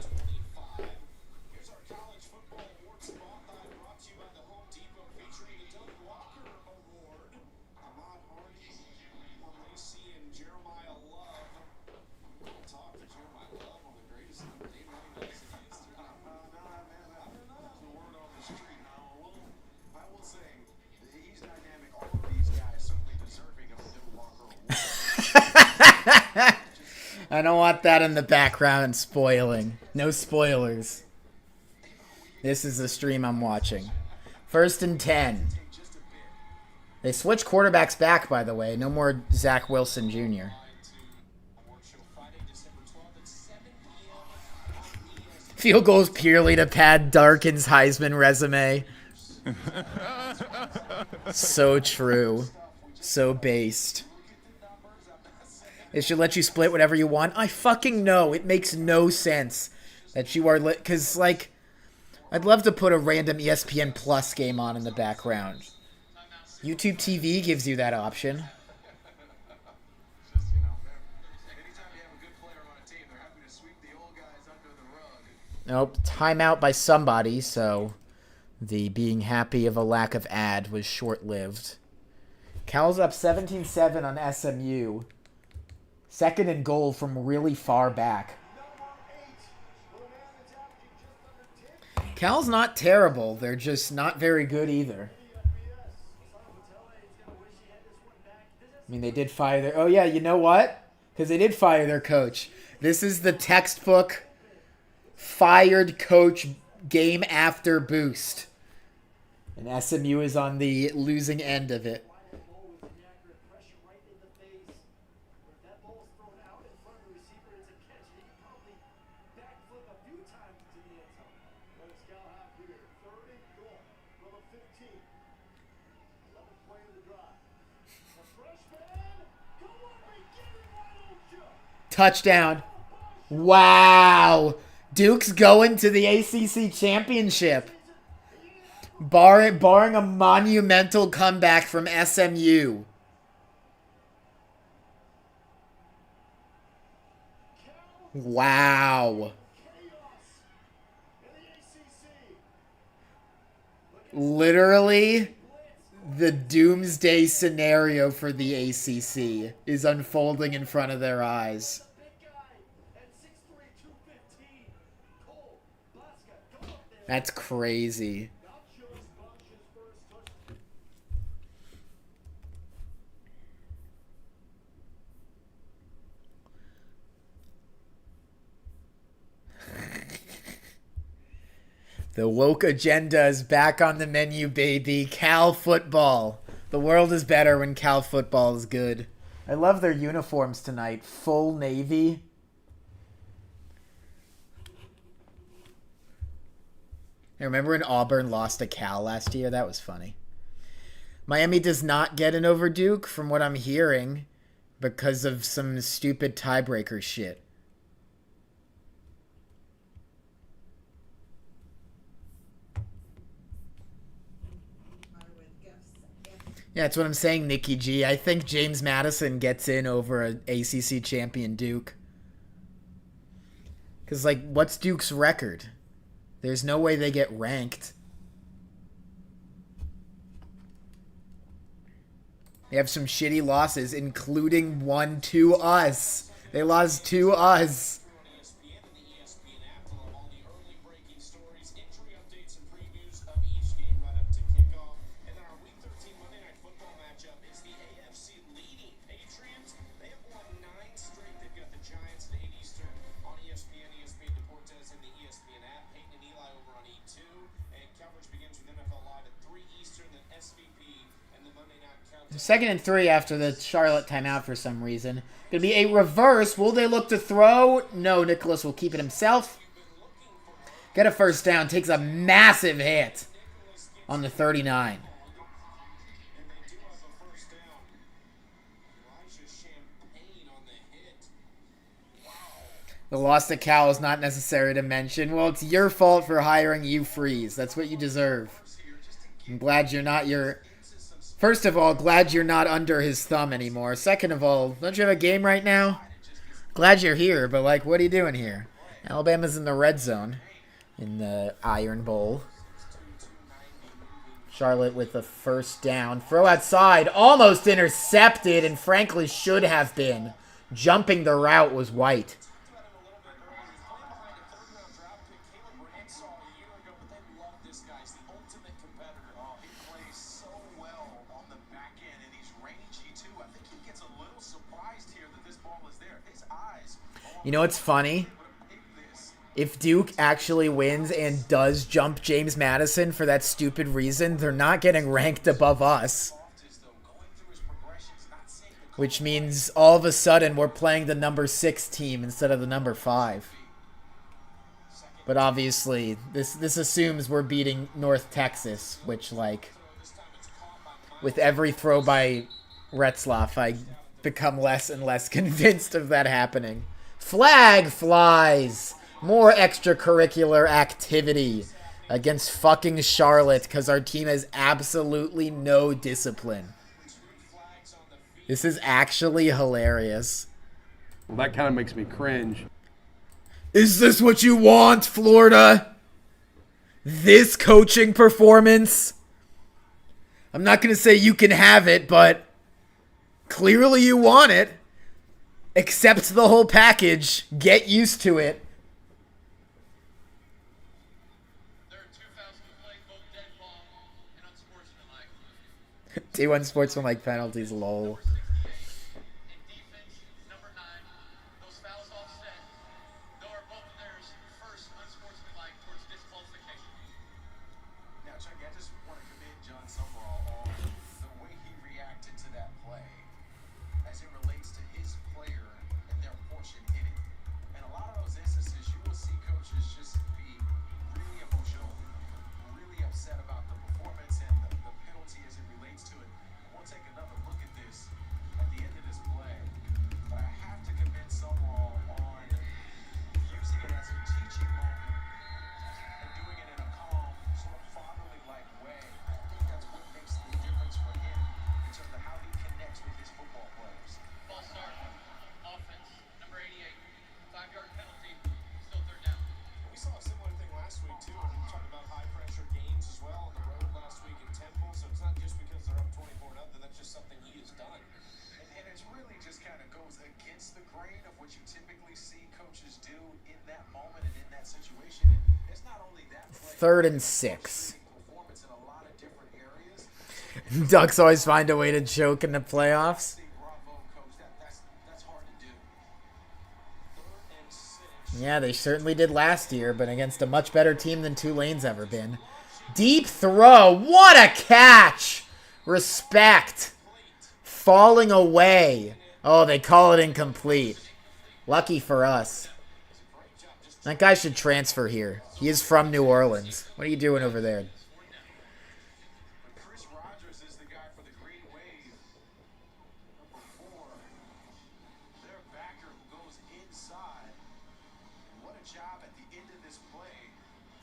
I don't want that in the background spoiling. No spoilers. This is the stream I'm watching. 1st and 10. They switched quarterbacks back, by the way. No more Zach Wilson Jr. Field goals purely to pad Darkin's Heisman resume. So true. So based. It should let you split whatever you want. I fucking know. It makes no sense that you are because, like, I'd love to put a random ESPN Plus game on in the background. YouTube TV gives you that option. Nope. Timeout by somebody, so the being happy of a lack of ad was short-lived. Cal's up 17-7 on SMU. 2nd and goal from really far back. Cal's not terrible. They're just not very good either. I mean, they did fire their... Oh, yeah, you know what? Because they did fire their coach. This is the textbook fired coach game after boost. And SMU is on the losing end of it. Touchdown. Wow. Duke's going to the ACC championship. Barring a monumental comeback from SMU. Wow. Literally, the doomsday scenario for the ACC is unfolding in front of their eyes. That's crazy. The woke agenda is back on the menu, baby. Cal football. The world is better when Cal football is good. I love their uniforms tonight. Full navy. I remember when Auburn lost to Cal last year? That was funny. Miami does not get an over Duke, from what I'm hearing, because of some stupid tiebreaker shit. Yeah, that's what I'm saying, Nikki G. I think James Madison gets in over an ACC champion Duke. Because, like, what's Duke's record? There's no way they get ranked. They have some shitty losses, including one to us. They lost to us. Second and 3 after the Charlotte timeout for some reason. Gonna be a reverse. Will they look to throw? No, Nicholas will keep it himself. Get a first down. Takes a massive hit on the 39. The loss to Cal is not necessary to mention. Well, it's your fault for hiring you, Freeze. That's what you deserve. I'm glad you're not your... First of all, glad you're not under his thumb anymore. Second of all, don't you have a game right now? Glad you're here, but, like, what are you doing here? Alabama's in the red zone in the Iron Bowl. Charlotte with the first down. Throw outside. Almost intercepted, and frankly should have been. Jumping the route was White. You know what's funny? If Duke actually wins and does jump James Madison for that stupid reason, they're not getting ranked above us. Which means all of a sudden we're playing the number 6 team instead of the number 5. But obviously, this assumes we're beating North Texas, which, like, with every throw by Retzlaff, I become less and less convinced of that happening. Flag flies. More extracurricular activity against fucking Charlotte because our team has absolutely no discipline. This is actually hilarious. Well, that kind of makes me cringe. Is this what you want, Florida? This coaching performance? I'm not going to say you can have it, but clearly you want it. Accept the whole package. Get used to it. T1 sportsmanlike penalties, lol. Now, Chucky, I just want to commend Jon Sumrall on the way he reacted to that play as it relates to his player and their portion in it. In a lot of those instances, you will see coaches just be really emotional, really upset about the performance and the penalty as it relates to it. We'll take another look at this at the end of this play. But I have to commend Sumrall on using it as a teaching moment and doing it in a calm, sort of fatherly-like way. I think that's what makes the difference for him in terms of how he connects with his football players. Ball start. Offense. Number 88. 5-yard penalty. Still third down. We saw a similar thing last week, too. We talked about high-pressure games as well on the road last week in Temple. So it's not just because they're up 24-0. That's just something he has done. And it's really just kind of goes against the grain of what you typically see coaches do in that moment and in that situation. And it's not only that play. 3rd and 6. Performance in a lot of different areas. Ducks always find a way to choke in the playoffs. Bravo, coach. That's hard to do. 3rd and 6. Yeah, they certainly did last year, but against a much better team than Tulane's ever been. Deep throw. What a catch! Respect. Falling away. Oh, they call it incomplete. Lucky for us. That guy should transfer here. He is from New Orleans. What are you doing over there? Chris Rogers is the guy for the Green Wave. Number 4. Their backer who goes inside. What a job at the end of this play.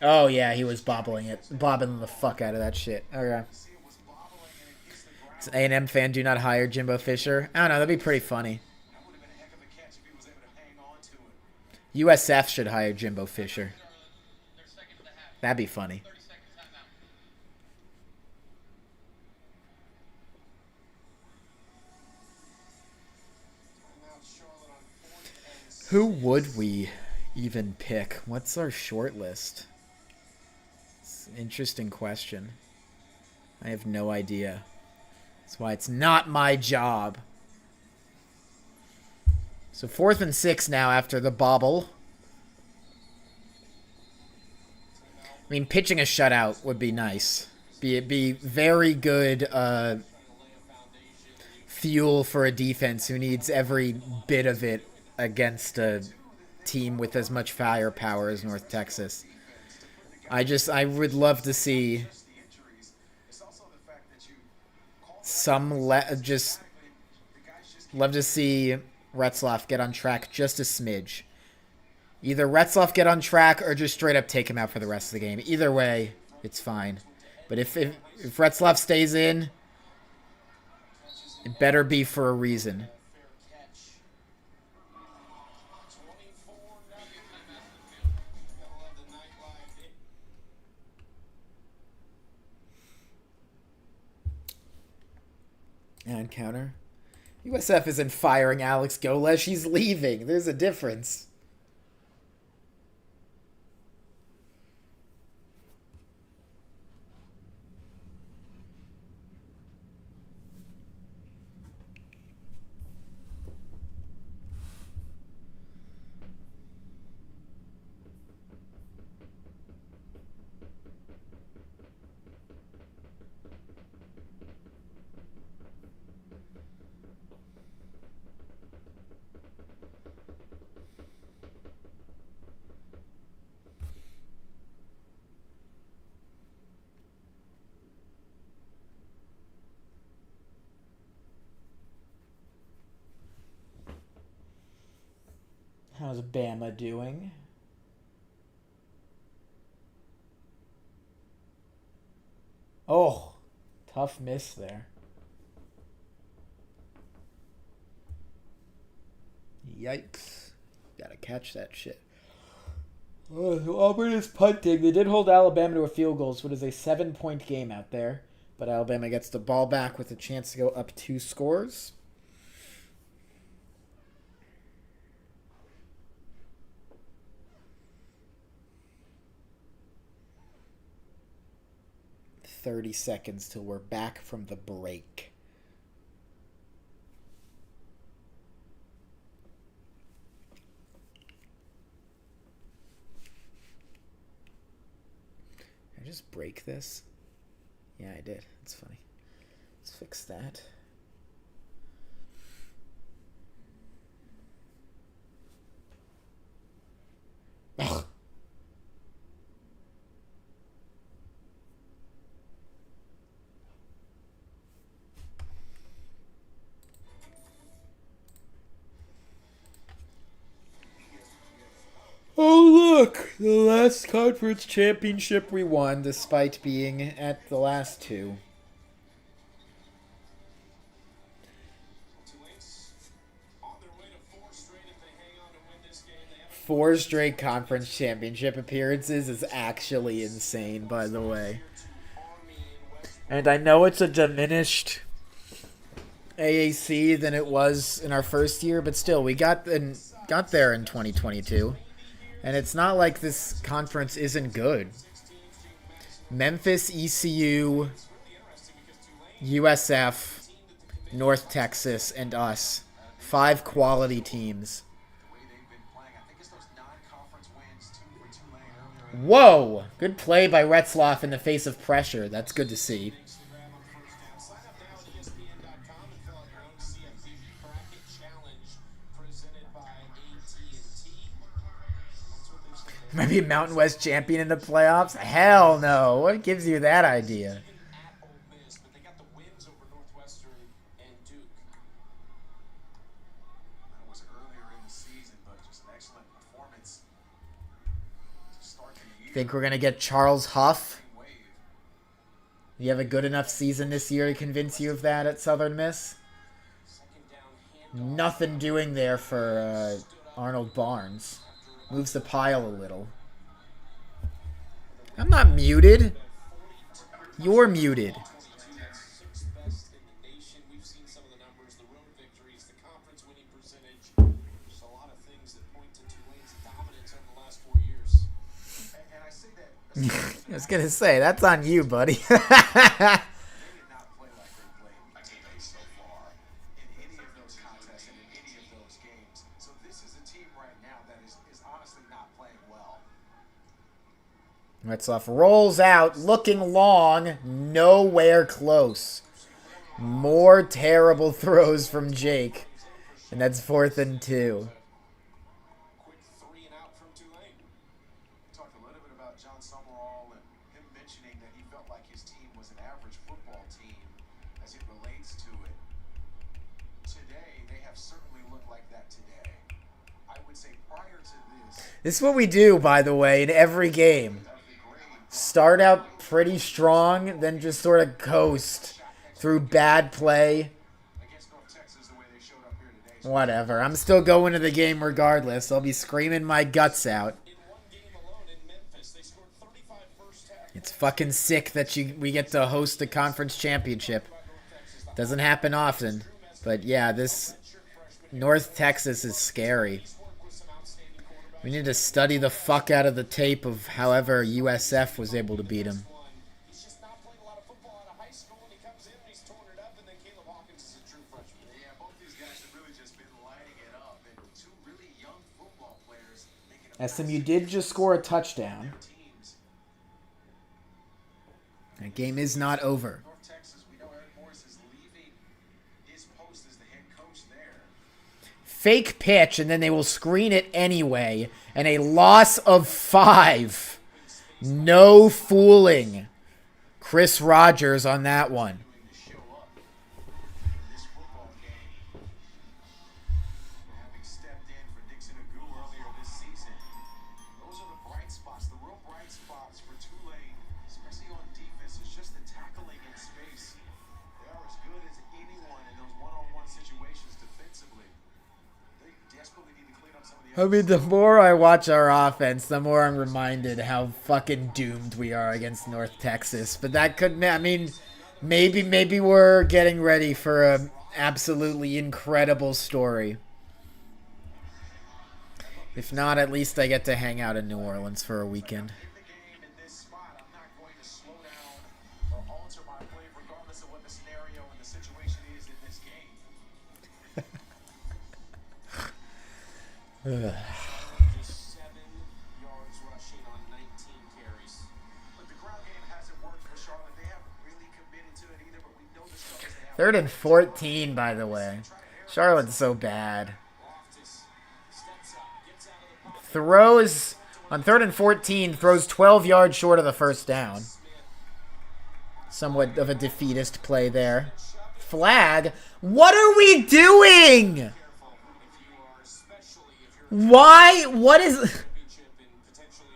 Oh, yeah, he was bobbling it. Bobbing the fuck out of that shit. Okay. See, it was bobbling and it hits the ground. It's an A&M fan, do not hire Jimbo Fisher. I don't know, that'd be pretty funny. That would have been a heck of a catch if he was able to hang on to it. USF should hire Jimbo Fisher. That'd be funny. Who would we even pick? What's our short list? It's an interesting question. I have no idea. That's why it's not my job. So 4th and 6 now after the bobble. I mean, pitching a shutout would be nice. Be very good fuel for a defense who needs every bit of it against a team with as much firepower as North Texas. I would love to see love to see Retzlaff get on track just a smidge. Either Retzlaff get on track or just straight up take him out for the rest of the game. Either way, it's fine. But if Retzlaff stays in, it better be for a reason. And counter. USF isn't firing Alex Golesh. He's leaving. There's a difference. How's Bama doing? Oh, tough miss there. Yikes. Gotta catch that shit. Oh, Auburn is punting. They did hold Alabama to a field goal, so it is a 7-point game out there. But Alabama gets the ball back with a chance to go up 2 scores. "30 seconds till we're back from the break." Did I just break this? Yeah, I did. It's funny. Let's fix that. Ugh. Oh, look! The last conference championship we won, despite being at the last 2. Tulane's on their way to 4 straight if they hang on and win this game. They have 4 straight conference championship appearances is actually insane, by the way. And I know it's a diminished AAC than it was in our first year, but still, we got there in 2022. And it's not like this conference isn't good. Memphis, ECU, USF, North Texas, and us. 5 quality teams. the way they've been playing. I think it's those non-conference Whoa! Good play by Retzloff in the face of pressure. That's good to see. Sign up now at ESPN.com and fill out your own CFP bracket challenge presented by AT&T. Might be a Mountain West champion in the playoffs? Hell no. What gives you that idea? At Ole Miss, but they got the wins over Northwestern and Duke. That was earlier in the season, but just an excellent performance to start the year. Think we're going to get Charles Huff? Wave. You have a good enough season this year to convince you of that at Southern Miss? Second down handoff. Nothing doing there for Arnold Barnes. Moves the pile a little. I'm not muted. You're muted. 22, that's sixth best in the nation. We've seen some of the numbers, the road victories, the conference winning percentage. Just a lot of things that point to Tulane's dominance over the last 4 years. And I say that I was going to say, that's on you, buddy. they did not play like they played today so far in any of those contests and in any of those games. So this is a team right now that is honestly not playing well. Retzloff rolls out, looking long, nowhere close. More terrible throws from Jake. And that's 4th and 2. Quick 3 and out from Tulane. We talked a little bit about Jon Sumrall and him mentioning that he felt like his team was an average football team as it relates to it. Today, they have certainly looked like that today. I would say prior to this, This is what we do, by the way, in every game. Start out pretty strong, then just sort of coast through bad play. against North Texas, the way they showed up here today. Whatever. I'm still going to the game regardless. I'll be screaming my guts out. In one game alone in Memphis, they scored 35 first half. It's fucking sick that we get to host the conference championship. Doesn't happen often. But yeah, this North Texas is scary. We need to study the fuck out of the tape of however USF was able to beat him. He's just not playing a lot of football out of high school, and he comes in and he's torn it up, and then Caleb Hawkins is a true freshman. Yeah, both these guys have really just been lighting it up, and two really young football players making a SMU did just score a touchdown. teams. That game is not over. North Texas, we know Eric Morris is leaving his post as the head coach there. Fake pitch, and then they will screen it anyway. And a loss of 5. No fooling. Chris Rogers on that one. To show up in this football game, having stepped in for Dixon Agu earlier this season. Those are the bright spots, the real bright spots for Tulane, especially on defense. It's just the tackling in space. They are as good as anyone in those one-on-one situations defensively. They desperately need to clean up some of the I mean, the more I watch our offense, the more I'm reminded how fucking doomed we are against North Texas. But that could, I mean, maybe we're getting ready for a absolutely incredible story. If not, at least I get to hang out in New Orleans for a weekend. in the game in this spot. I'm not going to slow down or alter my play regardless of what the scenario and the situation is in this game. Just 7 yards rushing on 19 carries. But the ground game hasn't worked for Charlotte. They haven't really committed to it either, but we know the struggles they have. 3rd and 14, by the way. Charlotte's so bad. Loftus steps up, gets out of the pocket. Throws on 3rd and 14, throws 12 yards short of the first down. Somewhat of a defeatist play there. Flag. What are we doing? If you are, especially if you're Why? What is championship in potentially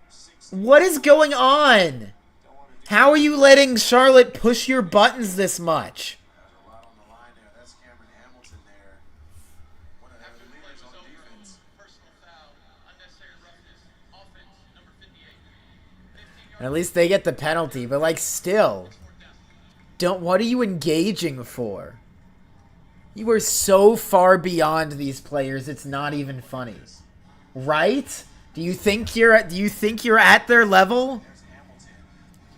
6 what is going on? How are you letting Charlotte push your buttons this much? There's a lot on the line there. That's Cameron Hamilton there. One of the After the play leaders was on over, defense. personal foul, unnecessary roughness, offense, number 58. 15 yards. At least they get the penalty, but like still. What are you engaging for? You are so far beyond these players, it's not even funny. Right? Do you think you're at their level?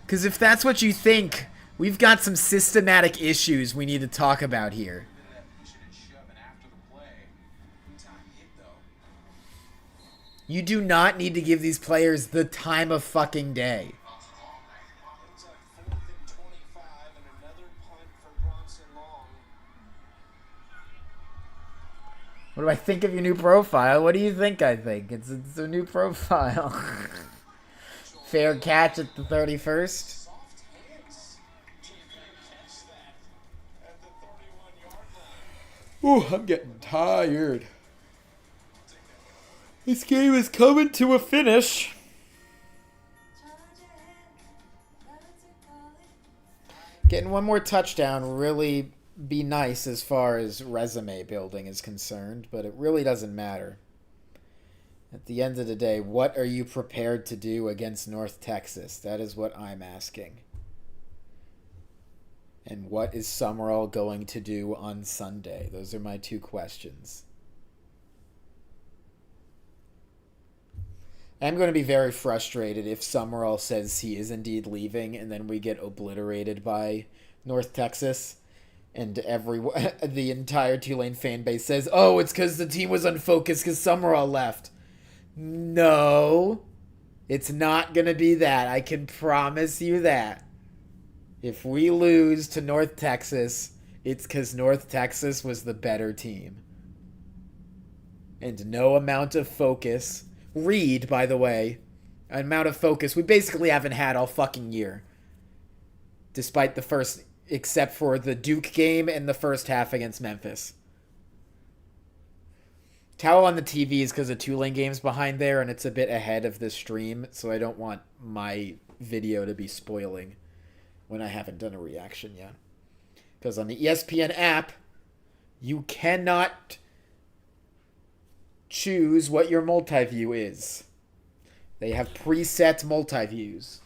Cuz if that's what you think, we've got some systematic issues we need to talk about here. That pushing and shoving after the play. Good time hit though. You do not need to give these players the time of fucking day. Ends up 4th and 25 and another punt for Bronson Long. What do I think of your new profile? What do you think I think? It's a new profile. Fair catch at the 31st. Soft hands to catch that at the 31-yard line. Ooh, I'm getting tired. This game is coming to a finish. Getting one more touchdown really be nice as far as resume building is concerned, but it really doesn't matter. At the end of the day, what are you prepared to do against North Texas? That is what I'm asking. And what is Sumrall going to do on Sunday? Those are my two questions. I'm going to be very frustrated if Sumrall says he is indeed leaving and then we get obliterated by North Texas and the entire Tulane fan base says, oh, it's because the team was unfocused because Sumrall left. No, it's not going to be that. I can promise you that. If we lose to North Texas, it's because North Texas was the better team. And no amount of focus... Reed, by the way, amount of focus we basically haven't had all fucking year. Despite the first, except for the Duke game and the first half against Memphis. Towel on the TV is because the Tulane game's behind there and it's a bit ahead of the stream, so I don't want my video to be spoiling when I haven't done a reaction yet. Because on the ESPN app, you cannot... choose what your multi-view is. They have preset multi-views.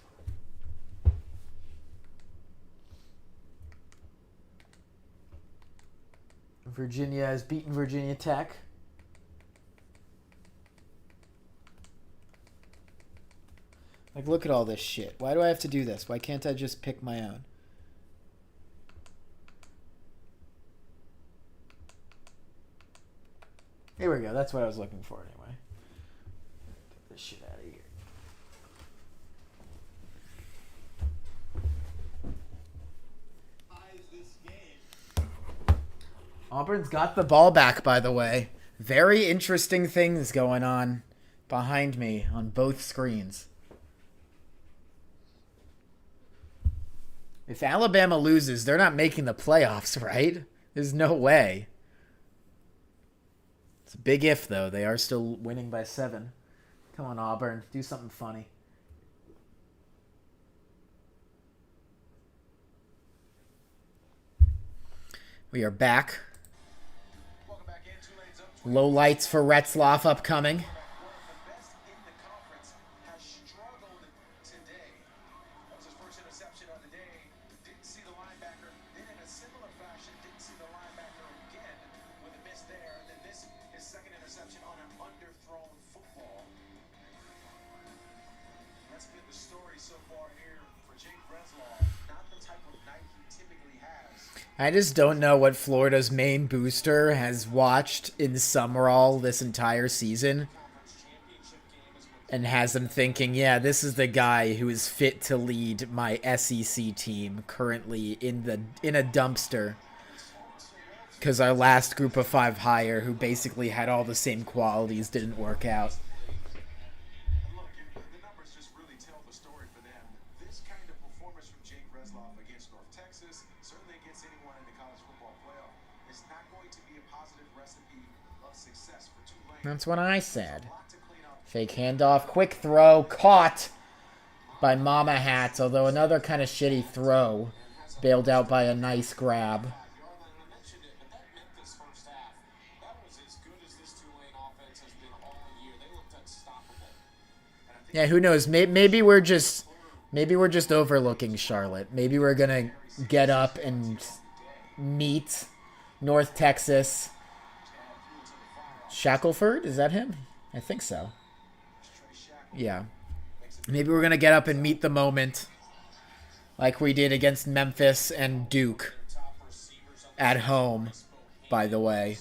Virginia has beaten Virginia Tech. Like, look at all this shit. Why do I have to do this? Why can't I just pick my own? Here we go. That's what I was looking for anyway. Get this shit out of here. Auburn's got the ball back, by the way. Very interesting things going on behind me on both screens. If Alabama loses, they're not making the playoffs, right? There's no way. It's a big if, though. They are still winning by 7. Come on, Auburn. Do something funny. We are back. Low lights for Retzloff upcoming. I just don't know what Florida's main booster has watched in Sumrall this entire season and has them thinking, yeah, this is the guy who is fit to lead my SEC team currently in a dumpster. Because our last group of 5 hire, who basically had all the same qualities, didn't work out. That's what I said. Fake handoff, quick throw, caught by Mama Hats, although another kind of shitty throw, bailed out by a nice grab. Yeah, who knows? Maybe we're just overlooking Charlotte. Maybe we're gonna get up and meet North Texas. Shackelford? Is that him? I think so. Yeah. Maybe we're going to get up and meet the moment like we did against Memphis and Duke at home, by the way.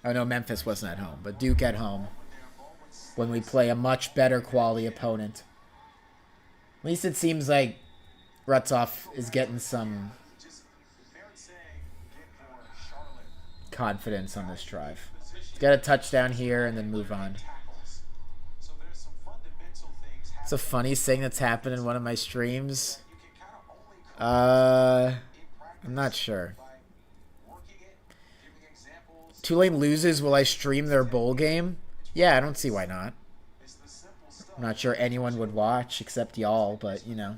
Oh, no, Memphis wasn't at home, but Duke at home. when we play a much better quality opponent. At least it seems like Retzloff is getting some confidence on this drive. He's got a touchdown here and then move on. It's a funny thing that's happened in one of my streams. I'm not sure. Tulane loses, will I stream their bowl game? Yeah, I don't see why not. I'm not sure anyone would watch except y'all, but, you know.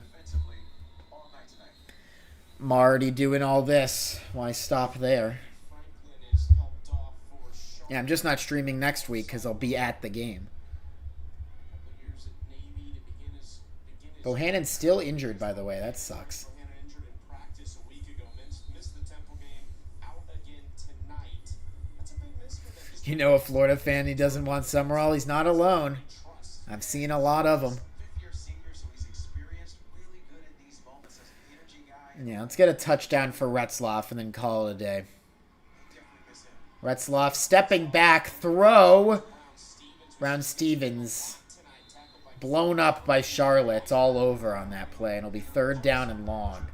I'm already doing all this. Why stop there? Yeah, I'm just not streaming next week because I'll be at the game. Bohannon's still injured, by the way. That sucks. You know, a Florida fan, he doesn't want Sumrall. He's not alone. I've seen a lot of them. Yeah, let's get a touchdown for Retzloff and then call it a day. Retzloff stepping back, throw. Brown Stevens blown up by Charlotte all over on that play, and it'll be 3rd down and long.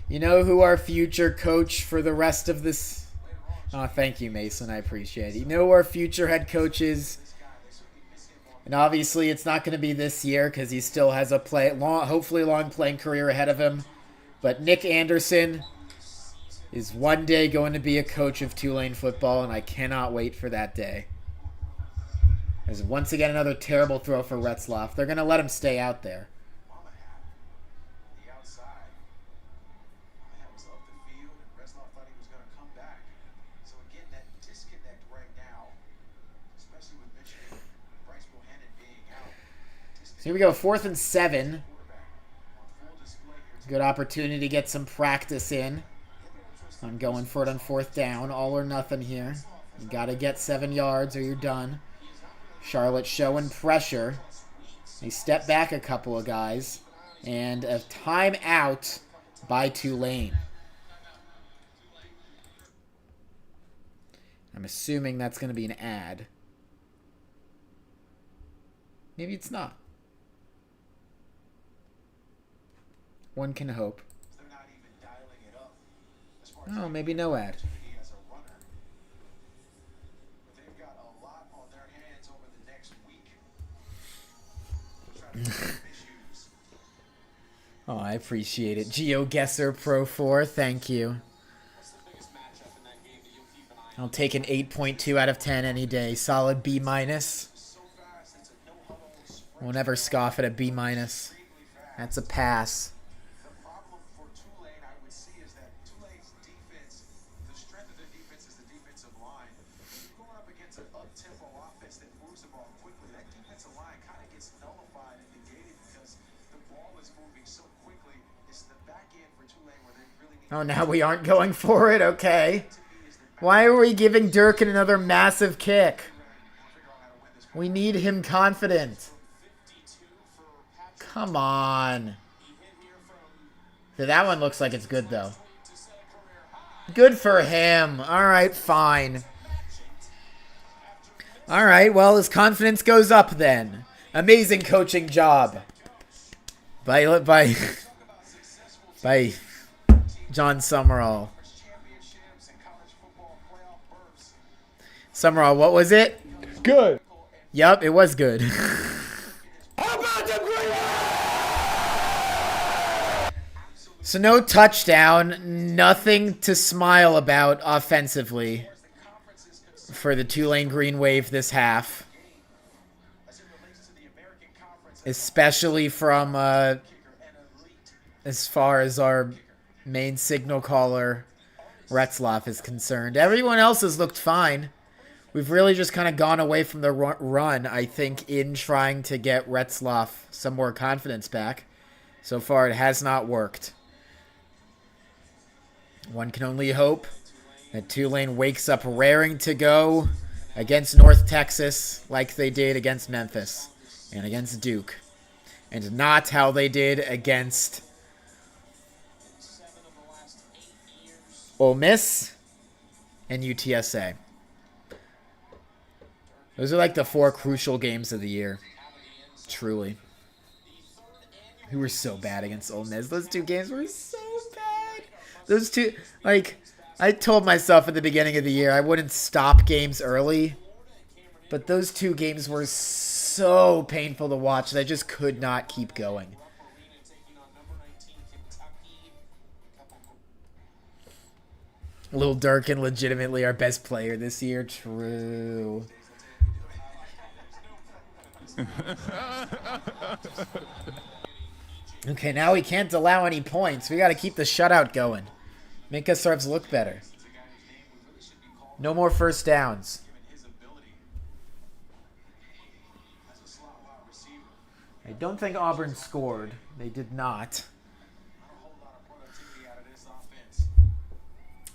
You know who our future coach for the rest of this... Oh, thank you, Mason. I appreciate it. You know who our future head coach is? And obviously it's not going to be this year because he still has a hopefully long playing career ahead of him. But Nick Anderson is one day going to be a coach of Tulane football, and I cannot wait for that day. There's once again another terrible throw for Retzloff. They're going to let him stay out there. So here we go, 4th and 7. Good opportunity to get some practice in. I'm going for it on 4th down. All or nothing here. You got to get 7 yards or you're done. Charlotte showing pressure. They step back a couple of guys. And a timeout by Tulane. I'm assuming that's going to be an ad. Maybe it's not. One can hope. Oh, maybe no ad. Oh, I appreciate it. GeoGuessr Pro 4, thank you. I'll take an 8.2 out of 10 any day. Solid B-. Won't ever scoff at a B-. That's a pass. Oh, now we aren't going for it? Okay. Why are we giving Durkin another massive kick? We need him confident. Come on. That one looks like it's good, though. Good for him. All right, fine. All right, well, his confidence goes up then. Amazing coaching job. By Jon Sumrall. Sumrall, what was it? Good. Yup, it was good. So no touchdown, nothing to smile about offensively for the Tulane Green Wave this half. Especially from as far as our main signal caller, Retzloff, is concerned. Everyone else has looked fine. We've really just kind of gone away from the run, I think, in trying to get Retzloff some more confidence back. So far, it has not worked. One can only hope that Tulane wakes up raring to go against North Texas like they did against Memphis and against Duke, and not how they did against Ole Miss and UTSA. Those are like the 4 crucial games of the year. Truly. We were so bad against Ole Miss. Those 2 games were so bad. Those 2, like, I told myself at the beginning of the year I wouldn't stop games early. But those 2 games were so painful to watch that I just could not keep going. Lil Durkin legitimately our best player this year. True. Okay, now we can't allow any points. We got to keep the shutout going. Make ourselves look better. No more first downs. I don't think Auburn scored. They did not.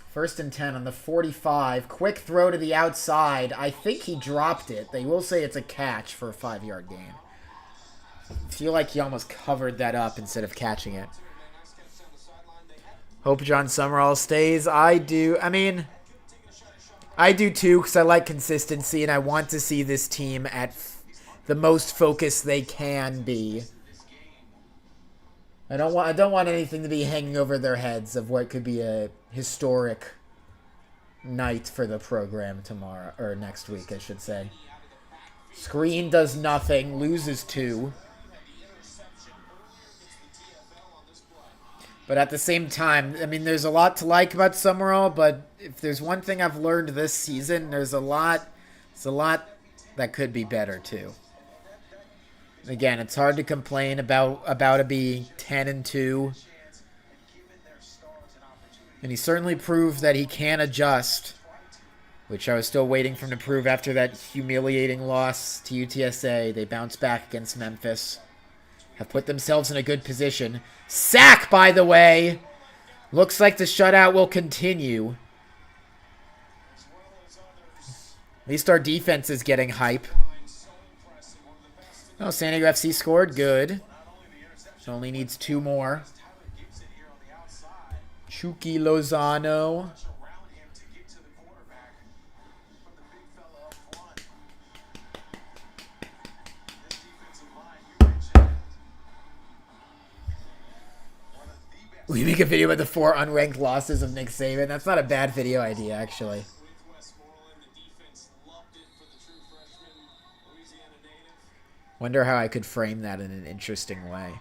First and 10 on the 45. Quick throw to the outside. I think he dropped it. They will say it's a catch for a 5-yard gain. I feel like he almost covered that up instead of catching it. Hope Jon Sumrall stays. I do. I mean, I do too, because I like consistency and I want to see this team at the most focused they can be. I don't want anything to be hanging over their heads of what could be a historic night for the program tomorrow, or next week, I should say. Screen does nothing, loses 2. But at the same time, I mean, there's a lot to like about Sumrall, but if there's one thing I've learned this season, there's a lot that could be better too. Again, it's hard to complain about it being 10-2. And he certainly proved that he can adjust, which I was still waiting for him to prove after that humiliating loss to UTSA. They bounced back against Memphis. Have put themselves in a good position. Sack, by the way! Looks like the shutout will continue. At least our defense is getting hype. Oh, San Diego FC scored. Good. Only needs 2 more. Chucky Lozano. We make a video about the 4 unranked losses of Nick Saban. That's not a bad video idea, actually. Wonder how I could frame that in an interesting way.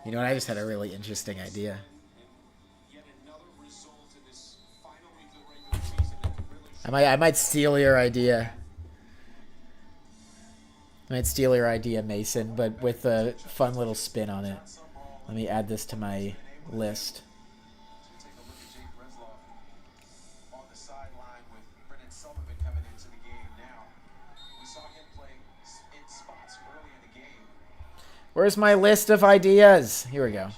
You know what? I just had a really interesting idea. I might steal your idea. I might steal your idea, Mason, but with a fun little spin on it. Let me add this to my list. Where's my list of ideas? Here we go.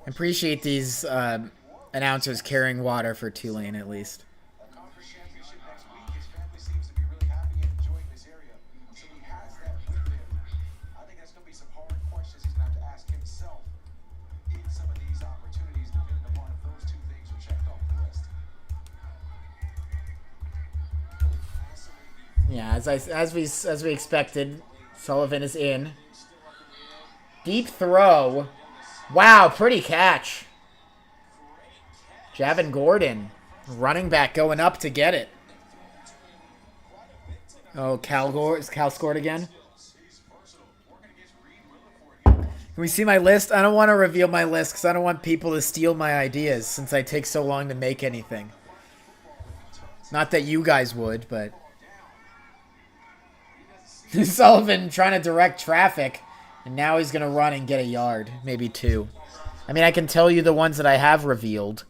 Appreciate these announcers carrying water for Tulane, at least. Yeah, as we expected, Sullivan is in. Deep throw. Wow, pretty catch. Javin Gordon, running back, going up to get it. Oh, Cal scored again. Can we see my list? I don't want to reveal my list because I don't want people to steal my ideas since I take so long to make anything. Not that you guys would, but... Sullivan trying to direct traffic, and now he's going to run and get a yard. Maybe 2. I mean, I can tell you the ones that I have revealed.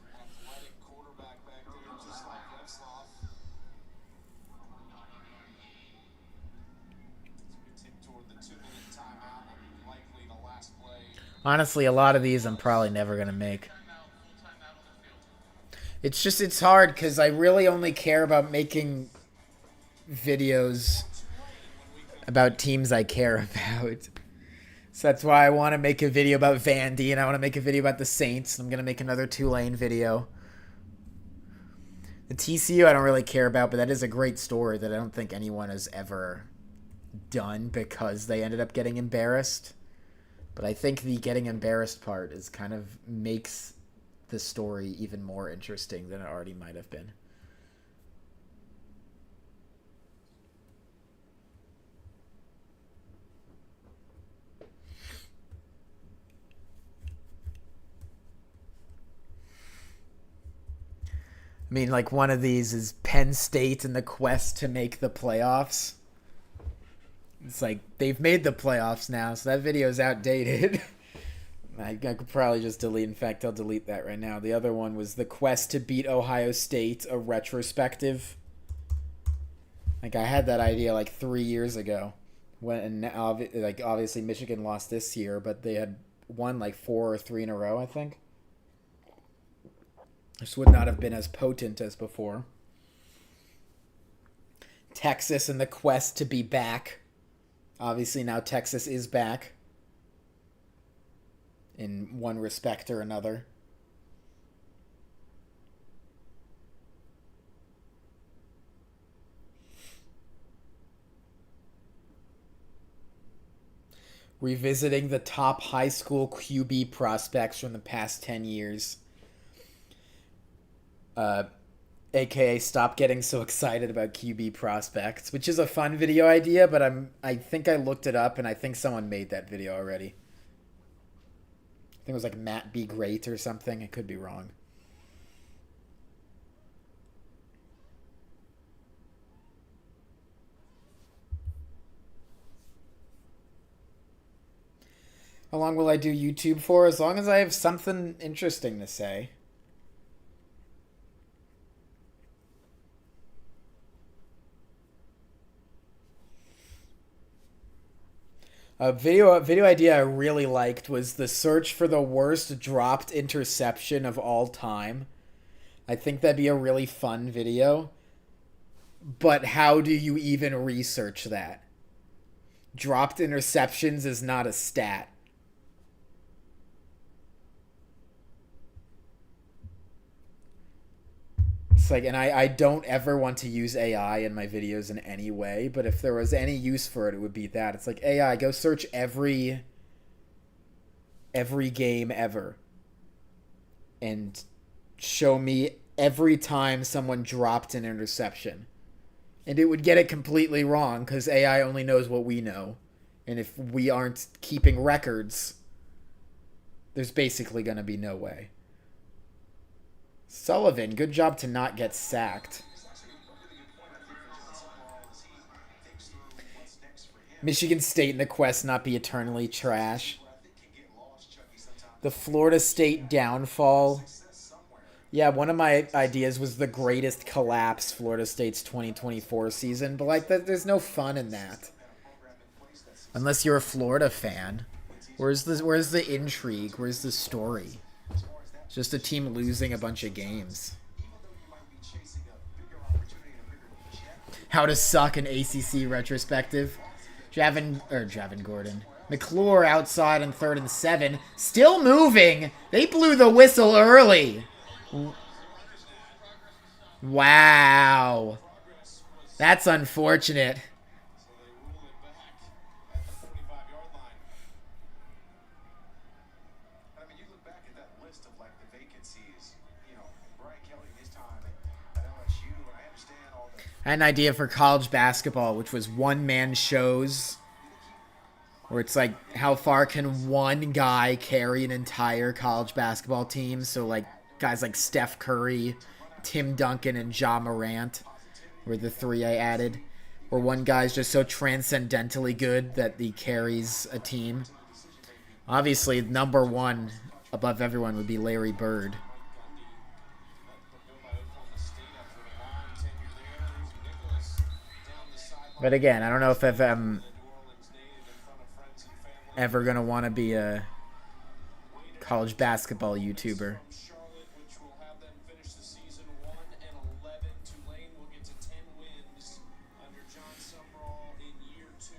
Honestly, a lot of these I'm probably never going to make. It's hard because I really only care about making videos about teams I care about. So that's why I want to make a video about Vandy, and I want to make a video about the Saints. I'm going to make another Tulane video. The TCU I don't really care about, but that is a great story that I don't think anyone has ever done because they ended up getting embarrassed. But I think the getting embarrassed part is kind of makes the story even more interesting than it already might have been. I mean, like, one of these is Penn State in the quest to make the playoffs. It's like, they've made the playoffs now, so that video is outdated. I could probably just delete. In fact, I'll delete that right now. The other one was the quest to beat Ohio State, a retrospective. Like, I had that idea like 3 years ago. When obviously Michigan lost this year, but they had won like 4 or 3 in a row, I think. This would not have been as potent as before. Texas and the quest to be back. Obviously now Texas is back. In one respect or another. Revisiting the top high school QB prospects from the past 10 years. AKA stop getting so excited about QB prospects, which is a fun video idea, but I think I looked it up and I think someone made that video already. I think it was like Matt Be Great or something. I could be wrong. How long will I do YouTube for? As long as I have something interesting to say. A video idea I really liked was the search for the worst dropped interception of all time. I think that'd be a really fun video. But how do you even research that? Dropped interceptions is not a stat. It's like, and I don't ever want to use AI in my videos in any way, but if there was any use for it, it would be that. It's like, AI, go search every game ever and show me every time someone dropped an interception. And it would get it completely wrong because AI only knows what we know. And if we aren't keeping records, there's basically going to be no way. Sullivan, good job to not get sacked. Michigan State in the quest not be eternally trash. The Florida State downfall. Yeah, one of my ideas was the greatest collapse Florida State's 2024 season, but like there's no fun in that. Unless you're a Florida fan. Where's the intrigue? Where's the story? It's just a team losing a bunch of games. How to suck an ACC retrospective. Javin Gordon. McClure outside on 3rd and 7. Still moving. They blew the whistle early. Wow. That's unfortunate. I had an idea for college basketball, which was one-man shows, where it's like, how far can one guy carry an entire college basketball team? So, like, guys like Steph Curry, Tim Duncan, and Ja Morant were the three I added. Where one guy's just so transcendentally good that he carries a team. Obviously, number one above everyone would be Larry Bird. But again, I don't know if I'm ever going to want to be a college basketball YouTuber. Which will have them finish the season 1-11. Tulane will get to 10 wins under Jon Sumrall in year 2.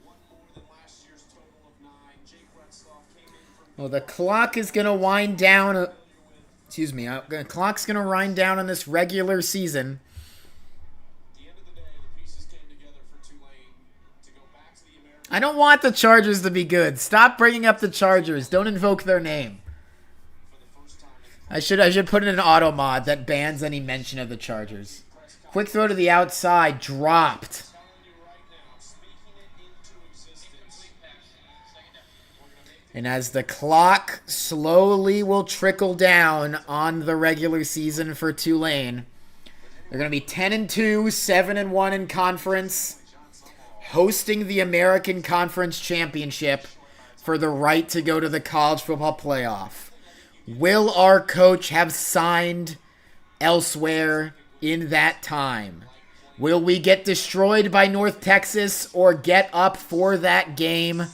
One more than last year's total of 9. Jake Retzloff came in from Well, the clock is going to wind down. Excuse me. The clock's going to wind down on this regular season. the end of the day. The pieces came together for Tulane to go back to the American. I don't want the Chargers to be good. Stop bringing up the Chargers. Don't invoke their name. I should put in an auto mod that bans any mention of the Chargers. Quick throw to the outside, dropped. And as the clock slowly will trickle down on the regular season for Tulane, they're going to be 10-2, 7-1 in conference, hosting the American Conference Championship for the right to go to the college football playoff. Will our coach have signed elsewhere in that time? Will we get destroyed by North Texas or get up for that game?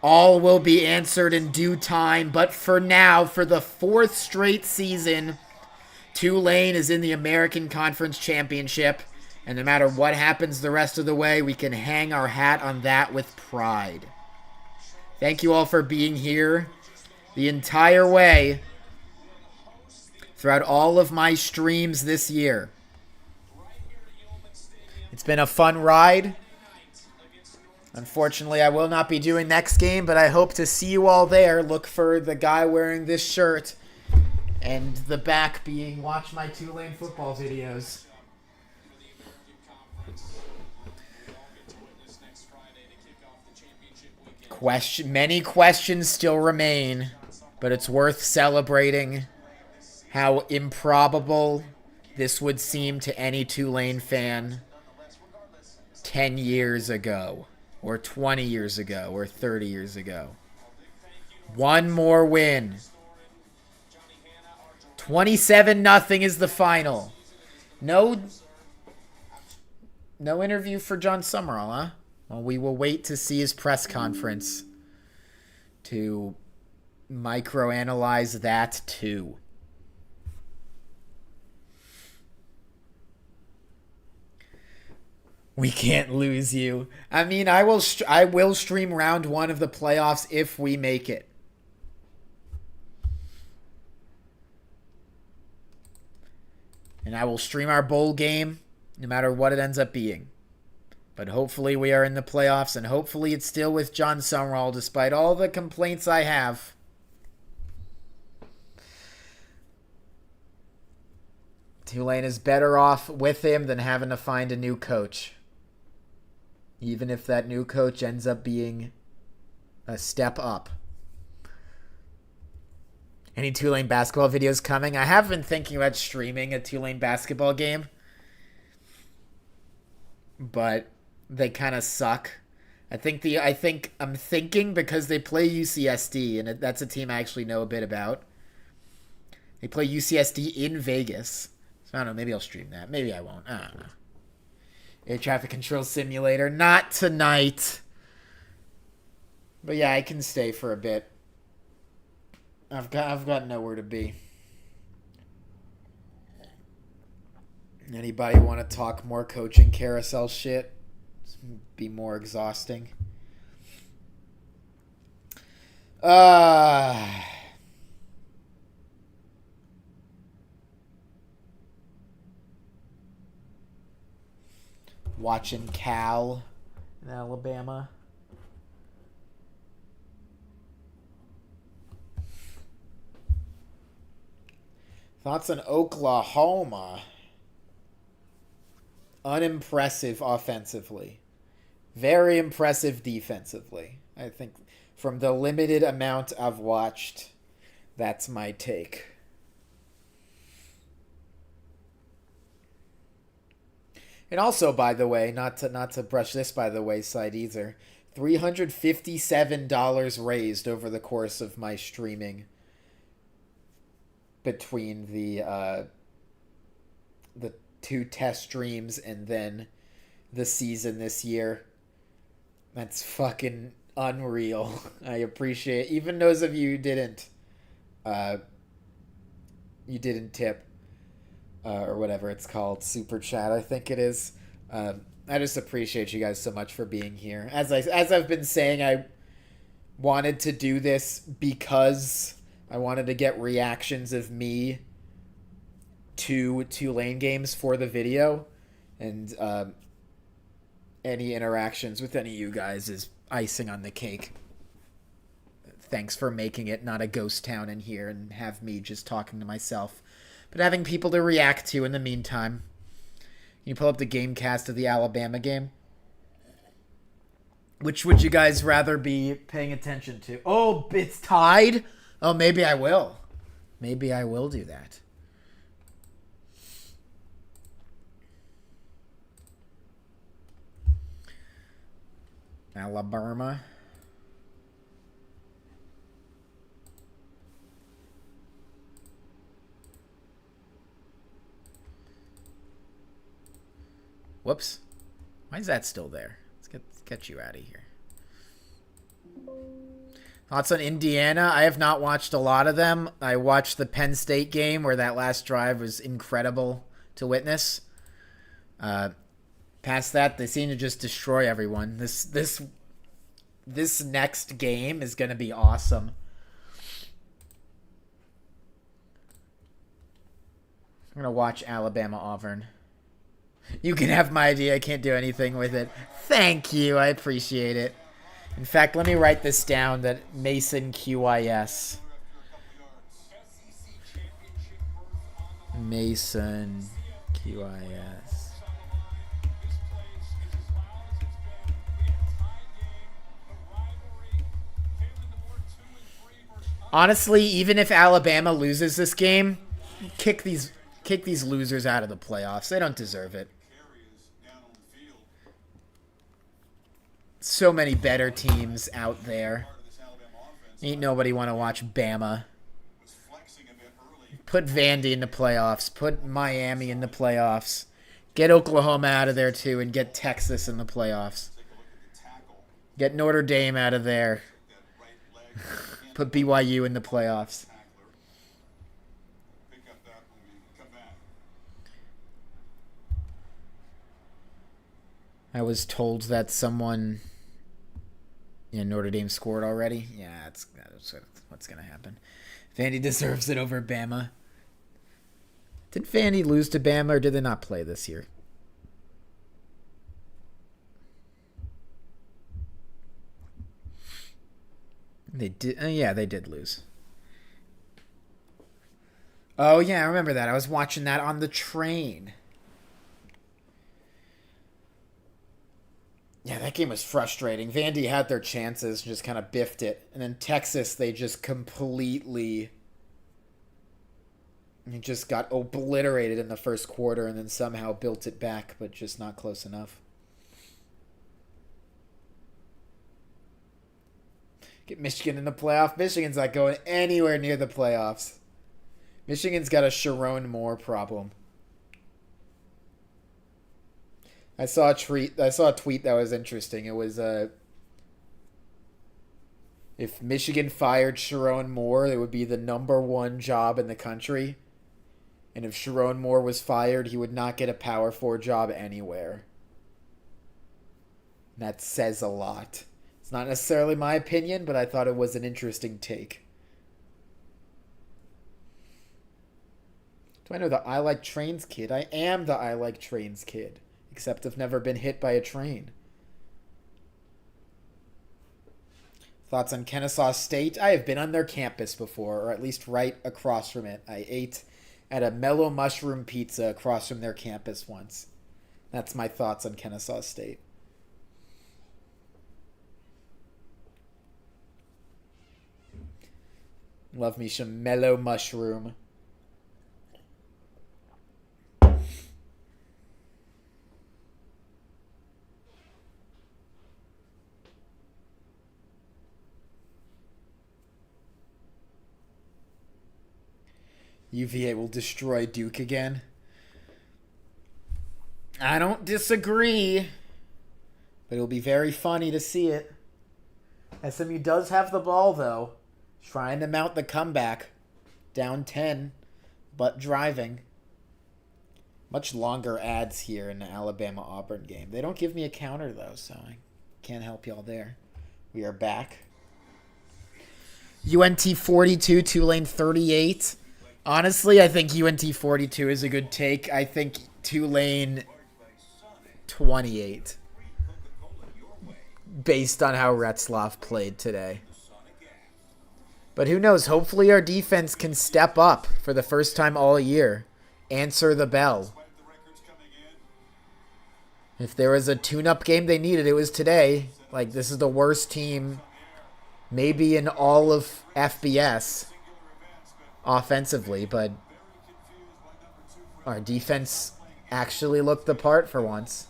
All will be answered in due time, but for now, for the 4th straight season, Tulane is in the American Conference Championship, and no matter what happens the rest of the way, we can hang our hat on that with pride. Thank you all for being here the entire way throughout all of my streams this year. It's been a fun ride. Unfortunately, I will not be doing next game, but I hope to see you all there. Look for the guy wearing this shirt and the back being watch my Tulane football videos. Many questions still remain, but it's worth celebrating how improbable this would seem to any Tulane fan 10 years ago, or 20 years ago, or 30 years ago. One more win. 27-0 is the final. No interview for Jon Sumrall, huh? Well, we will wait to see his press conference to microanalyze that too. We can't lose you. I mean, I will stream round 1 of the playoffs if we make it. And I will stream our bowl game no matter what it ends up being. But hopefully we are in the playoffs, and hopefully it's still with Jon Sumrall, despite all the complaints I have. Tulane is better off with him than having to find a new coach. Even if that new coach ends up being a step up. Any Tulane basketball videos coming? I have been thinking about streaming a Tulane basketball game. But they kind of suck. I'm thinking because they play UCSD, and that's a team I actually know a bit about. They play UCSD in Vegas. So I don't know, maybe I'll stream that. Maybe I won't. I don't know. Air traffic control simulator. Not tonight. But yeah, I can stay for a bit. I've got nowhere to be. Anybody want to talk more coaching carousel shit? Be more exhausting. Watching Cal in Alabama. Thoughts on Oklahoma? unimpressive offensively. Very impressive defensively. I think from the limited amount I've watched, that's my take. And also, by the way, not to brush this by the wayside either, $357 raised over the course of my streaming between the 2 test streams and then the season this year. That's fucking unreal. I appreciate even those of you who didn't tip or whatever it's called, super chat, I think it is. I just appreciate you guys so much for being here. As I've been saying, I wanted to do this because I wanted to get reactions of me to Tulane games for the video, and any interactions with any of you guys is icing on the cake. Thanks for making it not a ghost town in here and have me just talking to myself, but having people to react to in the meantime. Can you pull up the game cast of the Alabama game? Which would you guys rather be paying attention to? Oh, it's tied? Oh, maybe I will. Maybe I will do that. Alabama. Whoops. Why is that still there? Let's get you out of here. Thoughts on Indiana? I have not watched a lot of them. I watched the Penn State game where that last drive was incredible to witness. Past that, they seem to just destroy everyone. This next game is going to be awesome. I'm going to watch Alabama Auburn. You can have my idea. I can't do anything with it. Thank you. I appreciate it. In fact, let me write this down, that Mason QIS. Mason QIS. Honestly, even if Alabama loses this game, kick these losers out of the playoffs. They don't deserve it. So many better teams out there. Ain't nobody want to watch Bama. Put Vandy in the playoffs. Put Miami in the playoffs. Get Oklahoma out of there too, and get Texas in the playoffs. Get Notre Dame out of there. Put BYU in the playoffs. I was told that someone in Notre Dame scored already. Yeah, that's what's going to happen. Vandy deserves it over Bama. Did Vandy lose to Bama, or did they not play this year? They did. Yeah, they did lose. Oh, yeah, I remember that. I was watching that on the train. Yeah, that game was frustrating. Vandy had their chances, just kind of biffed it. And then Texas, they just completely... It just got obliterated in the first quarter and then somehow built it back, but just not close enough. Get Michigan in the playoff. Michigan's not going anywhere near the playoffs. Michigan's got a Sharon Moore problem. I saw a tweet that was interesting. It was if Michigan fired Sharon Moore, it would be the #1 job in the country. And if Sharon Moore was fired, he would not get a Power 4 job anywhere. That says a lot. It's not necessarily my opinion, but I thought it was an interesting take. Do I know the I Like Trains kid? I am the I Like Trains kid. Except I've never been hit by a train. Thoughts on Kennesaw State? I have been on their campus before, or at least right across from it. I ate at a Mellow Mushroom Pizza across from their campus once. That's my thoughts on Kennesaw State. Love me some mellow mushroom. UVA will destroy Duke again. I don't disagree, but it'll be very funny to see it. SMU does have the ball, though, trying to mount the comeback. Down 10, but driving. Much longer ads here in the Alabama-Auburn game. They don't give me a counter, though, so I can't help y'all there. We are back. UNT 42, Tulane 38. Honestly, I think UNT 42 is a good take. I think Tulane 28. Based on how Retzlaff played today. But who knows? Hopefully our defense can step up for the first time all year. Answer the bell. If there was a tune-up game they needed, it was today. Like, this is the worst team maybe in all of FBS offensively, but our defense actually looked the part for once.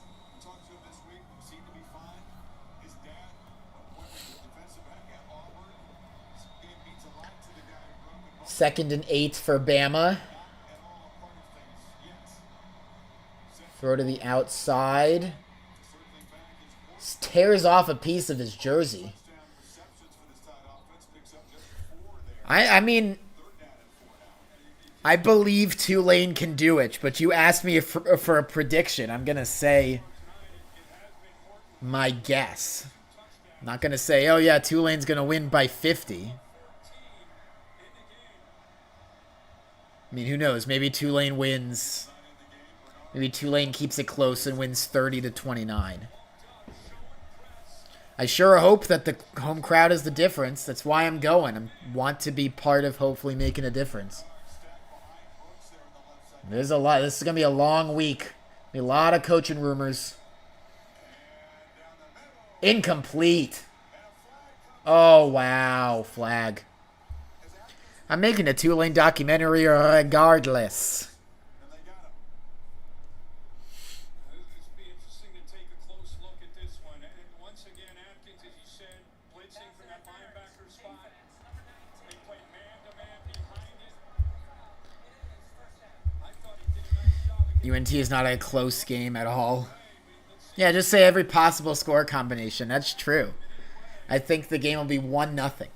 Second and 8 for Bama. Throw to the outside. Tears off a piece of his jersey. I mean, I believe Tulane can do it, but you asked me for a prediction. I'm going to say my guess. I'm not going to say, oh yeah, Tulane's going to win by 50. I mean, who knows? Maybe Tulane wins. Maybe Tulane keeps it close and wins 30-29. I sure hope that the home crowd is the difference. That's why I'm going. I want to be part of hopefully making a difference. There's a lot. This is going to be a long week. A lot of coaching rumors. Incomplete. Oh, wow. Flag. I'm making a Tulane documentary regardless. UNT is not a close game at all. Yeah, just say every possible score combination. That's true. I think the game will be 1-0.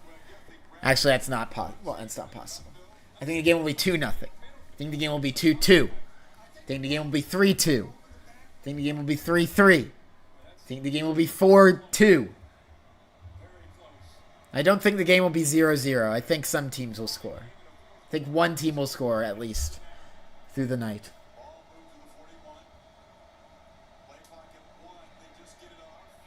Actually, that's not possible. Well, that's not possible. I think the game will be 2-0. I think the game will be 2-2. I think the game will be 3-2. I think the game will be 3-3. I think the game will be 4-2. I don't think the game will be 0-0. I think some teams will score. I think one team will score at least through the night.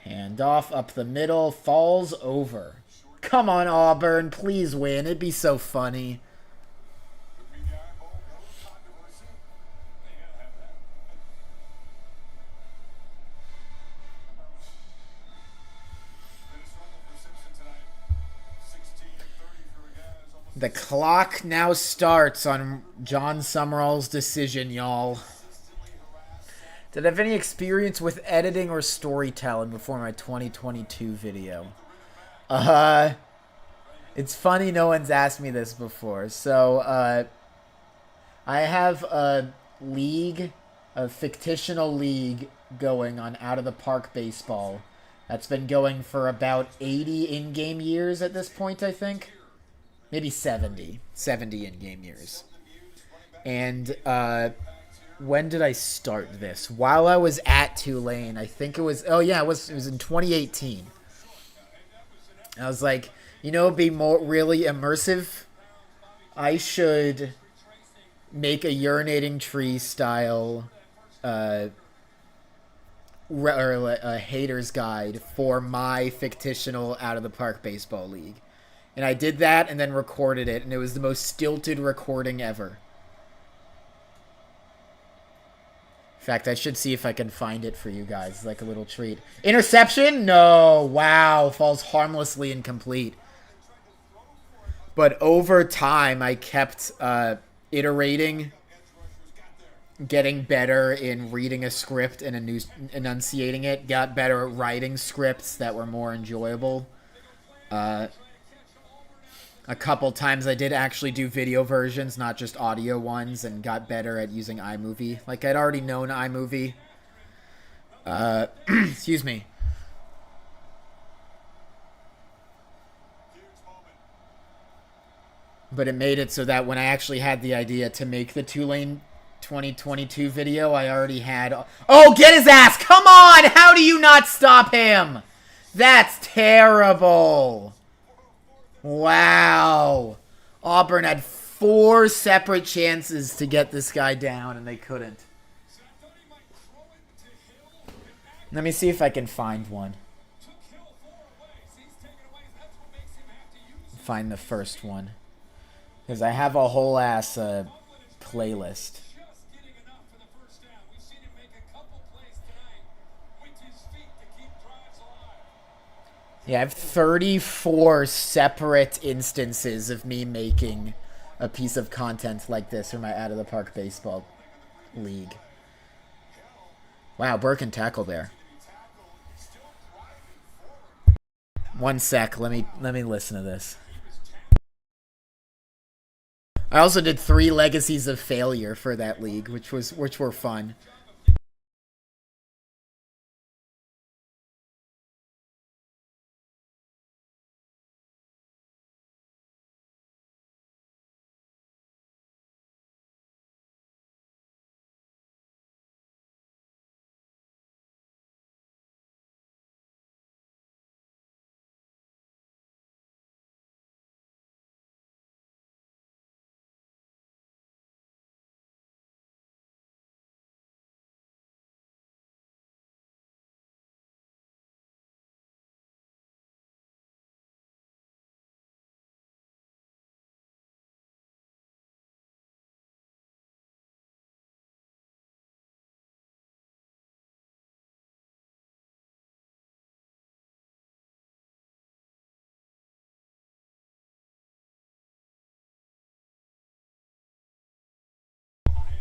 Hand off up the middle, falls over. Come on, Auburn, please win. It'd be so funny. The clock now starts on Jon Sumrall's decision, y'all. Did I have any experience with editing or storytelling before my 2022 video? It's funny no one's asked me this before. So, I have a league, a fictional league going on Out of the Park Baseball. That's been going for about 80 in-game years at this point, I think. Maybe 70 in-game years. And, when did I start this? While I was at Tulane, I think it was, it was in 2018. I was like, you know, be more really immersive. I should make a urinating tree style, or a hater's guide for my fictional Out of the Park Baseball League. And I did that and then recorded it, and it was the most stilted recording ever. In fact, I should see if I can find it for you guys, like a little treat. Interception? No. Wow. Falls harmlessly incomplete. But over time, I kept iterating, getting better in reading a script and enunciating it. Got better at writing scripts that were more enjoyable. A couple times I did actually do video versions, not just audio ones, and got better at using iMovie. Like, I'd already known iMovie. Excuse me. But it made it so that when I actually had the idea to make the Tulane 2022 video, I already had... Oh, get his ass! Come on! How do you not stop him? That's terrible. Wow. Auburn had 4 separate chances to get this guy down, and they couldn't. Let me see if I can find one. Find the first one. Because I have a whole ass playlist. Yeah, I have 34 separate instances of me making a piece of content like this for my Out of the Park Baseball League. Wow, Burke can tackle there. One sec, let me listen to this. I also did 3 legacies of failure for that league, which were fun.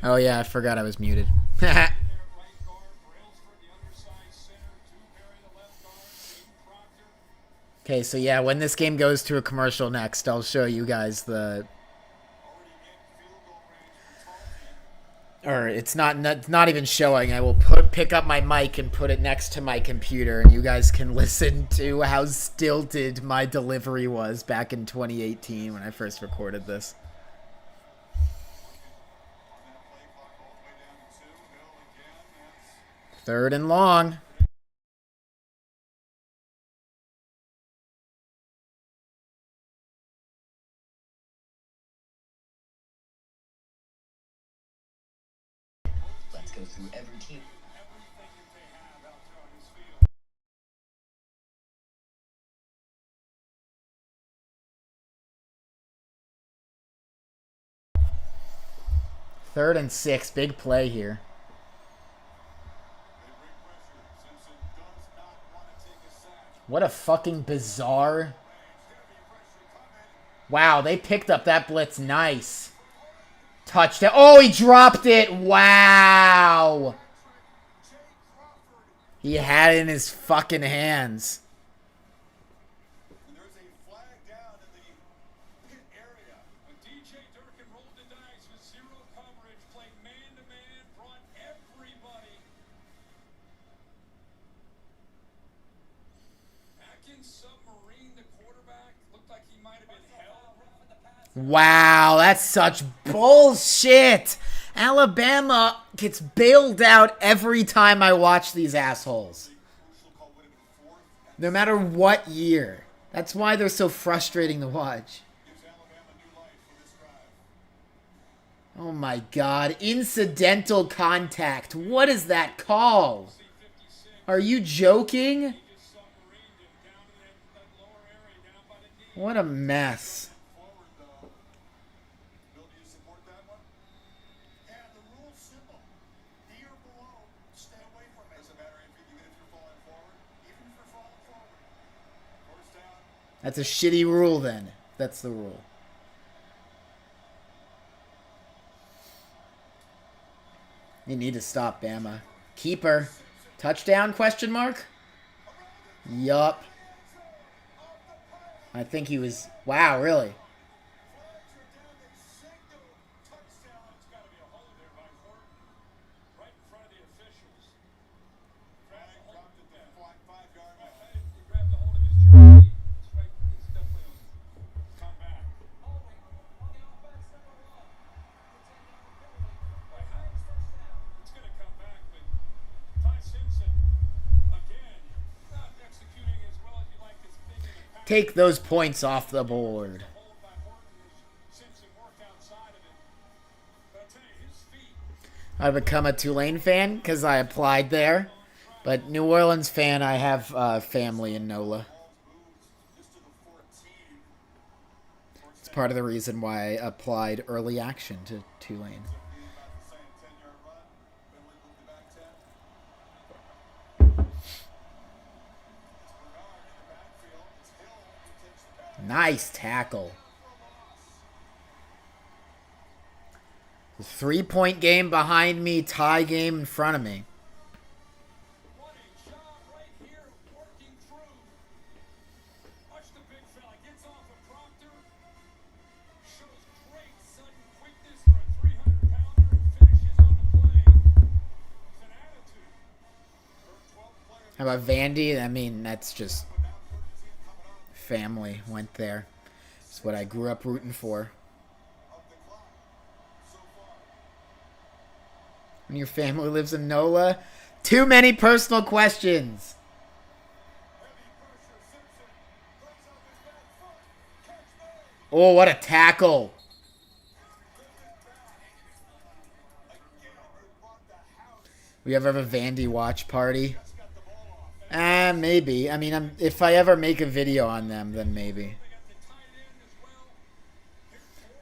Oh yeah, I forgot I was muted. Okay, so yeah, when this game goes to a commercial next, I'll show you guys the... Or it's not even showing. I will pick up my mic and put it next to my computer, and you guys can listen to how stilted my delivery was back in 2018 when I first recorded this. Third and long. Let's go through every team. Third and 6. Big play here. What a fucking bizarre... Wow, they picked up that blitz nice. Touchdown. Oh, he dropped it. Wow. He had it in his fucking hands. There's a flag down in the pit area. When DJ Durkin rolled the dice with 0 coverage, played man-to-man, brought everybody. Submarine, the quarterback, looked like he might have been held. Wow, that's such bullshit. Alabama gets bailed out every time I watch these assholes. No matter what year. That's why they're so frustrating to watch. Oh my god. Incidental contact. What is that called? Are you joking? What a mess. That's a shitty rule then. That's the rule. You need to stop Bama. Keeper. Touchdown, question mark? Yup. I think he was... Wow, really? Take those points off the board. I become a Tulane fan because I applied there. But New Orleans fan, I have family in NOLA. It's part of the reason why I applied early action to Tulane. Nice tackle. 3-point game behind me, tie game in front of me. How about Vandy? I mean, that's just family went there. It's what I grew up rooting for. And your family lives in NOLA? Too many personal questions. Oh, what a tackle. We ever have a Vandy watch party? Maybe. I mean, if I ever make a video on them, then maybe.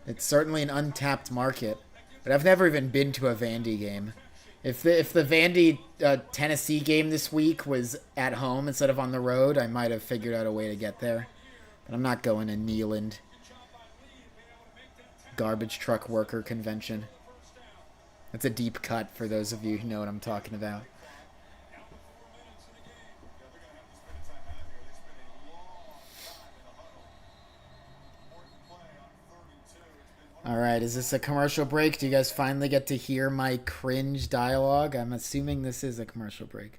It's certainly an untapped market. But I've never even been to a Vandy game. If the Vandy Tennessee game this week was at home instead of on the road, I might have figured out a way to get there. But I'm not going to Neyland. Garbage truck worker convention. That's a deep cut for those of you who know what I'm talking about. Alright, is this a commercial break? Do you guys finally get to hear my cringe dialogue? I'm assuming this is a commercial break.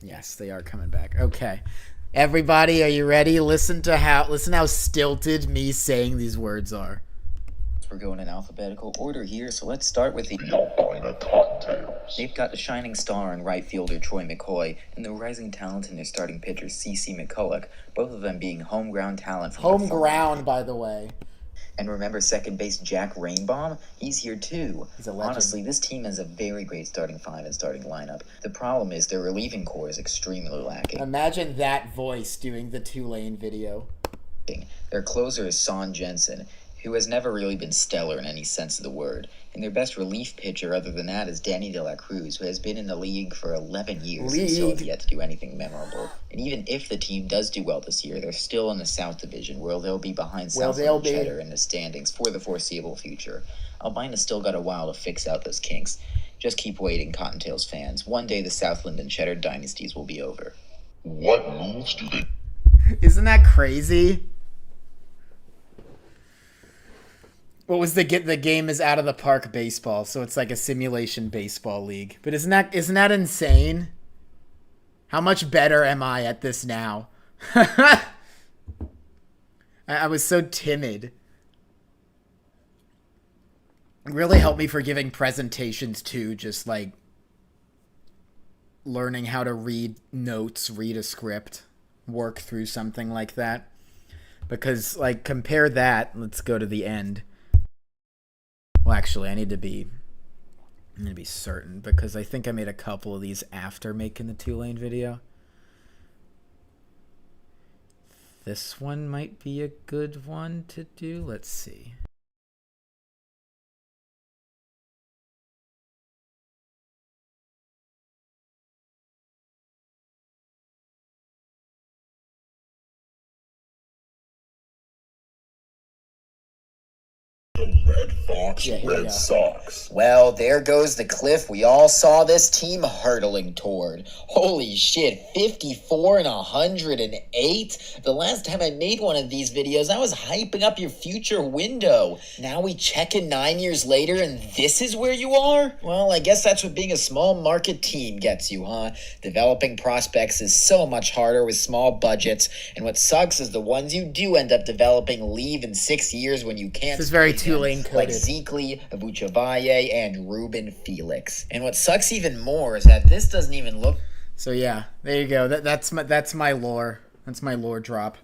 Yes, they are coming back. Okay. Everybody, are you ready? Listen how stilted me saying these words are. We're going in alphabetical order here, so let's start with the... They've got the shining star in right fielder Troy McCoy and the rising talent in their starting pitcher C.C. McCulloch, both of them being home-ground talent. Home-ground, by the way. And remember second base Jack Rainbaum? He's here too. He's a legend. Honestly, this team has a very great starting five and starting lineup. The problem is their relieving core is extremely lacking. Imagine that voice doing the Tulane video. Their closer is Son Jensen, who has never really been stellar in any sense of the word. And their best relief pitcher other than that is Danny De La Cruz, who has been in the league for 11 years and still has yet to do anything memorable. And even if the team does do well this year, they're still in the South Division, where they'll be behind Southland and Cheddar in the standings for the foreseeable future. Albina's still got a while to fix out those kinks. Just keep waiting, Cottontails fans. One day the Southland and Cheddar dynasties will be over. What moves do they... Isn't that crazy? What was the game is out of the park baseball, so it's like a simulation baseball league. But isn't that insane? How much better am I at this now? I was so timid. It really helped me for giving presentations too, just like learning how to read notes, read a script, work through something like that. Because like compare that, let's go to the end. Well, actually, I'm going to be certain because I think I made a couple of these after making the Tulane video. This one might be a good one to do. Let's see. Sox, Yeah, here we go. Red Sox. Well, there goes the cliff we all saw this team hurtling toward. Holy shit, 54 and 108? The last time I made one of these videos, I was hyping up your future window. Now we check in 9 years later and this is where you are? Well, I guess that's what being a small market team gets you, huh? Developing prospects is so much harder with small budgets, and what sucks is the ones you do end up developing leave in 6 years when you can't. This is very play them, Tulane like coded. Zekely, Avuchavalle, and Ruben Felix. And what sucks even more is that this doesn't even look. So yeah, there you go. That's my lore. That's my lore drop.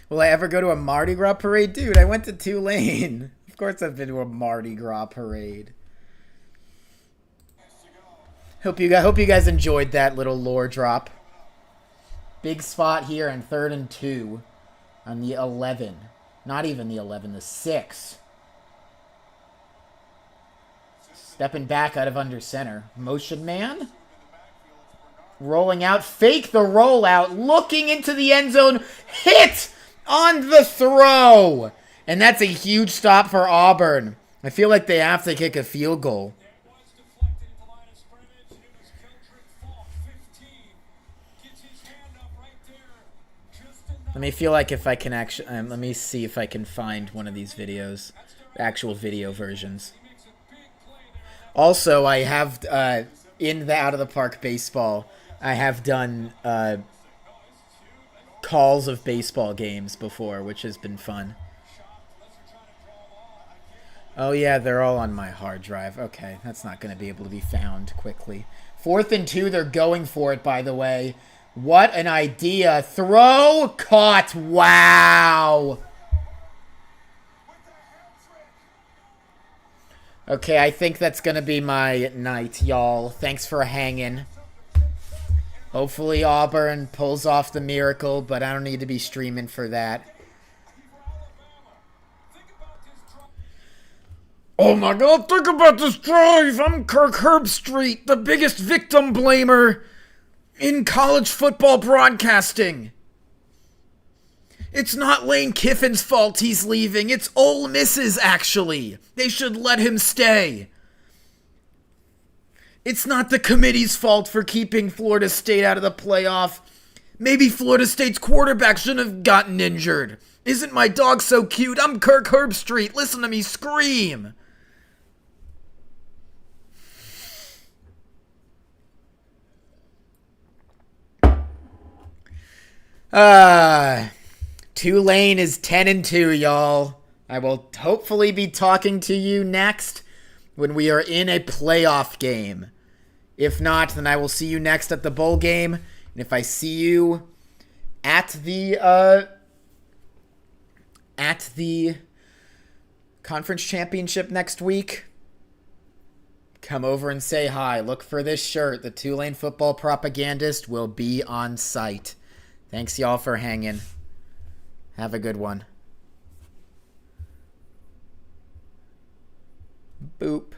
Will I ever go to a Mardi Gras parade? Dude, I went to Tulane. Of course I've been to a Mardi Gras parade. Hope you guys enjoyed that little lore drop. Big spot here in 3rd and 2 on the 11. Not even the 11, the 6. Stepping back out of under center. Motion man. Rolling out. Fake the rollout. Looking into the end zone. Hit on the throw. And that's a huge stop for Auburn. I feel like they have to kick a field goal. Let me feel like if I can actually... let me see if I can find one of these videos. Actual video versions. Also, I have, in the Out of the Park Baseball, I have done calls of baseball games before, which has been fun. Oh, yeah, they're all on my hard drive. Okay, that's not going to be able to be found quickly. 4th and 2, they're going for it, by the way. What an idea. Throw, caught, wow. Okay, I think that's going to be my night, y'all. Thanks for hanging. Hopefully Auburn pulls off the miracle, but I don't need to be streaming for that. Oh my God, think about this drive. I'm Kirk Herbstreit, the biggest victim blamer in college football broadcasting. It's not Lane Kiffin's fault he's leaving. It's Ole Miss's, actually. They should let him stay. It's not the committee's fault for keeping Florida State out of the playoff. Maybe Florida State's quarterback shouldn't have gotten injured. Isn't my dog so cute? I'm Kirk Herbstreit. Listen to me scream. Tulane is 10 and 2, y'all. I will hopefully be talking to you next when we are in a playoff game. If not, then I will see you next at the bowl game. And if I see you at the conference championship next week, come over and say hi. Look for this shirt. The Tulane football propagandist will be on site. Thanks, y'all, for hanging. Have a good one. Boop.